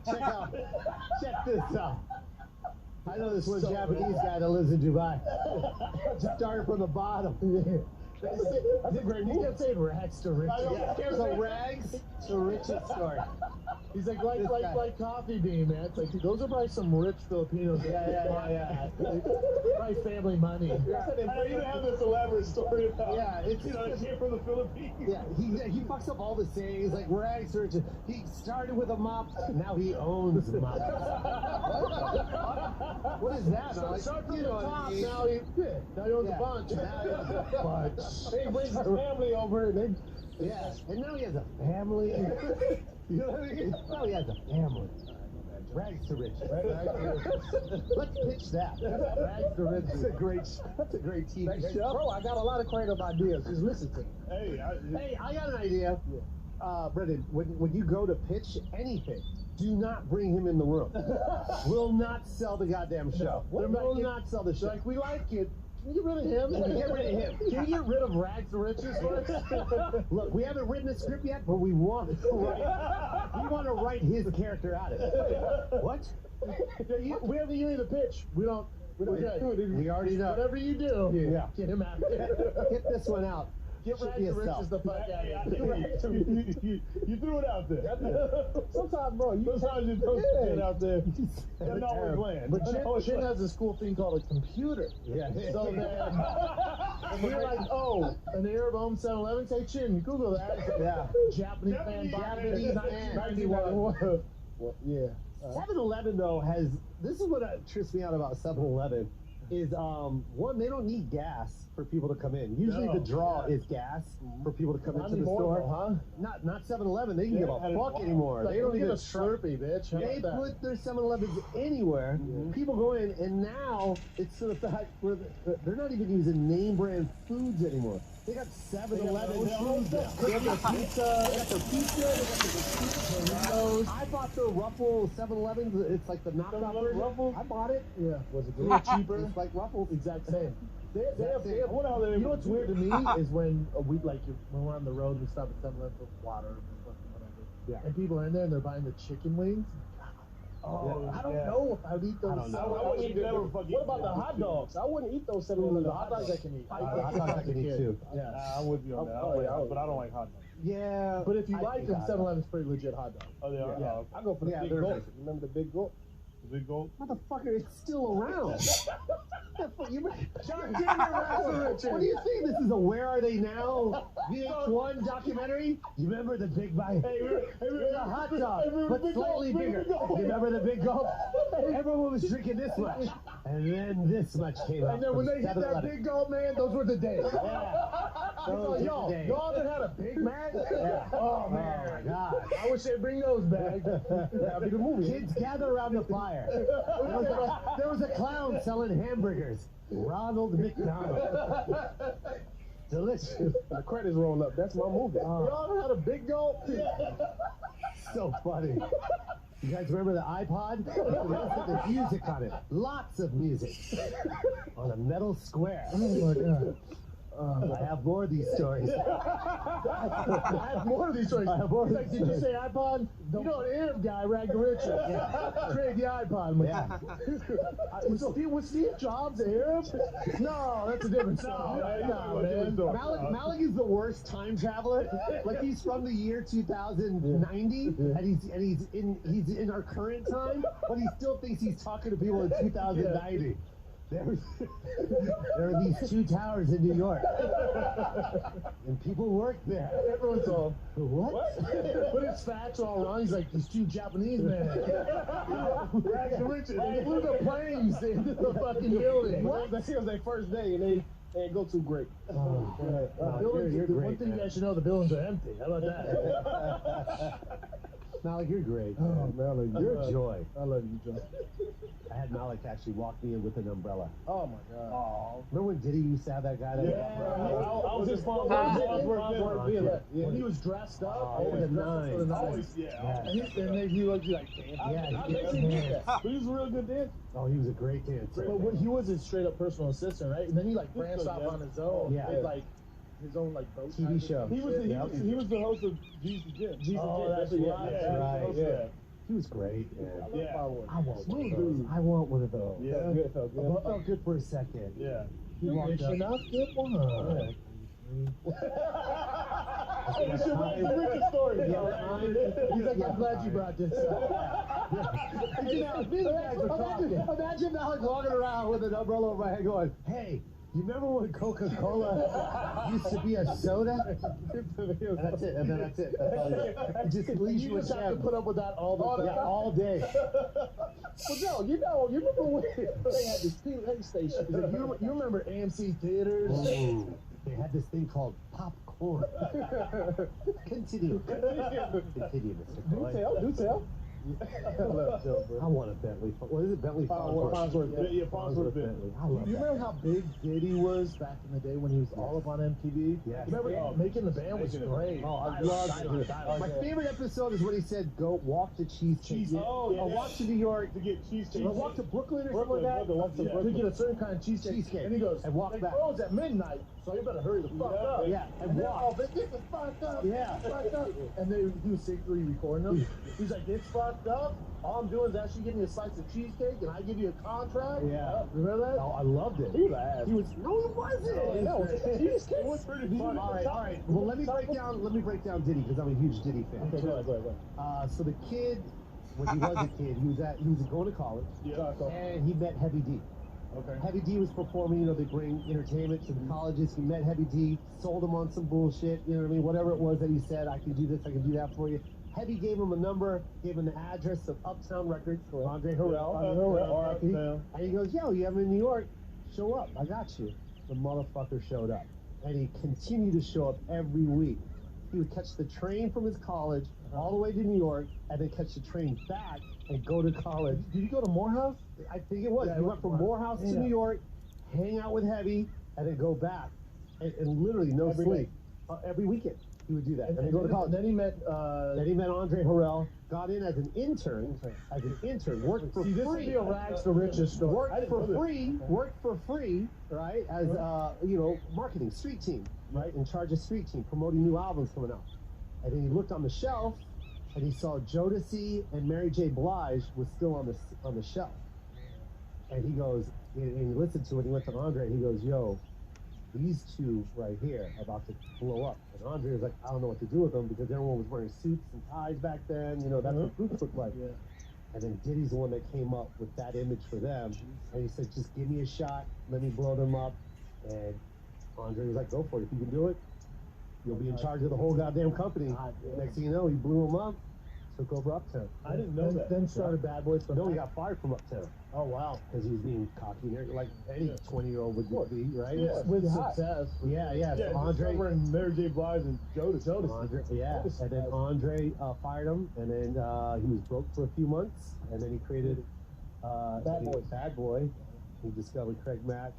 Check this out. I know this one Japanese guy that lives in Dubai. Started from the bottom. That's a great move. He kept saying rags to riches. Here's a rags to riches story. He's like Coffee Bean, man. It's like, those are probably some rich Filipinos. Yeah. Probably family money. I didn't even have this elaborate story about. Yeah, it's it came from the Philippines. Yeah, he fucks up all the sayings like rags to riches. He started with a mop, now he owns mops. What is that? Start from the top, now he owns a bunch. Now he owns a bunch. They bring his family over. And and now he has a family. You know what I mean? Now he has a family. Rags to riches. Let's pitch that. Rags to riches. That's a great TV show. Bro, I got a lot of creative ideas. Just listen to me. Hey, I got an idea. Brendan, when you go to pitch anything, do not bring him in the room. Will not sell the goddamn show. Will not sell the show. Like, we like it. Can you get rid of him? Get rid of him. Can you get rid of Rags to Riches first? Look, we haven't written the script yet, but we want to write his character out of it. What? We haven't even the pitch. We don't. We're good. We already know. Whatever you do, get him out of here. Get this one out. Get Rags to Riches the fuck out of here. You threw it out there. Sometimes, bro, you throw some shit out there. That's not what we're playing. But Chin has this cool thing called a computer. Yeah. So then, we're like, oh, an Arab owns 7-Eleven. Say, Chin, Google that. Yeah. Japanese fan, Japanese fan. 1991. Yeah. 7-Eleven though has this is what trips me out about 7-Eleven is one, they don't need gas for people to come in. Usually the draw is gas for people to come into the store. Huh? Not 7-Eleven. They can give a fuck anymore. Like, They don't get even a Slurpee, bitch. How They about that? put their 7-Elevens anywhere. People go in, and now it's to the fact where they're not even using name brand foods anymore. They got 7-Eleven foods. They have their pizza. They got their pizza. They got their Doritos. I bought the Ruffles 7-Elevens. It's like the knockoff version. Ruffles? I bought it. Yeah, was it good? Cheaper? It's like Ruffles. Exact same. They have, Exact same. you know what's weird to me is when when we're on the road, we stop at 7-Eleven for water or fucking whatever. Yeah. And people are in there and they're buying the chicken wings. Oh, I don't know if I'd eat those. I don't know. I wouldn't even ever fucking. What about the hot dogs? I wouldn't eat those 7-Eleven. The hot dogs I can eat. I thought I could eat too. Yeah. I'm with you on that. But I don't like hot dogs. Yeah. But if you I like think them, 7-Eleven's pretty legit hot dog. Oh, they are? Yeah. I go for the Yeah, big they're gulp. amazing. Remember the big gulp? The big gold? Motherfucker, it's still around. John Denver, Richard. What do you think? This is a Where Are They Now VH1 documentary? You remember the big bite? Hey, It's a hot dog, but slightly bigger. You remember the big gulp? Everyone was drinking this much. And then this much came out. And then when from they hit that 7-Eleven. big gulp, man, those were the days. Yeah. Those Yo, were the days. y'all ever had a Big Mac? Yeah. Oh, Oh man. my God. I wish they'd bring those back. That'd be the movie. Kids gather around the fire. There was a clown selling hamburgers. Ronald McDonald. Delicious. The credits roll up. That's my movie. Y'all ever had a big gulp? So funny. You guys remember the iPod? There's music on it. Lots of music. On a metal square. Oh my God. I have more of these stories. I have more of these stories. I have more of It's like, these did you stories. say iPod? You know, an Arab guy, Ragnar Richards. Created the iPod. Yeah. Was Steve Jobs Arab? No, that's a different story. No, man. Malik is the worst time traveler. Like he's from the year 2090, and he's in our current time, but he still thinks he's talking to people in 2090. There are these two towers in New York, and people work there. Everyone's all, What? but his facts are all wrong. He's like, these two Japanese men. Ragnar Richards. They flew the planes into the fucking building. That was their first day, and they didn't go too great. Oh, Buildings, you're the great, one thing man. you guys should know, the buildings are empty. How about that? Malik, you're great. Oh, Malik, You're a joy. I love you, John. I had Malik actually walk me in with an umbrella. Oh my God. Oh, remember when Diddy used to have that guy? That I was his father. When he was dressed up, Oh, he was the dressed up for the nine. night. Yeah. And then he looked like, damn. Yeah, But he was a real good dancer. Oh, he was a great dancer. But when he was his straight up personal assistant, right? And then he like branched off on his own. Yeah. With, like his own like boat TV show. He was the host of Jesus Gym. Oh, that's right. Yeah. He was great. Man. Yeah. I want one of Smooth those. dude. I want one of those. Yeah. Good, felt good. It felt good for a second. Yeah. He walked up. Enough, get one. It's your Richard story, Yeah, though. He's like, I'm glad you brought this up. Imagine Malik walking around with an umbrella over my head going, hey, you remember when Coca-Cola used to be a soda? And that's it. And then that's it. That's all you just leaves You you just with have to them. put up with that all the time. Yeah, all day. Well, no, you remember when they had this PA station? You remember AMC theaters? Ooh, they had this thing called popcorn. Continue. Continue, Mr. Coy. Do tell. I love Joe, bro. I want a Bentley. What is it? Bentley Farnsworth. Yeah, Farnsworth Bentley. I love You that. remember how big Diddy was back in the day when he was all up on MTV? Yes. Remember Making the Band was great. Oh, I love it. My favorite episode is when he said, "Go walk to Cheesecake." Oh, Or walk to New York. to get cheesecake. Or walk to Brooklyn or something like that. Brooklyn. To get a certain kind of cheesecake. Cheesecake. And he goes, And walk they back. close at midnight, so you better hurry the fuck up. Yeah, and they're walk. all, "But this is fucked up. Yeah. It's fucked up." And he was secretly recording them. He's like, "It's fucked up. All I'm doing is actually giving you a slice of cheesecake, and I give you a contract." Yeah. Remember that? Oh, I loved it. He was ass. He was. No, he wasn't. No, cheesecake. It was pretty fun. All right. Well, let me break down Diddy because I'm a huge Diddy fan. Okay, go ahead. So the kid, when he was a kid, he was going to college, and he met Heavy D. Okay. Heavy D was performing, they bring entertainment to the colleges. He met Heavy D, sold him on some bullshit, you know what I mean? Whatever it was that he said, I can do this, I can do that for you. Heavy gave him a number, gave him the address of Uptown Records for Andre Harrell. R.I.P. And he goes, yo, you have him in New York, show up, I got you. The motherfucker showed up. And he continued to show up every week. He would catch the train from his college all the way to New York, and then catch the train back and go to college. Did you go to Morehouse? I think it was. Yeah, He went from Morehouse to New York, hang out with Heavy, and then go back. And literally no Every sleep. Every weekend he would do that. And then go to college. Then he met. Then he met Andre Harrell, got in as an intern. Worked for See, this free. would be a rags to riches story. Worked for free, right? As marketing, street team, right? In charge of street team, promoting new albums coming out. And then he looked on the shelf, and he saw Jodeci and Mary J. Blige was still on the shelf. And he goes, and he listened to it. He went to Andre. And he goes, "Yo, these two right here are about to blow up." And Andre was like, "I don't know what to do with them because everyone was wearing suits and ties back then. That's what groups looked like." Yeah. And then Diddy's the one that came up with that image for them. And he said, just give me a shot, let me blow them up. And Andre was like, go for it. If you can do it, you'll be in charge of the whole goddamn company. Next thing you know, he blew them up, took over Uptown. I didn't know that. Then started Bad Boys from No, he got fired from Uptown. Oh, wow. Because he was being cocky and like any 20-year-old would be, right? Yeah, with success. Yeah. So Andre and Mary J. Blige and Jodeci. Andre, and then Andre fired him, and then he was broke for a few months, and then he created Bad Boy. He discovered Craig Mack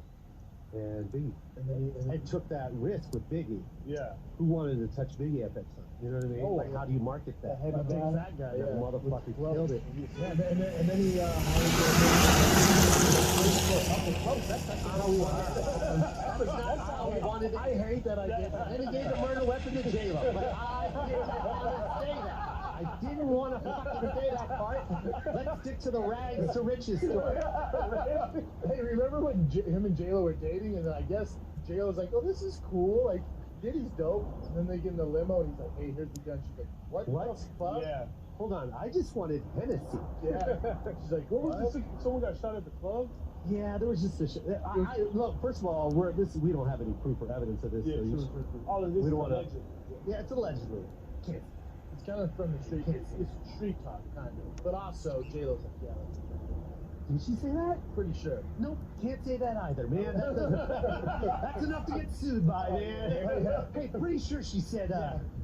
and Biggie, and then he took that risk with Biggie. Yeah. Who wanted to touch Biggie at that time? You know what I mean? Oh, how do you market that? A big fat guy, That motherfucker killed it. Yeah, and then he I hate that I did that. And he gave the murder weapon to J-Lo. But I didn't want to say that. I didn't want to fucking say that part. Let's stick to the rags to riches story. Hey, remember when him and J-Lo were dating, and I guess J-Lo was like, "Oh, this is cool. Like, Diddy's dope." And then they get in the limo, and he's like, "Hey, here's the gun." She's like, "What the fuck?" Yeah. Hold on, I just wanted Hennessy. Yeah. She's like, What was this? Someone got shot at the club? Yeah, there was just a look, first of all, we don't have any proof or evidence of this. Yeah, so all of this we is don't wanna, alleged. Yeah, it's allegedly. Can't. It's kind of from the street. It's street talk, kind of. But also, J-Lo's like, "Yeah, Did she say that? pretty sure." Nope, can't say that either, man. That's enough to get sued by, man. Hey, pretty sure she said,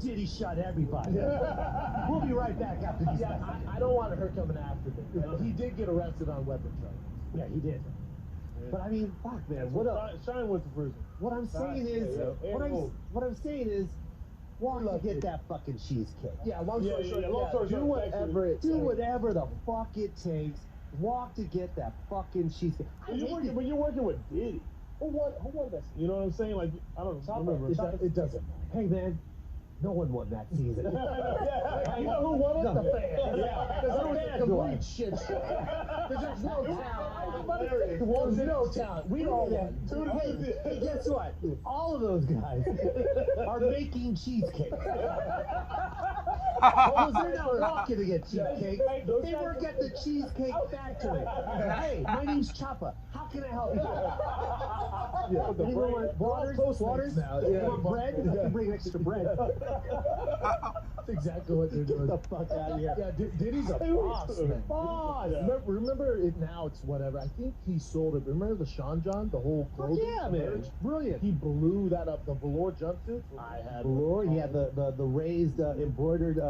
Diddy shot everybody. We'll be right back after these. Yeah, I don't want her coming after me. He did get arrested on weapon charges. Yeah, he did. But I mean, fuck, man. Shine went to prison. What I'm saying is, what I'm saying is, walk to get that fucking cheesecake. Yeah, long story short, do whatever it takes. Do whatever the fuck it takes. Walk to get that fucking cheesecake. But you're working with Diddy. Who won that? You know what I'm saying? Like, I don't remember. It doesn't. Hey, man. No one won that season. You know who won it? The fans. Yeah. Because it was a complete shit show. Because there's no talent. There's no talent. We all won. Hey, guess what? All of those guys are making cheesecake. They're not walking to get cheesecake. They work at the Cheesecake Factory. Hey, my name's Choppa. How can I help you? Anyone want waters? Now. You want bread? You can bring extra bread. That's exactly what they're doing. Get the fuck out of here. Yeah, Diddy's a boss, man. Boss. Remember it now, it's whatever. I think he sold it. Remember the Sean John, the whole clothing? Yeah, man. Brilliant. He blew that up. The velour jumpsuit. I had velour. He had the raised embroidered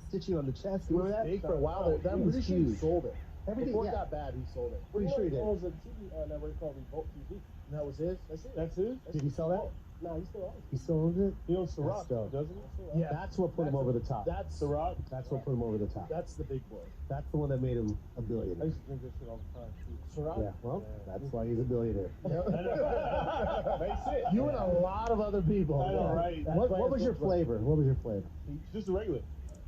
stitching on the chest. Remember that? Big for a while. That was huge. He sold it. Everything. Before it got bad, he sold it. Pretty sure he did. What was a TV network called Revolt TV? And that was his. That's his. Did he sell that? No, he still owns it. He still owns it. He owns Ciroc, dope. doesn't he? Yeah, that's what put him over the top. That's Ciroc. That's what put him over the top. That's the big boy. That's the one that made him a I billionaire. used to drink this shit all the time too. Ciroc. Yeah, well, that's why he's a billionaire. Makes sense. You and a lot of other people. I know, right? What was your flavor? What was your flavor? Just a regular.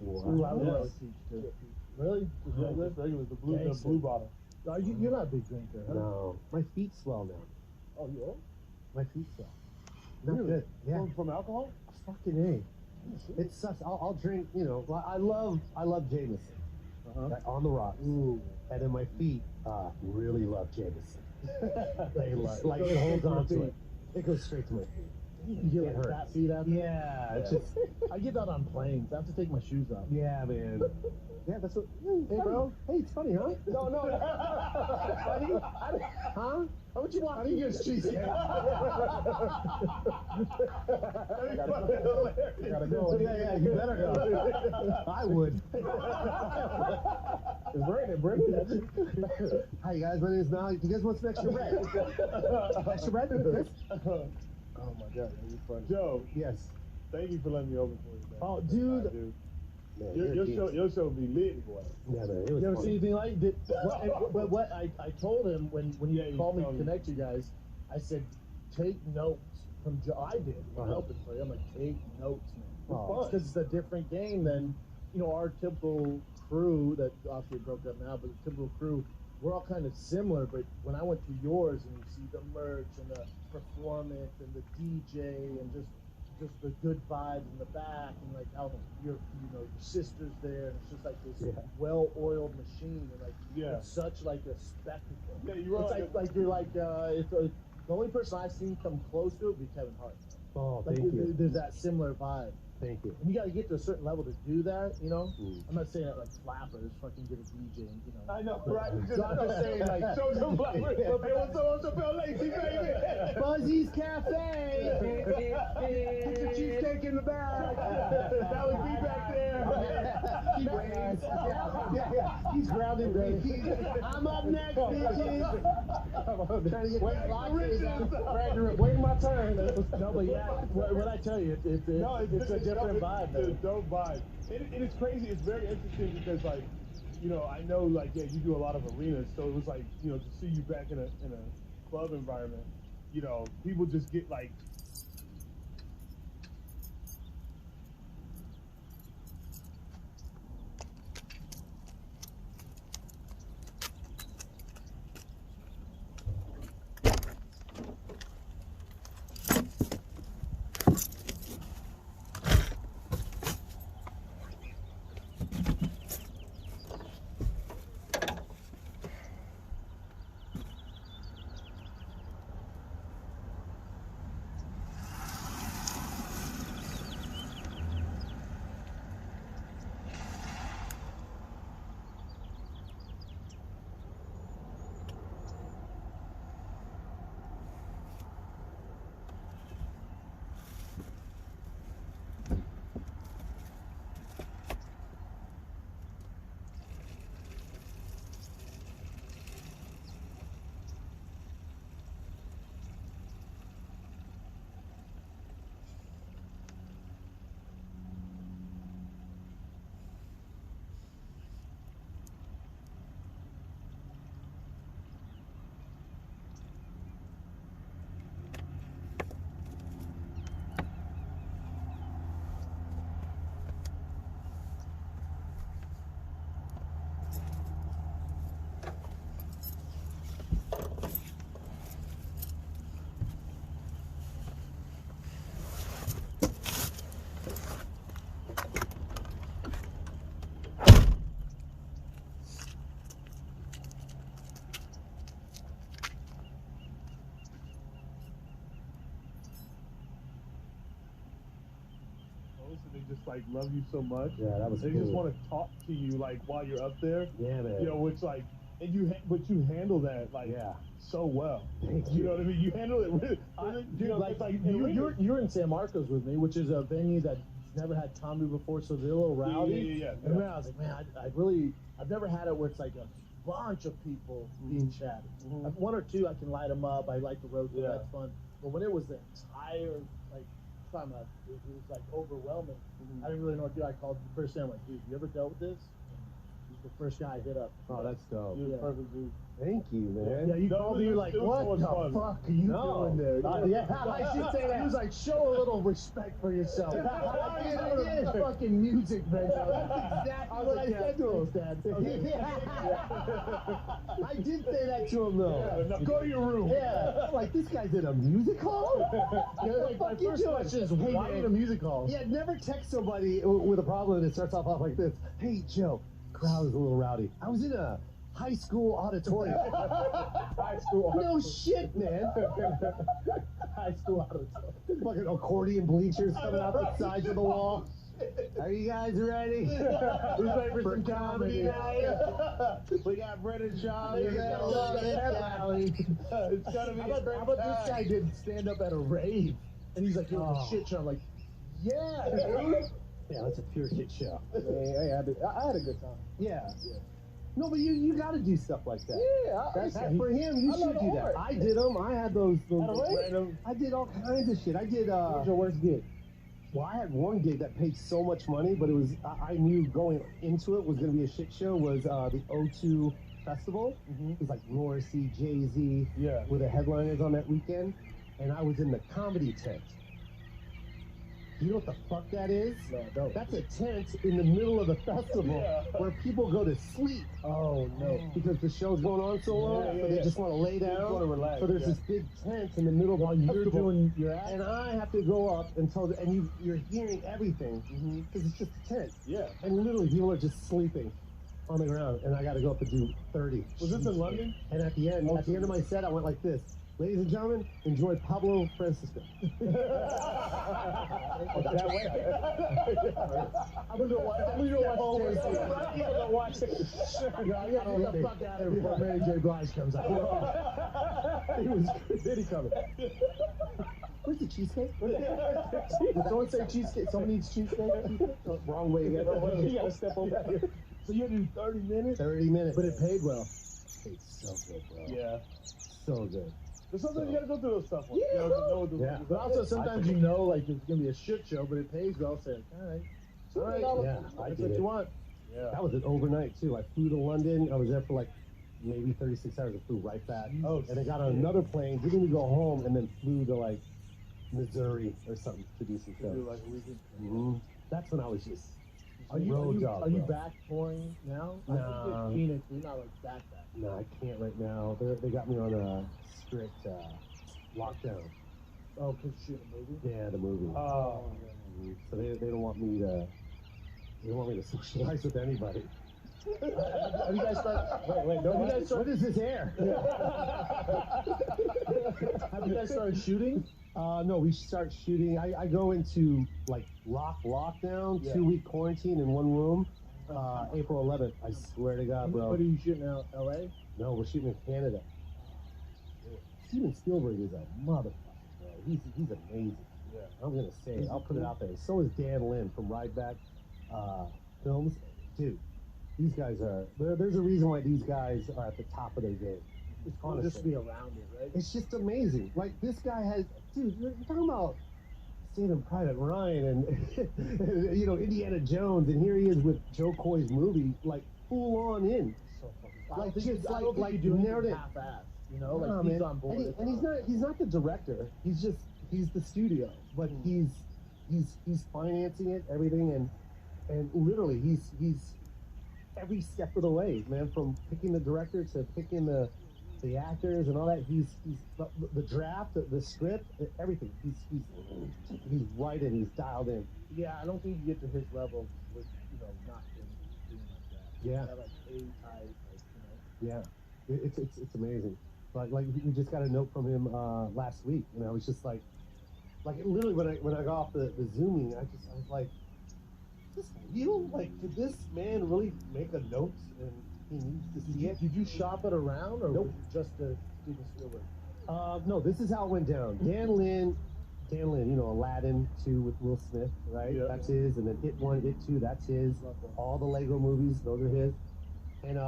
Ooh, I would Yes. love peach too. Really? Just regular. The blue bottle. You're not a big drinker, huh? No, my feet swell now. Oh, you old? My feet swell. Not Really? good. Yeah. From alcohol? Fucking A. It sucks. I'll drink, you know, I love Jameson. On the rocks. Ooh. And then my feet really love Jameson. They like it holds on to it. It goes straight to my feet. You get like fat feet after? Yeah, it's just I get that on planes. I have to take my shoes off. yeah, man. Yeah, that's what. Hey, bro. Hey, it's funny, huh? No. Funny? Huh? How would you want to get cheesecake? I gotta go. Yeah, you better go. I would. Bring it. Hi, guys. My name is Mal. You guys want some extra bread? Extra bread? Oh my god, you're funny. Joe, Yes. thank you for letting me open for you, man. Oh, dude. Man, Your show be lit, boy. Yeah, man. It was You ever fun. see anything like it? What I told him when Yeah, you you called me to told me. connect you guys, I said, take notes from Joe. I did when I opened for you. I'm like, take notes, man. Oh. Because it's a different game than, our typical crew that obviously broke up now, but the typical crew, we're all kind of similar. But when I went through yours and you see the merch and the performance and the DJ and just just the good vibes in the back, and like how your sister's there, and it's just like this well-oiled machine, and like it's such like a spectacle. Yeah, you were it's like you're like the only person I've seen come close to it would be Kevin Hart. Oh, Like thank you. there's that similar vibe. Thank you. And you got to get to a certain level to do that, you know? I'm not saying that like flappers fucking get a DJ, and, you know. I know, right? So I'm just saying like show some flappers. Hey, what's up, Lacey, baby? Buzzy's Cafe. Get the cheesecake in the bag. That would be back there. He waves. He's grounded, baby. I'm up next, bitches. Trying to get Wait, waiting my turn. No, but yeah, what I tell you, it's a different vibe. It's a dope vibe. And it's crazy. It's very interesting because, like, you know, I know, like, yeah, you do a lot of arenas, so it was like, you know, to see you back in a club environment, you know, people just get like. They just like love you so much. Yeah, that was They cool. just want to talk to you like while you're up there. Yeah, man. You know, which like, and you handle that like so well. Thank You know what I mean? You handle it really. Dude, like you're in San Marcos with me, which is a venue that's never had Tommy before, so they're a little rowdy. Yeah. And man, I was like, man, I've never had it where it's like a bunch of people being chatty. One or two, I can light them up. I like the road, so that's fun. But when it was the entire like time, it was like overwhelming. I didn't really know what to do. I called the first day. I'm like, dude, you ever dealt with this? He's the first guy I hit up. Oh, that's dope. You're perfect, dude. Thank you, man. Yeah, you called me. You're like, what the fuck are you doing there? Yeah, I should say that. He was like, show a little respect for yourself. I did a fucking music venue. That's exactly what I said to him, Dad. I did say that to him, though. Now go to your room. Yeah. Like, this guy's in a music hall? Like, my first question is, why in a music hall? Yeah, never text somebody with a problem and it starts off like this. Hey, Joe, crowd is a little rowdy. I was in a high school auditorium. High school No shit, man. High school auditorium. Fucking accordion bleachers coming out the sides of the wall. Are you guys ready? Who's ready for some comedy night? We got Brennan Shaw. It's gonna be. How about this guy did stand up at a rave, and he's like, it was a shit show. I'm like, yeah, dude. Yeah, that's a pure shit show. I had a good time. Yeah. No, but you got to do stuff like that. Yeah, for him, you should do that. I did them. I had those random. I did all kinds of shit. I did. What was your worst gig? Well, I had one gig that paid so much money, but it was I knew going into it was going to be a shit show. Was the O2 Festival? It was like Morrissey, Jay-Z, were the headliners on that weekend, and I was in the comedy tent. You know what the fuck that is? No, don't. That's a tent in the middle of the festival where people go to sleep. Oh no. Because the show's going on so long, so they just want to lay down. Just want to relax. So there's this big tent in the middle of the While you're festival, doing your act. and I have to go up and tell, and you're hearing everything because it's just a tent. Yeah. And literally, people are just sleeping on the ground, and I got to go up and do 30. Was this in London? And at the end of my set, I went like this. Ladies and gentlemen, enjoy Pablo Francisco. That way. I'm gonna go watch it. I gotta get the fuck out of here before Mary J. Blige comes out. It was did he coming? Where's the cheesecake? Did someone say cheesecake? Someone needs cheesecake? Wrong way again. You gotta step over here. So you do 30 minutes? 30 minutes. But it paid well. It's so good, bro. Yeah. So good. But sometimes you gotta go through those stuff. Yeah. But also sometimes you know like it's gonna be a shit show, but it pays well. So all right. Yeah, that's what you want. Yeah. That was an overnight too. I flew to London. I was there for like maybe 36 hours. I flew right back. Oh, and I got on another plane, didn't even go home, and then flew to like Missouri or something to do some shows. Do like a weekend. That's when I was just Are you back touring now? Nah. I think with Phoenix, you're not like back. No, I can't right now. They got me on a strict lockdown. Oh, because you're shooting a movie? Yeah, the movie. Oh. So they don't want me to. They don't want me to socialize with anybody. Have you guys started? Wait. No, have you guys started? What is this air? Have you guys started shooting? No, we start shooting. I go into like lockdown, 2-week quarantine in one room. April 11th. I swear to God, bro. What are you shooting out? LA? No, we're shooting in Canada. Steven Spielberg is a motherfucker, bro. He's amazing. Yeah. I'm gonna say it. I'll put it out there. So is Dan Lin from Rideback Films. Dude, these guys are. There's a reason why these guys are at the top of their game. It's cool just to be around it, right? It's just amazing. Like this guy has, dude. You're talking about Saving Private Ryan and you know Indiana Jones, and here he is with Joe Coy's movie, like full on in. So fucking. Like just I don't think you do narrative. Half-ass, you know, like Nah, he's man. on board. And he's not the director. He's the studio, but he's financing it, everything, and literally he's every step of the way, man. From picking the director to picking the actors and all that. He's the draft, the script, everything. He's right in. He's dialed in. Yeah, I don't think you get to his level with not doing like that. Yeah. That, like A-type, Yeah, it's amazing. Like we just got a note from him last week, and I was just like literally when I got off the Zooming, I was like, is this real? Like, did this man really make a note and he needs to see it? Did you shop it around, or Nope. was it just the Steven Spielberg? No, this is how it went down. Dan Lin, Aladdin 2 with Will Smith, right? Yeah. That's his, and then It 1, It 2, that's his. Love that. All the Lego movies, those are his. And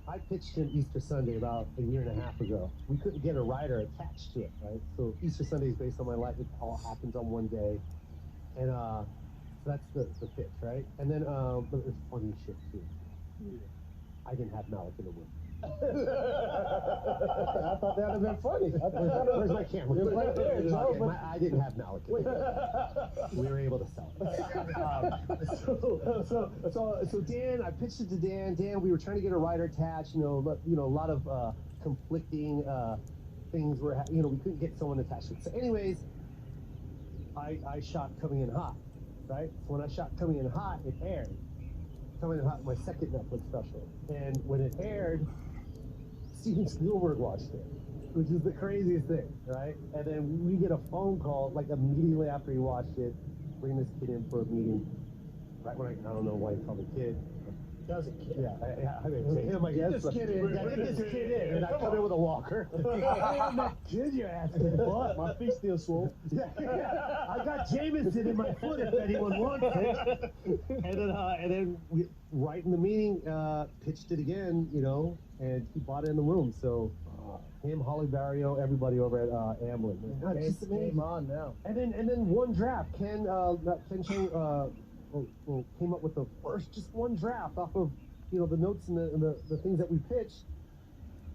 I pitched him Easter Sunday about a year and a half ago. We couldn't get a writer attached to it, right? So Easter Sunday is based on my life. It all happens on one day. And so that's the pitch, right? And then, but it's funny shit too. I didn't have Malik in the room. I thought that would have been funny. Where's my camera? It's right there, Joe. I didn't have Malik in the room. We were able to sell it. So Dan, I pitched it to Dan. Dan, we were trying to get a writer attached. A lot of conflicting things were. We couldn't get someone attached to it. So, anyways, I shot Coming in Hot, right? So when I shot Coming in Hot, it aired. Coming in Hot, my second Netflix special, and when it aired, Steven Spielberg watched it, which is the craziest thing, right? And then we get a phone call like immediately after he watched it, bring this kid in for a meeting. Right when I don't know why he called the kid. Doesn't care. Yeah, I mean, to him, I guess. Get this kid in. Get this kid in, and I come in with a walker. I'm not kid your ass in the butt. My feet still swole. Yeah. I got Jameson in my foot if anyone wants it. And then we, right in the meeting, pitched it again, and he bought it in the room. So him, Holly Barrio, everybody over at Amblin. God, it's just amazing. Game on now. And then one draft, Ken Chang came up with the first, just one draft off of the notes and the things that we pitched.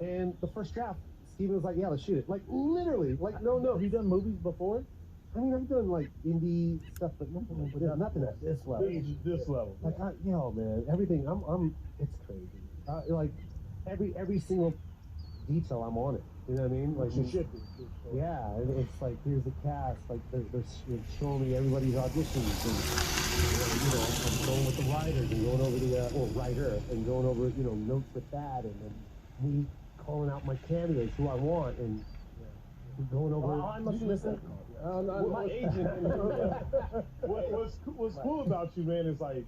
And the first draft, Steven was like, yeah, let's shoot it. Like literally, like no. Have you done movies before? I mean, I've done like indie stuff, but nothing at this level. This level. Like, man, everything. It's crazy. Like every single detail, I'm on it. You know what I mean? Like, You should be. yeah, it's like here's the cast. Like they're showing me everybody's auditions, and I'm going with the writers and going over the writer and going over notes with that, and then me calling out my cameos who I want and going over. I must listen. My agent. What's cool about you, man, is like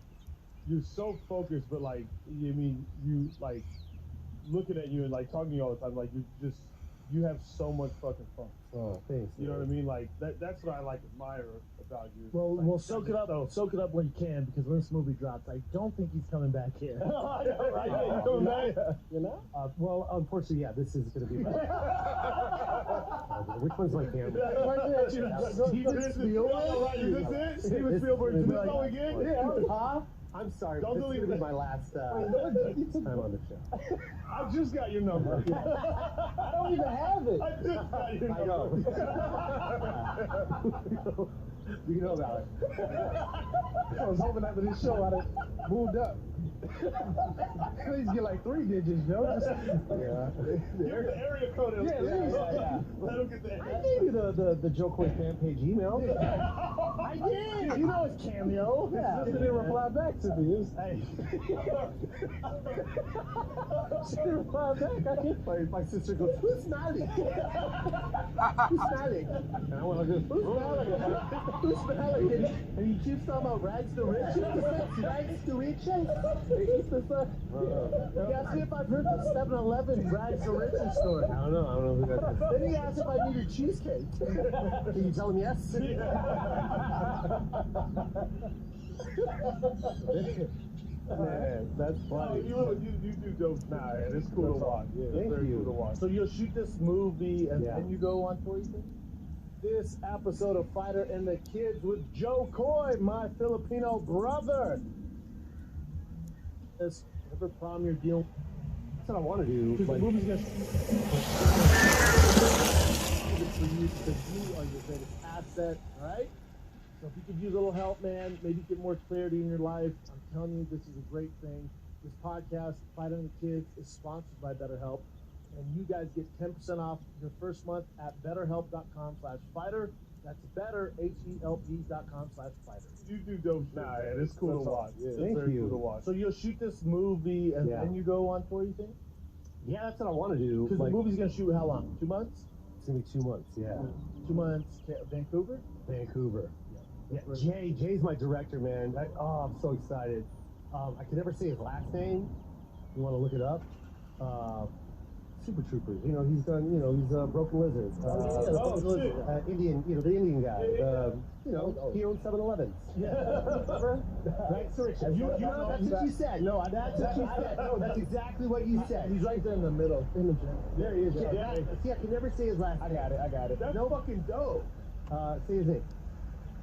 you're so focused, but like you like looking at you and like talking to you all the time, like you have so much fucking fun. Oh, thanks. You know what I mean? Like that's what I admire about you. Well, soak it up when you can, because when this movie drops, I don't think he's coming back here. Right? Yeah, you coming back? You know? Well, unfortunately, yeah, this is going to be. Which one's my camera? Steven Spielberg? Is this it? Steven Spielberg, is this all we get? Yeah. Huh? I'm sorry, Don't this is delete going to be it. my last time on the show. I just got your number. I don't even have it. I just got your I know. number. You know about it. I was hoping after this show I'd have moved up. At least get like 3 digits, Joe. Yeah. Here's the area code. Yeah. Let him get the I gave you the Joe Coy fan page email. I did. You know it's Cameo. Yeah. She didn't reply back to me. It was, hey. She didn't reply back. My sister goes, who's smiling? Who's smiling? And I went like this, who's smiling? Who's smiling? And he keeps talking about rags to riches. Rags to riches? You asked me if I've heard the 7-Eleven rags to riches story. I don't know who that is. Then he asked if I needed cheesecake. Can you tell him yes? Man, that's funny. You do dope. Nah, man, it's cool to watch. Yeah, Thank it's very you. cool to watch. So you'll shoot this movie and Yeah. then you go on tour, you think? This episode of Fighter and the Kids with Joe Coy, my Filipino brother. This whatever problem you're dealing with. That's what I want to do. Because Like, the movie's gonna for you because you are your greatest asset, right? So if you could use a little help, man, maybe get more clarity in your life. I'm telling you, this is a great thing. This podcast, Fighter and the Kids, is sponsored by BetterHelp. And you guys get 10% off your first month at betterhelp.com/fighter. That's better, HELP.com/fighter. You do dope. Nah, man, it's cool to watch. Yeah, it's Thank very you. cool to watch. So you'll shoot this movie and Yeah. then you go on tour, you think? yeah, that's what I want to do. Because Like, the movie's going to shoot how long? 2 months? it's going to be 2 months, yeah. 2 months, Vancouver? Vancouver. Yeah, Jay's my director, man. I'm so excited. I can never say his last name. You want to look it up? Super Troopers. He's done. He's Broken Lizard. Indian. The Indian guy. He owns 7-Elevens. Right, so Richard, that's what you said. No, that's what you said. No, that's exactly what you said. He's right there in the middle. There he is. Yeah, see, I can never say his last name. I got it. That's fucking dope. Say his name.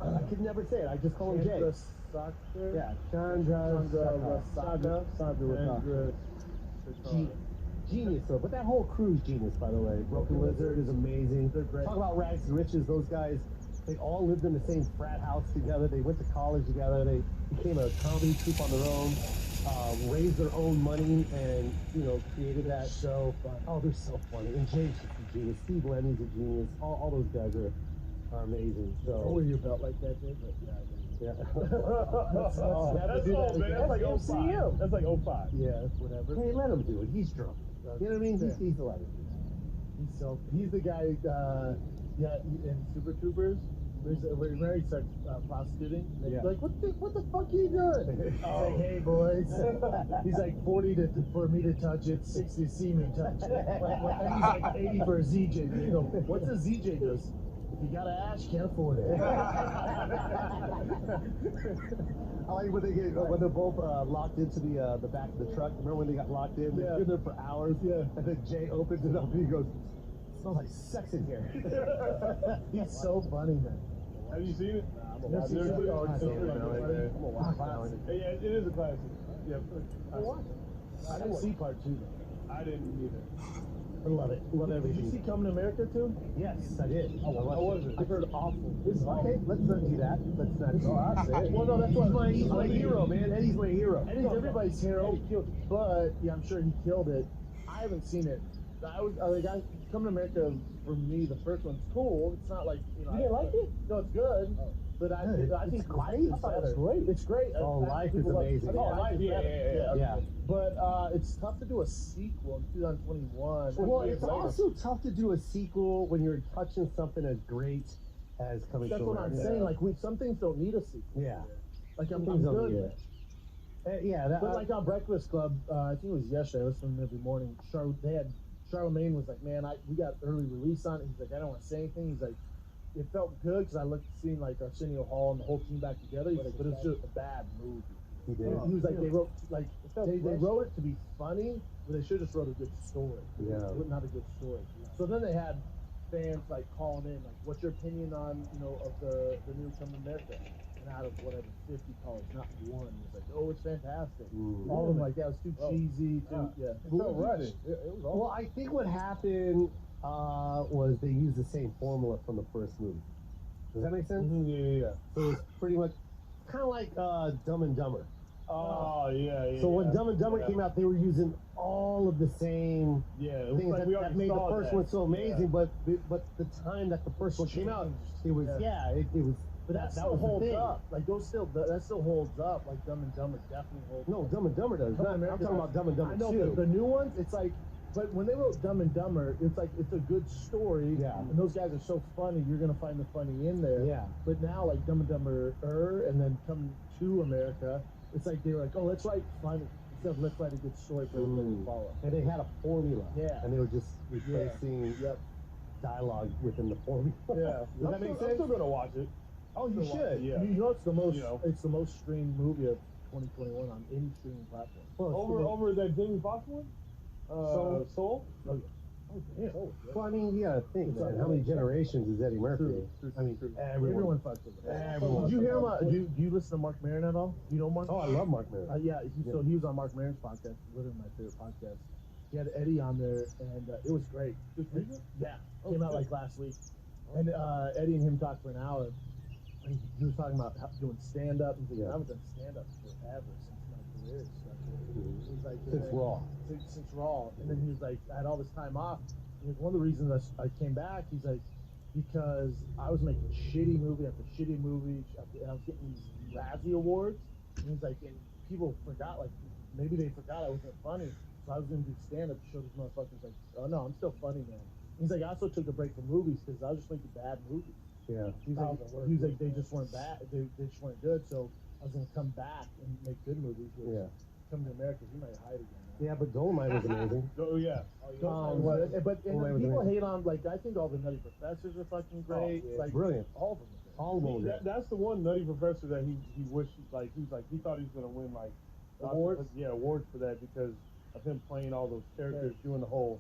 I could never say it. I just call him Jay. Yeah, Chandra Genius, though. But that whole crew's genius, by the way. Broken Lizard is amazing. They're great. Talk about rags to riches. Those guys, they all lived in the same frat house together. They went to college together. They became a comedy troupe on their own. Raised their own money and, created that. So fun. Oh, they're so funny. And Jay's just a genius. Steve Lemmy's a genius. All those guys are amazing. Don't wear So, your belt like that, Jay. But yeah. That's all, man. That's like MCU. 05. That's like 05. yeah, whatever. Hey, let him do it. He's drunk. You know what I mean? He's allowed to do He's the guy. In Super Troopers, where he starts prostituting. Yeah. Like, what the fuck are you doing? He's like, hey boys. He's like 40 for me to touch it, 60 to see me touch it. And he's like 80 for a ZJ. You go, what's a ZJ does? If you got an ash, can't afford it. I like when they're both locked into the back of the truck. Remember when they got locked in? They've been there for hours. Yeah. And then Jay opens it up and he goes, "It smells like sex in here." He's so funny, man. Have you seen it? Never seen it. Oh, I've it's so seen it. funny, man. Yeah, it is a classic. Yeah, I didn't see part 2 though. I didn't either. I love it. Love Did everything. you see Coming to America too? Yes, I did. How was it? I heard awful. It's Okay, let's not do that. Let's not. Oh, I say it. Well, no, that's why he's my hero, man. Eddie's my hero. Eddie's everybody's hero, but yeah, I'm sure he killed it. I haven't seen it. Coming to America for me, the first one's cool. It's not like you didn't like it? No, it's good. But I think It's Life great. is I thought it better. was great. It's great. Oh, Life is People love- amazing. I think Oh, Life is yeah, better. Yeah. But it's tough to do a sequel in 2021. Well, years it's later. also tough to do a sequel when you're touching something as great as Coming That's to what I'm America. saying. Like some things don't need a sequel. Yeah. Like I'm Things don't good. need it. Yeah, that, But like on Breakfast Club, I think it was yesterday. I listened to them every morning. Charlemagne was like, "Man, we got early release on it." He's like, "I don't want to say anything." He's like, "It felt good because I looked seeing like Arsenio Hall and the whole team back together." He's like, "But it's just a bad movie." he did. He was like, "They wrote they wrote it to be funny, but they should have just wrote a good story. Yeah. Not a good story." So then they had fans like calling in, like, "What's your opinion on of the new Coming to America?" And out of whatever 50 callers, not one was like, "Oh, it's fantastic." All of them like, "Yeah, it was too cheesy." Yeah. It felt rushed. It was awful. Well, I think what happened was they used the same formula from the first movie. Does that make sense? Yeah. So it's pretty much kind of like Dumb and Dumber. Oh, yeah. So when Dumb and Dumber came out, they were using all of the same it was things like we that already made the saw first that. one so amazing. But the time that the first one came out, it was it was. But that that still was the holds thing. up. Like that still holds up. Like Dumb and Dumber definitely holds. No, up. Dumb and Dumber does. Dumb and I'm Dumber talking about Dumb and Dumber I know 2. the new ones. It's like, but when they wrote Dumb and Dumber, it's like it's a good story. Yeah. And those guys are so funny. You're gonna find the funny in there. Yeah. But now like Dumb and Dumber and then Come to America, it's like they were like, oh, let's write funny instead of let's write a good story for everybody to follow. And they had a formula. Yeah. And they were just replacing dialogue within the formula. Yeah. Does that make sense? I'm still gonna watch it. Oh, you should. Yeah. You know, it's the most streamed movie of 2021 on any streaming platform. Well, Over that Jamie Foxx one? Soul? Oh, damn. Well, I mean, you gotta think, man. How many generations is Eddie Murphy? I mean, Everyone fucks with it. Everyone. Did you hear him? Do you listen to Mark Maron at all? Do you know Mark? Oh, I love Mark Maron. Yeah, so he was on Mark Maron's podcast, literally my favorite podcast. He had Eddie on there, and it was great. Yeah, came out like last week. And Eddie and him talked for an hour. And he was talking about doing stand-up. He's like, I haven't done stand-up forever since my career started. He's like, Since Raw. Since Raw. And then he was like, I had all this time off. And one of the reasons I came back, he's like, because I was making shitty movie after shitty movie, and I was getting these Razzie Awards. And he's like, and people forgot, like, maybe they forgot I wasn't funny. So I was going to do stand-up to show these motherfuckers, like, oh no, I'm still funny, man. He's like, I also took a break from movies because I was just making bad movies. Yeah. He's like, they just weren't bad. They just weren't good. So I was going to come back and make good movies. Yeah. Come to America, he might hide again. Yeah, but Dolomite was amazing. Oh, yeah. But Dolomite was people amazing. hate on, like, I think all the Nutty Professors are fucking great. Like, Brilliant. all of them are great. All of them were great. That's the one Nutty Professor that he wished, like, he thought he was going to win, like, Awards? Yeah, awards for that because of him playing all those characters, doing the whole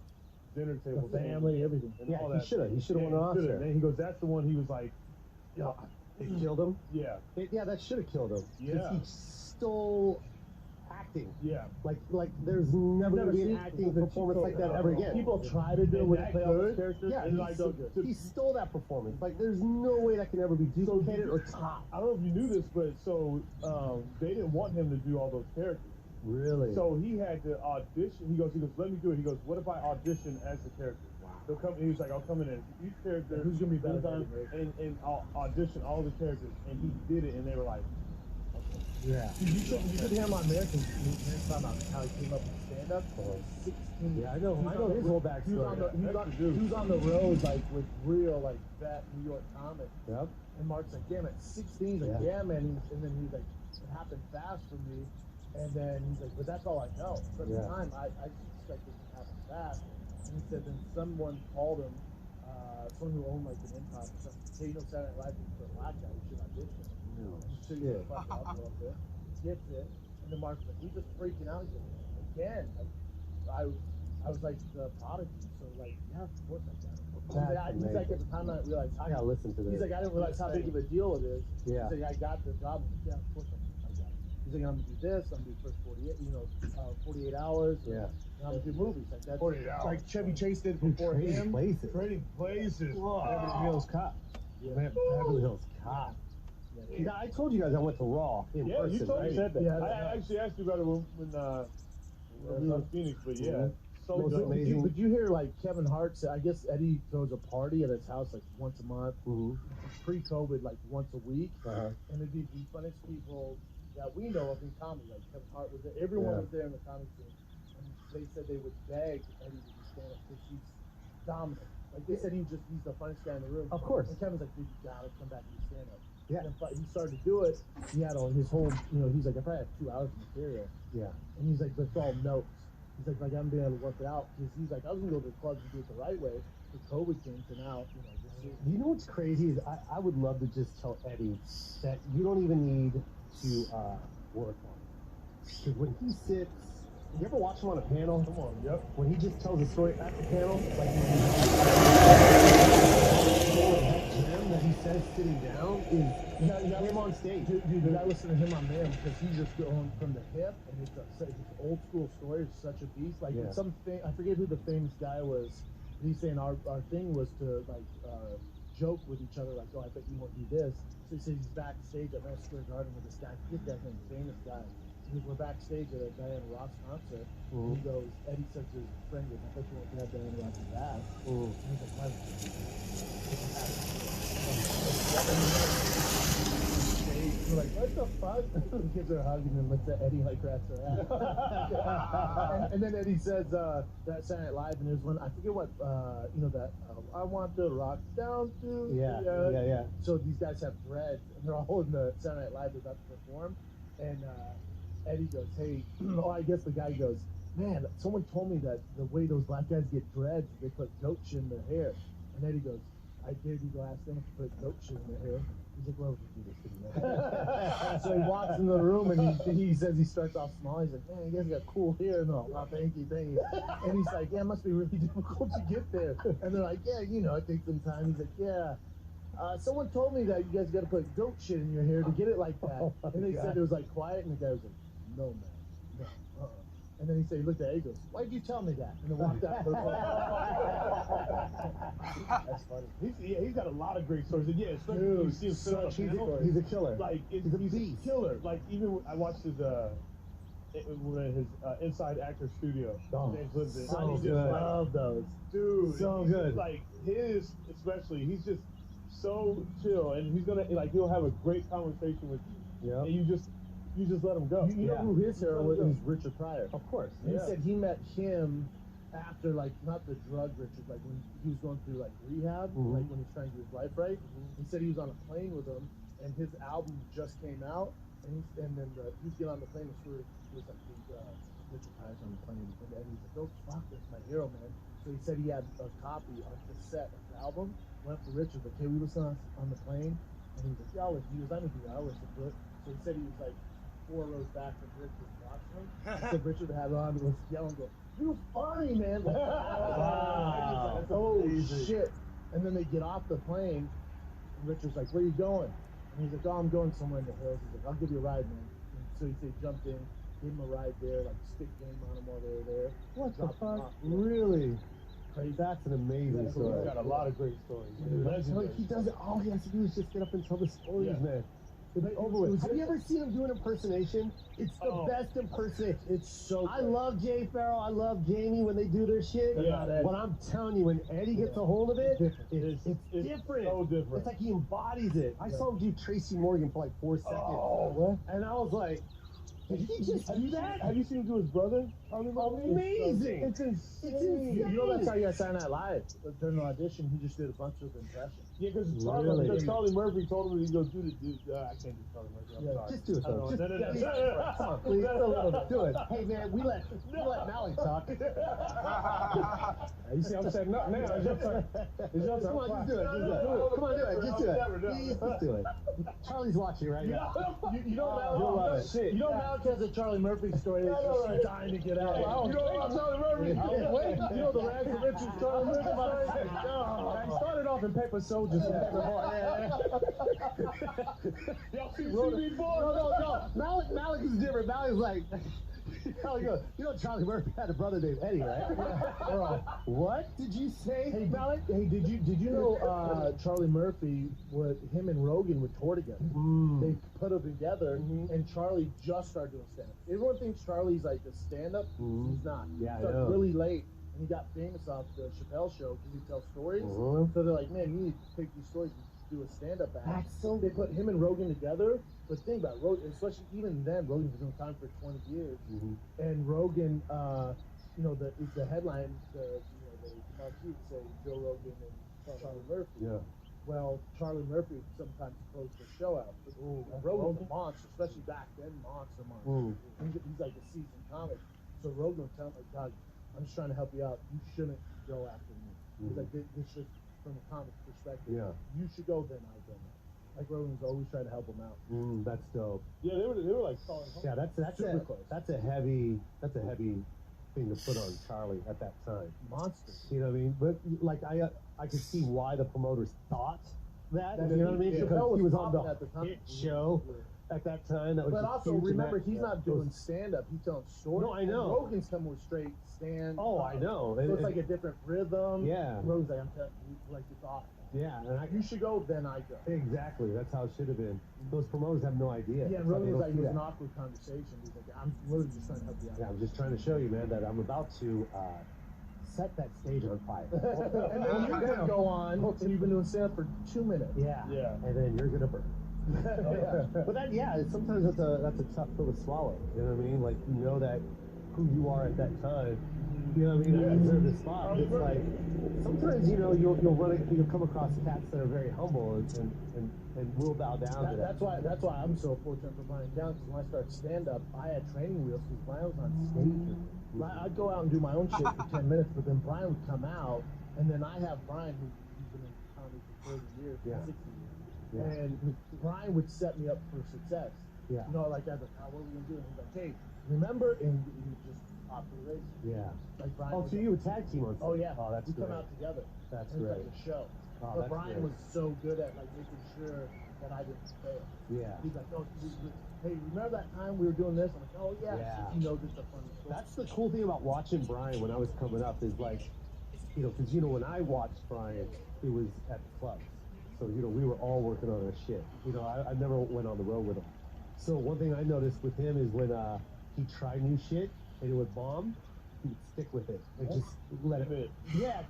dinner table The thing family, everything. and Yeah, all he that. should have. He should have won an he should've. Oscar. And he goes, that's the one he was like, yeah, They killed him. yeah, Yeah, that should have killed him. 'Cause Yeah. he stole acting. yeah. Like there's never going to be an seen acting the performance like that ever again. People try to do it when they play all those characters. Yeah, and he's it's so good. he stole that performance. Like, there's no way that can ever be duplicated or topped. I don't know if you knew this, but so they didn't want him to do all those characters. Really? So he had to audition. He goes, let me do it. He goes, what if I audition as the character? Wow. He'll come. He was like, I'll come in as each character. Who's gonna be better than and I'll audition all the characters. And he did it, and they were like, yeah. You should hear him on American talking about how he came up with stand-up. 16. Yeah, I know his whole backstory. He was on the road, like, with real, like, fat New York comics. Yep. And Mark's like, damn, at 16, he's like, yeah, man. And then he's like, it happened fast for me. And then he's like, but that's all I know. So at the time, I just expected it to happen fast. And he said, then someone called him, someone who owned, like, an improv or something. Hey, you know, Saturday Night Live is for a black guy. You should audition. So you fuck up a little bit. Gets it. And then Mark's like, he's just freaking out. He's like, again. Like, I was like the prodigy. So, like, yeah, of course I got it. He's like, at the time I realized. I gotta listen to this. He's like, I didn't realize how big of a deal it is. Yeah. He's like, I got the job. I'm like, yeah, of course I got it. He's like, I'm gonna do this. I'm gonna do first 48 hours. Yeah. And I'm gonna do movies. Like that's 48 hours. like Chevy Chase did before Trading him. places. Trading places. Beverly Hills Cop. Beverly Hills Cop. Yeah, I told you guys I went to Raw in person. You told right? me that. Yeah, I actually asked you about it when I was on Phoenix, but yeah, so Was it dope. amazing? Did you hear like Kevin Hart said? I guess Eddie throws a party at his house like once a month. Mhm. Pre-COVID, like once a week, Uh-huh. and it'd be the funniest people that we know of in comedy. Like Kevin Hart was there. Everyone Yeah. was there in the comedy scene, and they said they would beg Eddie to do stand-up because he's dominant. Like they said, he's the funniest guy in the room. Of course. And Kevin's like, dude, you gotta come back and do stand-up. Yeah. And he started to do it. He had all his whole, he's like, I probably have 2 hours of material. Yeah. And he's like, but it's all notes. He's like, I haven't been able to work it out because he's like, I was gonna go to the clubs and do it the right way. But COVID came to now, this is. You know what's crazy is I would love to just tell Eddie that you don't even need to work on it. Because when he sits, you ever watch him on a panel? Come on, yep. When he just tells a story at the panel, like that he says sitting down is you got him on stage. Dude, I listen to him on there because he's just going from the hip, and it's an old school story. It's such a beast. Like Yeah. I forget who the famous guy was. He's saying our thing was to like joke with each other, like, oh, I bet you won't do this. So he says he's backstage at Madison Square Garden with this guy. I forget that name, famous guy. We're backstage at a Diana Ross concert. And he goes, Eddie says to his friend, goes, I bet you won't grab Diana Ross's ass. And he's like, why? We're like, what the fuck? The kids are hugging and looks at Eddie like rats her ass. and then Eddie says that Saturday Night Live, and there's one, I forget what, that I want the rock down to. Yeah. So these guys have dreads, and they're all in the Saturday Night Live. They're about to perform, and Eddie goes, hey, I guess the guy goes, man, someone told me that the way those black guys get dreads, they put goat shit in their hair. And Eddie goes, I dare you to ask them to put goat shit in their hair. He's like, why would you do this to me? So he walks into the room and he says he starts off small. He's like, man, you guys got cool hair. No, thank you. And he's like, yeah, it must be really difficult to get there. And they're like, yeah, it takes some time. He's like, yeah. Someone told me that you guys got to put goat shit in your hair to get it like that. And they said it was like quiet, and the guy was like, no, man, no, And then he said, he looked at it, he goes, why'd you tell me that? And then walked out. That's funny. He's got a lot of great stories. And yeah, especially Dude, when you see him sit on a panel. He's a killer. Like, he's a killer. Like, even when I watched his Inside Actor Studio. James Lipton. So good. Love those. Dude. So he's good. Just, like, especially, he's just so chill. And he's gonna, he'll have a great conversation with you. Yeah. And you just let him go. You know who his hero was? It was Richard Pryor. Of course. He said he met him after, like, not the drug Richard, like when he was going through like rehab, like when he was trying to get his life right. He said he was on a plane with him, and his album just came out, and then he's getting on the plane, and sure he was like, Richard Pryor's on the plane, and he's like, oh fuck, that's my hero, man. So he said he had a copy on cassette of the album. Went up to Richard, like, hey, we listen on the plane, and he was like, yeah, I'll listen. He goes, I didn't do that, I'll listen to it. So he said he was like 4 rows back from Richard watching him. So Richard had on, was yelling, go, you're funny, man. Like, wow. Like, oh, shit. And then they get off the plane, and Richard's like, where are you going? And he's like, oh, I'm going somewhere in the hills. He's like, I'll give you a ride, man. And so he said, jumped in, gave him a ride there, like stick game on him while they were there. What the fuck? Off. Really? That's an amazing story. He's got a lot of great stories. He does it. All he has to do is just get up and tell the stories, man. It'd be over with. Have you ever seen him do an impersonation? It's the best impersonation. It's so I love Jay Farrell. I love Jamie when they do their shit. But I'm telling you, when Eddie gets a hold of it, it's different. So different. It's like he embodies it. I saw him do Tracy Morgan for like 4 seconds. Oh, and I was like, did he just do that? Have you seen him do his brother? Amazing! It's insane. You know that's how you got Saturday Night Live. During the audition, he just did a bunch of impressions. Yeah, because Charlie Murphy told him he'd go do the dude. I can't do Charlie Murphy. I'm sorry. Just do it, though. Come on, please. Do it. Hey, man, we let Malik talk. You see, I'm saying nothing now. It's your turn. Come on, just do it. Come on, do it. Just do it. Please, just do it. Charlie's watching right now. You know Malik has a Charlie Murphy story that she's dying to get out. You know Charlie Murphy? You know the Back to Richard's Charlie Murphy story. I started off in Paper Soldiers and Paper Y'all see No, CB4? no. Malik is different. Malik's like, you know Charlie Murphy had a brother named Eddie, right? Bro. What did you say? Hey, Malik. Hey, did you know Charlie Murphy? Him and Rogan would tour together. They put them together, and Charlie just started doing stand-up. Everyone thinks Charlie's like a stand-up. He's not. Yeah, he I started know. really late, and he got famous off the Chappelle show because he tells stories. So they're like, man, you need to take these stories and do a stand-up act. That's so They put him and Rogan together. But think about it, Rogan, especially even then, Rogan's been doing time for 20 years, and Rogan, the headline, the marquee would say Joe Rogan and Charlie Murphy. Yeah. Well, Charlie Murphy would sometimes close the show out. But Rogan's a monster, especially back then, monster. He's like a seasoned comic. So Rogan would tell him, like, Doug, I'm just trying to help you out. You shouldn't go after me. He's like, this should, from a comic perspective, you should go, then I go. Like Rogan's always trying to help him out. That's dope. Yeah, they were like calling. Yeah, that's a heavy thing to put on Charlie at that time. Monster. You know what I mean? But like I could see why the promoters thought that. That You know what I mean? he- Because he was on popping at the the time. hit show at that time. That was But just also huge in remember, that- he's not doing stand-up. He's telling stories. No, I know. And Rogan's coming with straight stand. Oh, I know. So it's like a different rhythm. Yeah. Rogan's like, I'm telling you, like you thought. Yeah, and You should go, then I go. exactly. That's how it should have been. Those promoters have no idea. Yeah, and It's Rogan they was don't like, see it was an that. awkward conversation. He's like, I'm literally just trying to help you out. Yeah, I'm just trying to show you, man, that I'm about to set that stage on fire. And then you're going to go on, and you've been doing stand-up for 2 minutes. Yeah. Yeah. And then you're gonna burn. But that, sometimes that's a tough pill to swallow. You know what I mean? Like, you know that who you are at that time. You know what I mean? You deserve the spot. It's like sometimes you'll come across cats that are very humble and will bow down to that. That's why I'm so fortunate for Brian Down, because when I started stand-up, I had training wheels because Brian was on stage with me. I'd go out and do my own shit for 10 minutes, but then Brian would come out, and then I have Brian, who's been in comedy for 30 years, 60 years. And Brian would set me up for success. Yeah. You know, like I'd be like, what are we gonna do? And he's like, hey, remember? And he would just off the race. Yeah. Like Brian. Oh, so you would tag team on stage? Oh yeah. Oh, that's we great. come out together. That's and great. It's like a show. Oh, but that's Brian great. was so good at like making sure that I didn't fail. Yeah. He's like, oh, hey, remember that time we were doing this? I'm like, oh yeah. Yeah. He knows it's a funny story. That's the cool thing about watching Brian when I was coming up is like, because when I watched Brian, it was at the clubs. So, we were all working on our shit. I never went on the road with him. So one thing I noticed with him is when he tried new shit and it would bomb, he would stick with it and just let it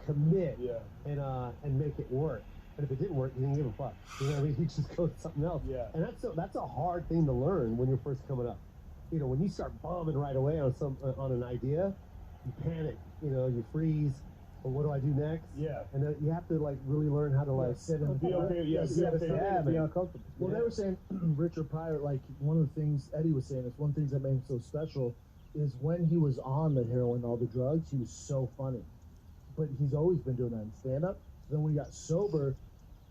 commit and make it work. And if it didn't work, he didn't give a fuck. You know what I mean? He just goes to something else. Yeah. And that's a hard thing to learn when you're first coming up. When you start bombing right away on an idea, you panic. You freeze. Well, what do I do next? Yeah. And then you have to really learn how to sit and Be okay. Yeah. Be okay. Yeah, be man. uncomfortable. Well, Yeah. they were saying Richard Pryor, like one of the things Eddie was saying, is one of the things that made him so special is when he was on the heroin, all the drugs, he was so funny. But he's always been doing that in stand-up. So then when he got sober,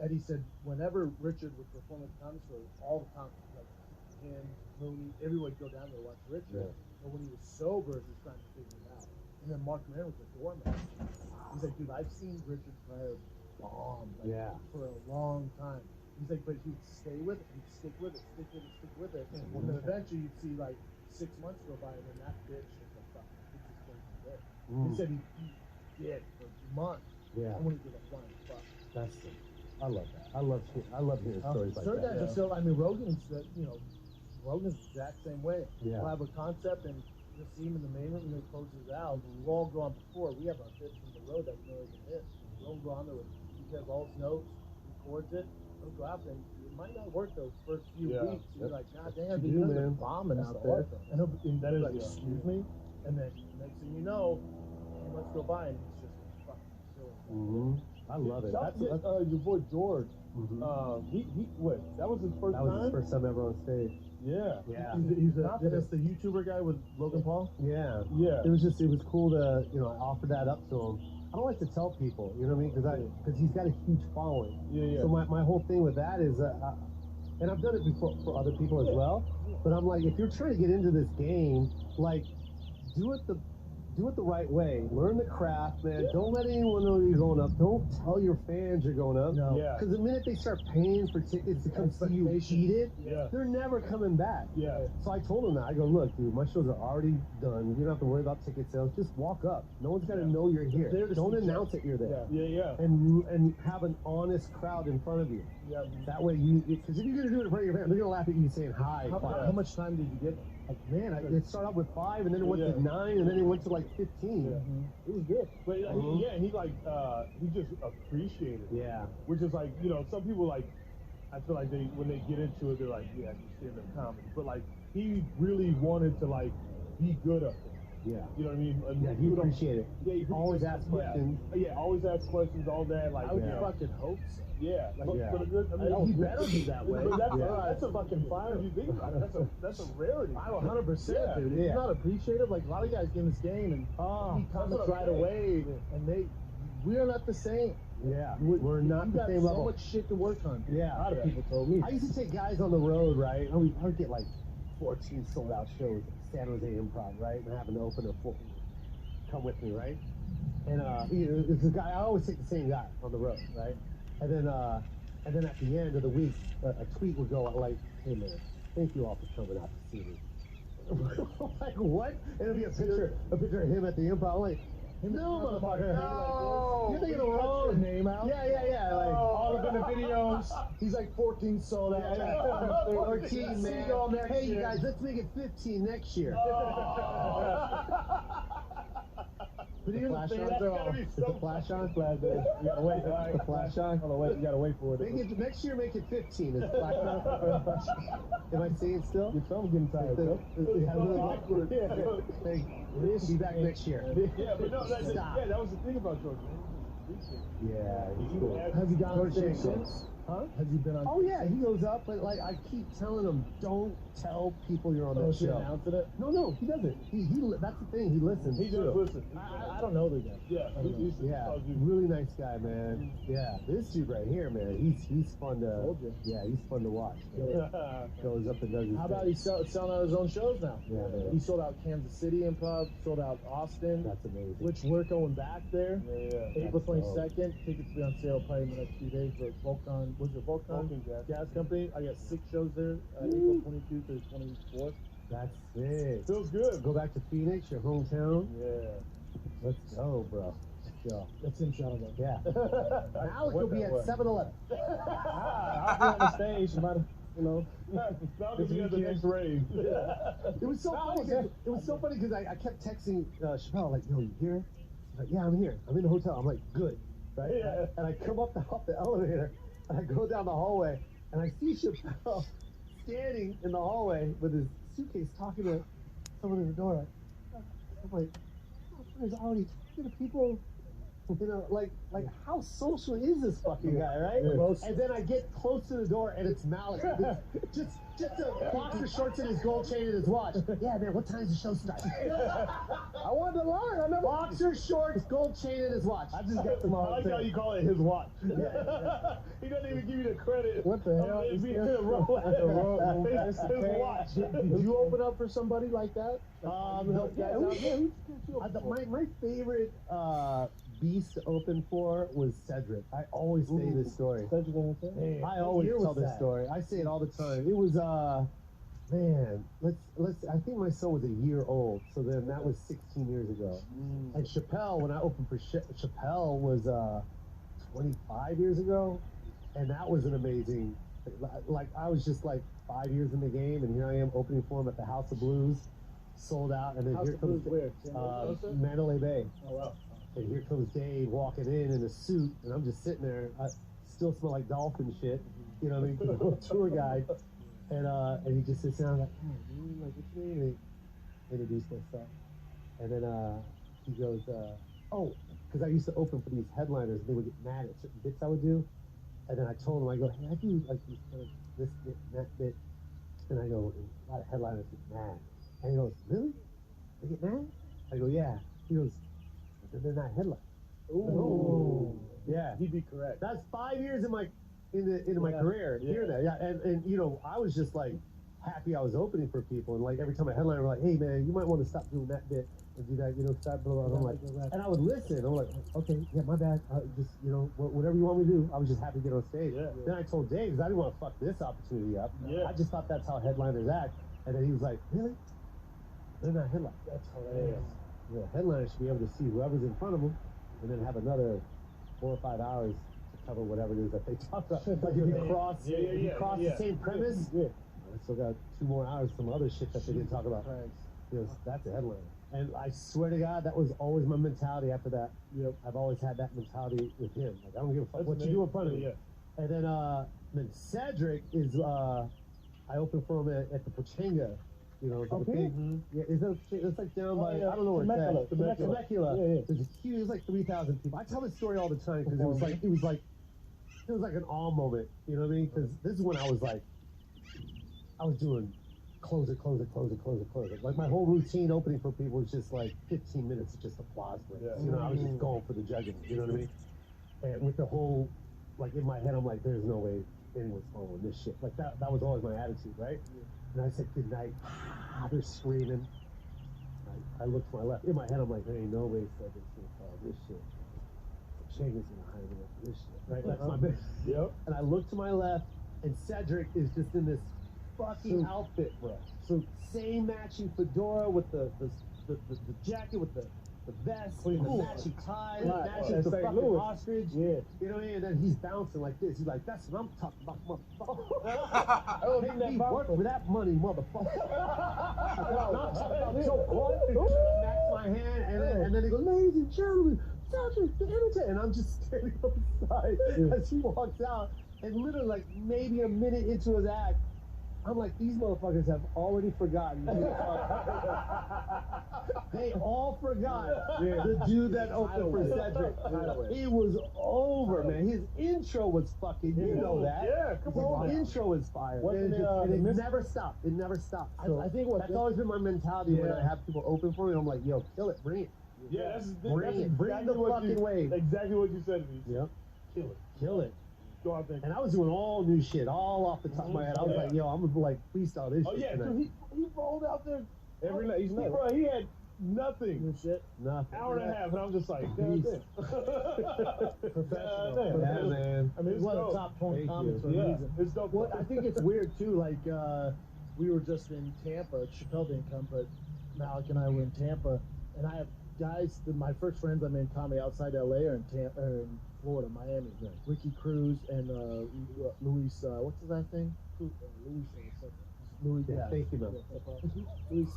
Eddie said whenever Richard would perform at the comedy store, all the time, like him, Mooney, everyone would go down there to watch Richard. Yeah. But when he was sober, he was trying to figure it out. And then Mark Maron was the doorman. He's like, dude, I've seen Richard Pryor bomb for a long time. He's like, but he'd stay with it, he'd stick with it, stick with it, stick with it. And then eventually you'd see like 6 months go by, and then that bitch was like, fuck, this is going to be He said he did for months. Yeah. And when he did a flying fuck. That's it. I love that. I love hearing stories like that. Just so, I mean, Rogan's the Rogan's the exact same way. Yeah. We'll have a concept and you'll see him in the main room and then he closes out. We'll all go on before. We have our bits from the road that we know is a hit. We'll go on there with, he has all his notes, records it, he'll go out there. It might not work those first few weeks. You're like, God damn, dude, do, you're man. bombing That's out the there. hard thing. And he'll be like, excuse me? And then next thing you know, a few months go by and he's just fucking killing. I love it. That's That's your boy George. Mhm. What? That was his first That was time. his first time ever on stage. Yeah. Yeah. He's the YouTuber guy with Logan Paul? Yeah. Yeah. It was cool to, I offered that up to him. I don't like to tell people, you know what I mean? Because he's got a huge following. Yeah. So my whole thing with that is, and I've done it before for other people as well, but I'm like, if you're trying to get into this game, like, do it the do it the right way. Learn the craft, man. Don't let anyone know you're going up. Don't tell your fans you're going up. No. Yeah. Because the minute they start paying for tickets to come see you eat it, Yeah. they're never coming back. Yeah. So I told them that. I go, look, dude, my shows are already done. You don't have to worry about ticket sales. Just walk up. No one's got to know you're here. Don't announce that you're there. Yeah. And have an honest crowd in front of you. Yeah. That way because if you're going to do it in front of your fans, they're going to laugh at you saying hi. How much time did you get? Like, man, it started out with 5, and then it went to 9, and then it went to like 15. It was good. But he just appreciated it. Yeah. Which is like, some people like, I feel like when they get into it, they're like, yeah, you stand up comedy. But like, he really wanted to like be good at it. Yeah. You know what I mean? Yeah, he appreciated it. Yeah, he always ask questions. Yeah, always ask questions, all that. Like, I would fucking hope so. Yeah, like, Yeah. But a good, I mean, He better be that way. But that's a fucking fire. If you think about it, that's a rarity. I'm 100%, dude. If Yeah. you're not appreciative, like a lot of guys get in this game and he comments right away, and we're not the same. Yeah, we're not the same so level. much shit to work on. Yeah. A lot of people told me. I used to take guys on the road, right? I would get like 14 sold out shows at San Jose Improv, right? And having to open a full. Come with me, right? And it's a guy. I always take the same guy on the road, right? And then at the end of the week, a tweet would go out like, "Hey man, thank you all for coming out to see me." Like what? And it'd be a picture of him at the Improv. I'm like, no, motherfucker. No. You're thinking of the wrong name out. Yeah. Like All up in the videos. He's like 14 sold out. Yeah. 14, See man. you all next Hey, you year. guys, let's make it 15 next year. But even the fans are all. Is the flash on? Glad that you gotta wait. The flash on? Hold on, wait. You gotta wait for it. Next year, make it 15. Is the flash on? Am I seeing still? Your thumb's getting tired, bro. Awkward. Hey, be back next year. Yeah, but no, that was the thing about George, man. Yeah, he's cool. Have you gone on George stage Shanks. since? Huh? Has he been on? Oh yeah, he goes up, but like I keep telling him, don't tell people you're on that She show. announced it? No, he doesn't. He that's the thing. He listens. He does listen. I don't know the guy. Yeah, he's really nice guy, man. Yeah, this dude right here, man. He's fun to. Yeah, he's fun to watch. Goes up and does his How about thing. he's selling out his own shows now? Yeah, man. He sold out Kansas City Improv, sold out Austin, That's amazing. which we're going back there. Yeah. April That's dope. 22nd. Tickets will be on sale probably in the next few days for Volcon. Was it Volcon? Gas Company. I got 6 shows there. April 22nd to 24th. That's sick. Feels good. Go back to Phoenix, your hometown. Yeah. Let's go, bro. Let's go. That's him shouting that. Yeah. Alec will be at 7-Eleven. I'll be on the stage, but Now to be at the next rave. It was so funny. It was so funny because I kept texting Chappelle like, "Yo, you here?" He's like, "Yeah, I'm here. I'm in the hotel." I'm like, "Good." Right? Yeah. And I come off the elevator and I go down the hallway and I see Chappelle standing in the hallway with his suitcase talking to someone in the door. I'm like, he's already talking to people. Like how social is this fucking guy, right? Yeah. And then I get close to the door and it's Malik. Just a boxer shorts and his gold chain and his watch. Yeah, man, what time's the show start? I wanted to learn. I never. Boxer shorts, gold chain and his watch. I just got them I all. like how you call it his watch. He doesn't even give you the credit. What the hell? It's being his watch. Did you open up for somebody like that? Help guys out? My favorite beast to open for was Cedric. I always say this story. I always tell this story. I say it all the time. It was man, I think my son was a year old, so then that was 16 years ago. And Chappelle, when I opened for Chappelle was 25 years ago, and that was an amazing, like I was just like 5 years in the game, and here I am opening for him at the House of Blues, sold out, and then House here of comes Blues where? Mandalay Bay. Oh wow. And here comes Dave walking in a suit, and I'm just sitting there. I still smell like dolphin shit, you know what I mean? Because I'm a tour guide. And he just sits down like, "Oh, dude, like, what's your name?" And he introduced myself. And then he goes, "Oh," because I used to open for these headliners, and they would get mad at certain bits I would do. And then I told him, I go, "Hey, I do like these kind of this bit and that bit." And I go, "A lot of headliners get mad." And he goes, "Really? They get mad?" I go, "Yeah." He goes, "They're not headliners." Ooh. Yeah. He'd be correct. That's 5 years in my career. Yeah. Hear that? Yeah. And I was just like, happy I was opening for people, and like every time a headliner was like, "Hey man, you might want to stop doing that bit and do that," start blah blah. blah. I'm like, and I would listen. I'm like, okay, yeah, my bad. Just whatever you want me to do. I was just happy to get on stage. Yeah. Then I told Dave, because I didn't want to fuck this opportunity up. Yeah. I just thought that's how headliners act, and then he was like, really? They're not headliners. That's hilarious. Yeah, headliners should be able to see whoever's in front of them, and then have another 4 or 5 hours to cover whatever it is that they talk about. Like if you cross, the same premise, I still got 2 more hours some other shit that they didn't talk about. That's a headliner. And I swear to God, that was always my mentality after that. I've always had that mentality with him. Like, I don't give a fuck what you do in front of me. And then Cedric is, I opened for him at the Pachanga. It's like a big, it's like down by, I don't know where it's at. Temecula. There's a huge, it's like 3,000 people. I tell this story all the time because it was like an awe moment. You know what I mean? Because this is when I was doing close it. Like my whole routine opening for people was just like 15 minutes of just applause breaks. I was just going for the judging. You know what I mean? And with the whole, like in my head, I'm like, there's no way anyone's following this shit. Like that was always my attitude, right? And I said, good night. They're screaming. I looked to my left. In my head, I'm like, there ain't no way Cedric's gonna follow this shit. Chaga's gonna hire me up for this shit. Right? That's my bit. And I look to my left, and Cedric is just in this fucking outfit, bro. So same matching fedora with the jacket with the vest, the matching tie, matching the fucking ostrich. You know what I mean? And then he's bouncing like this. He's like, that's what I'm talking about, motherfucker. Make me work for that money, motherfucker. I'm talking about Joe Quinn. Smacks my hand, and then he goes, ladies and gentlemen, Cedric, the imitator. And I'm just standing on the side as he walks out. And literally, like, maybe a minute into his act, I'm like, these motherfuckers have already forgotten. They all forgot the dude that opened for Cedric. It was over, man. His intro was fucking, you know that. Yeah, come on. His intro was fire. And it never stopped. It never stopped. So I think that's always been my mentality when I have people open for me. I'm like, yo, kill it, bring it. Yeah, bring the fucking wave. Exactly what you said to me. Yep. Kill it. Go out there. And I was doing all new shit, all off the top of my head. I was like, yo, I'm gonna like freestyle this shit. Yeah, dude, he rolled out there every night. He had nothing. New shit. Nothing. Hour and a half, and I'm just like, damn. Professional. Yeah, man. I mean, it's one of the top 20 comics for a reason. It's dope. Well, I think it's weird too. Like we were just in Tampa. Chappelle didn't come, but Malik and I were in Tampa, and I have guys. My first friends I made in comedy outside LA are in Tampa, in Florida, Miami. Ricky Cruz and Luis. What's his last name? Luis. Yeah, thank you, man. Luis.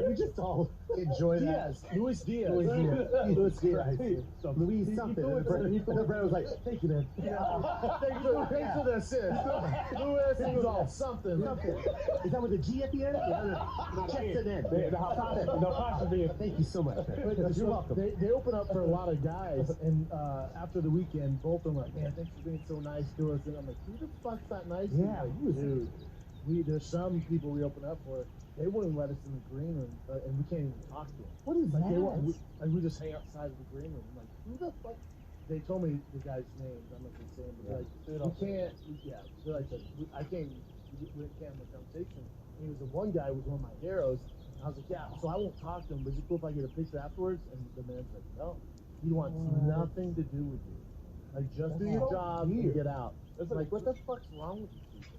We just all enjoy that. Luis Diaz. Luis Diaz. Luis He something. threw it And the brother was like, thank you, man. Thanks for the assist. Luis was all something. Is that with a G at the end? Check to them. Thank you so much, man. You're welcome. They open up for a lot of guys, and after the weekend, both of them were like, man, thanks for being so nice to us. And I'm like, who the fuck's that nice? Yeah, dude. There's some people we open up for, they wouldn't let us in the green room, and we can't even talk to them. What is that? We just hang outside of the green room. I'm like, who the fuck? They told me the guy's name. I'm not gonna say him, but we can't. Yeah, they're like, I can't. We can't have a conversation. And he was the one guy who was one of my heroes. And I was like, yeah. So I won't talk to him, but is it cool if I get a picture afterwards? And the man's like, no. He wants nothing to do with you. Like, just do your job and get out. It's like, what the fuck's wrong with you people?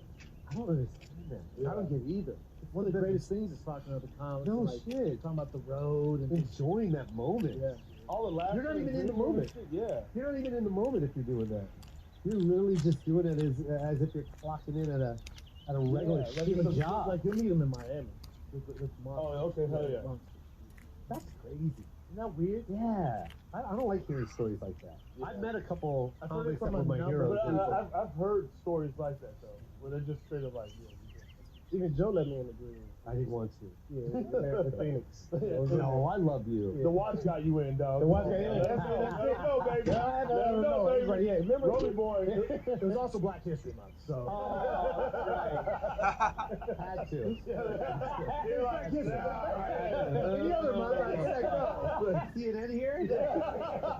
I don't understand that. I don't get it either. One of the greatest things is talking to other comics. No like, shit. Talking about the road and enjoying that moment. Yeah. All the laughter. You're not even in the moment. Yeah. You're not even in the moment if you're doing that. You're literally just doing it as if you're clocking in at a regular shitty job. Like you'll meet him in Miami. With Oh, okay, hell yeah. That's crazy. Isn't that weird? Yeah. I don't like hearing stories like that. Yeah. I've met a couple comics that were my heroes. I've heard stories like that, though, where they're just straight up like, even Joe let me in the green room. I didn't want to. Yeah, the Phoenix. No, I love you. The watch got you in, dog. The watch got you in. Let him know, baby. Let him know, baby. Right, yeah, remember, Rolly boy. It was also Black History Month, so. Had to. You're like, Any other month, I said go. CNN here?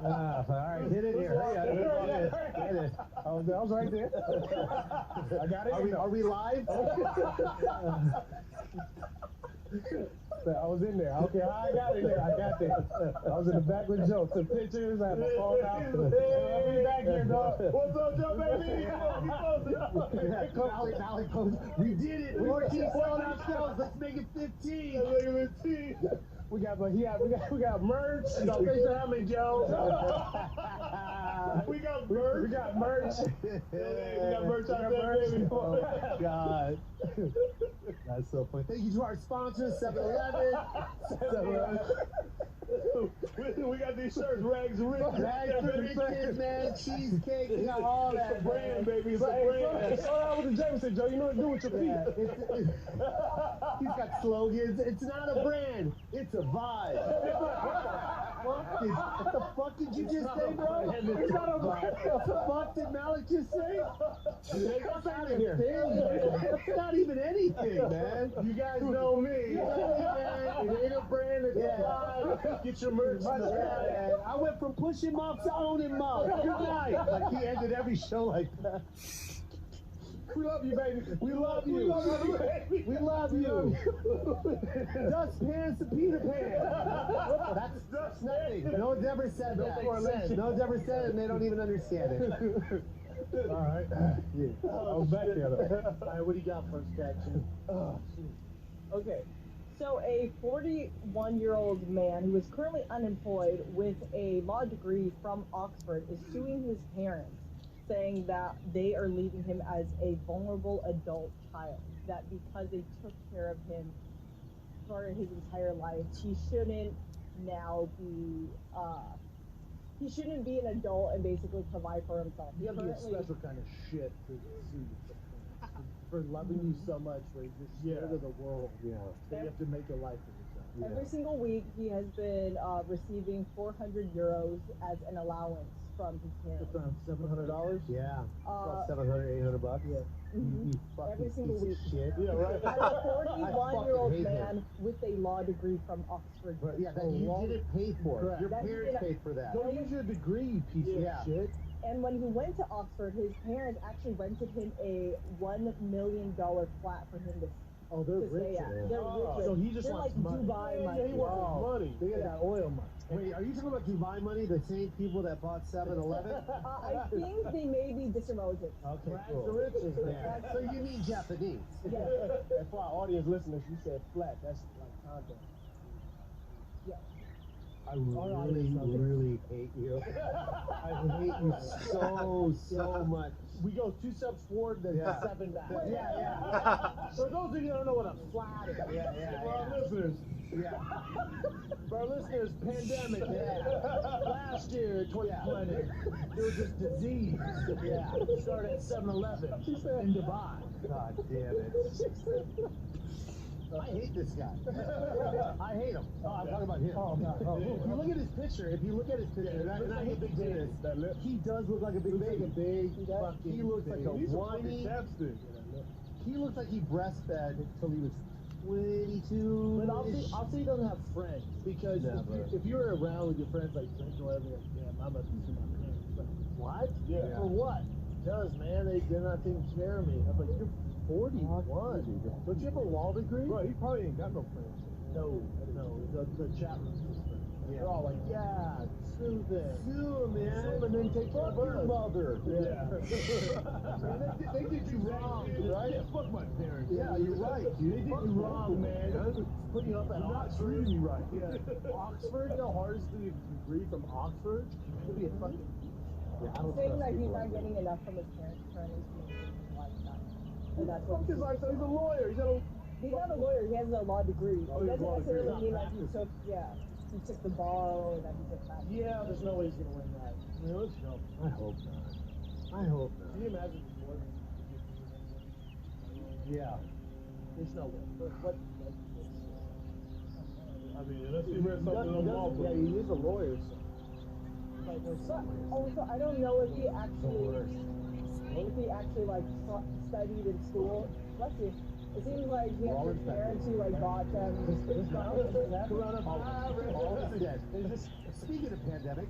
All right, hit it here. Hurry up. Hit it. Oh, I was right there. I got it. Are we live? I was in there. Okay, I got it there. I got there. I was in the back with Joe. Took pictures. I had my phone out. I'll be back here, dog. What's up, Joe, baby? Valley Post. We did it. 14 sold ourselves. Let's make it 15. Let's make it 15. We got merch. Thanks for having me, Joe. We got merch. We got merch. We got merch out there, baby. Oh my God. That's so funny. Thank you to our sponsors, 7-Eleven. We got these shirts, Rags and Riches. Rags and Riches, man. Cheesecake. We got all that. It's a brand, baby. It's a brand. Start out with the Jameson, Joe. You know what to do with your feet. He's got slogans. It's not a brand. It's a vibe. What the fuck did you just say, bro? It's not a brand. What the fuck did Malik just say? That's out of here. It's not even anything, man. You guys know me. It ain't a brand. It's a vibe. Get your merch. I went from pushing mouth to owning mouth. Good night. Like he ended every show like that. We love you, baby. We love you. We love you, baby. We love you. Dustpan to Peter Pan. That's nothing. No one's ever said that. No one's ever said it, and they don't even understand it. All right. Yeah. I was back there, though. All right, what do you got for us, Jackson? Okay. So a 41-year-old man who is currently unemployed with a law degree from Oxford is suing his parents, saying that they are leaving him as a vulnerable adult child, that because they took care of him for his entire life, he shouldn't now be, he shouldn't be an adult and basically provide for himself. You have to be a special kind of shit to sue for loving you so much, where you're just scared of the world. Yeah. So you have to make a life for yourself. Every single week, he has been receiving 400 euros as an allowance from his parents. It's around $700. Yeah. About 700, 800 bucks. Yeah. You fucking Every single piece week. of shit. Yeah, right. As a 41-year-old hate man him. with a law degree from Oxford. But yeah, that you didn't pay for it. Correct. Your That you parents didn't- paid for that. Don't use your degree, you piece Yeah. of shit. And when he went to Oxford, his parents actually rented him a $1 million flat for him to Oh, they're stay rich. at. Man. They're rich. So he just They're wants like money. Dubai Yeah, money. he wants money. They got that oil money. Wait, are you talking about Dubai money? The same people that bought 7-Eleven? I think they may be distant relatives. Okay, Rags cool. to riches, man. Yeah. So you mean Japanese? Yeah. And for our audience listeners, you said flat. That's like content. Yeah. I really hate you. I hate you so much. We go 2 steps forward, then 7 back. Yeah. So those of you that don't know what a flat is, For our listeners, Yeah. for our listeners, pandemic, last year, 2020, there was this disease. Yeah. It started at 7-Eleven in Dubai. God damn it. I hate this guy. I hate him. Oh, I'm talking about him. Oh, no. Oh, If you look at his picture, and I hate to do this, he does look like a big baby. He looks like a whiny. He looks like he breastfed until he was 22. But I'll say he doesn't have friends, because if you were around with your friends like drinking or whatever, like, damn, I'm about to see my parents. Like, what? Yeah. For what? Because, man, they're not taking care of me. I'm like, you're 41. Don't you have a law degree? bro, he probably ain't got no friends. No. The chat room's just friends. They're all like, yeah, sue them. Sue him, man. Sue them and then take care of Your us. mother. Yeah. They did you wrong, right? Yeah, fuck my parents. Yeah, you're right, dude. They did you wrong, man. Put you up at You're not Oxford. treating me right. Yeah. Oxford, you know how hard it is to get a degree from Oxford? It'd be a fucking... Yeah, I don't Saying trust that he's people not like getting enough from his parents currently to maintain his lifestyle. And that's what Fuck his life, he's a lawyer. he's not a lawyer, he has a law degree. Oh, It he has a doesn't law degree. necessarily mean that he took he took the bar or that he took that. Yeah, there's no way he's gonna win that. I mean, let's go. I hope not. I hope not. Can you imagine the board? Yeah. There's no way. What? I mean, unless he read something on law book. Yeah, he is a lawyer, so. Like, there's But something. also, I don't know if he actually like studied in school. Bless you. It seems like he We're all has his infected. parents who like bought them. Coronavirus. Yes. Speaking of pandemic.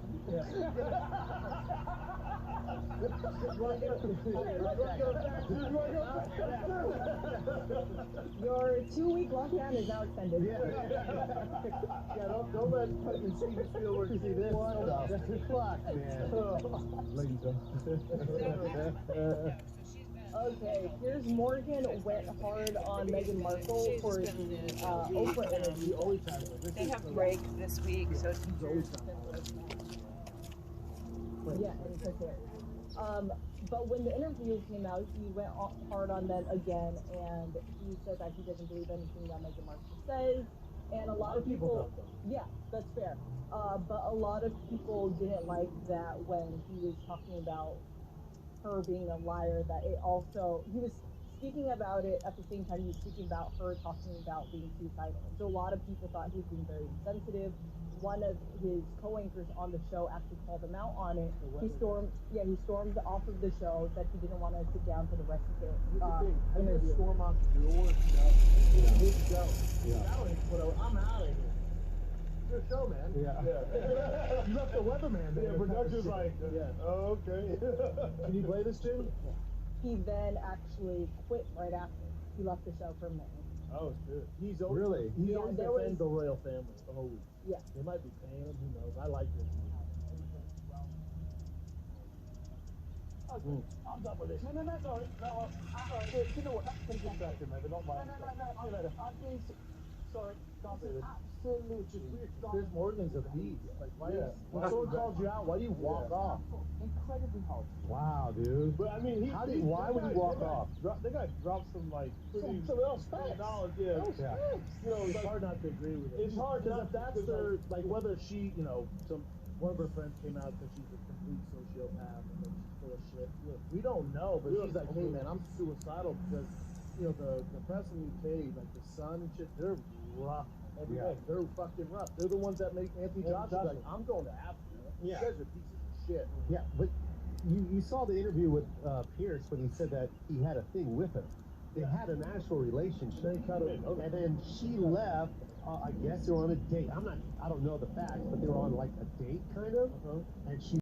Your 2-week lockdown is now extended. Yeah, don't let fucking Steven Spielberg see this. What the fuck, man? Okay, Piers Morgan went hard on Meghan Markle for the Oprah interview. They have break this week, so it's Yeah, and he took it. But when the interview came out, he went hard on them again, and he said that he doesn't believe anything that Meghan Markle says. And a lot of people, yeah, that's fair. But a lot of people didn't like that when he was talking about her being a liar, that it also, he was speaking about it at the same time he was speaking about her talking about being suicidal. So a lot of people thought he was being very insensitive. One of his co-anchors on the show actually called him out on it. He stormed off of the show, said he didn't want to sit down for the rest of the interview. Storm off your his show. I'm out of here. Good show, man. Yeah. You left the weatherman there. Yeah, production's like, oh, okay. Can you play this, Jim? He then actually quit right after. He left the show permanently. Oh, shit. He's Really? He's always defends the royal family the whole week. Yeah. They might be paying him. Who knows? I like this. Okay. I'm done with this. No, sorry. No, you know what? That's pretty distracting, man. But not mine. No. Sorry. Absolutely. It's just weird. Piers Morgan's a beast. Like, why? Yeah. When someone calls you out, why do you walk off? Incredibly hard. Wow, dude. But I mean, why would you walk off? They got dropped some like pretty knowledge. Yeah. You know, it's hard not to agree with it. It's hard because if that's their like whether she, one of her friends came out because she's a complete sociopath and then she's full of shit. We don't know, but she's like, hey man, I'm suicidal because the press in the UK, like the Sun and shit, they're rough every day. They're fucking rough. They're the ones that make Anthony Joshua like, I'm going to Africa. You guys are pieces of shit. Yeah, but you saw the interview with Pierce when he said that he had a thing with her. They had an actual relationship. And then she left. I guess they were on a date. I don't know the facts, but they were on like a date kind of. And she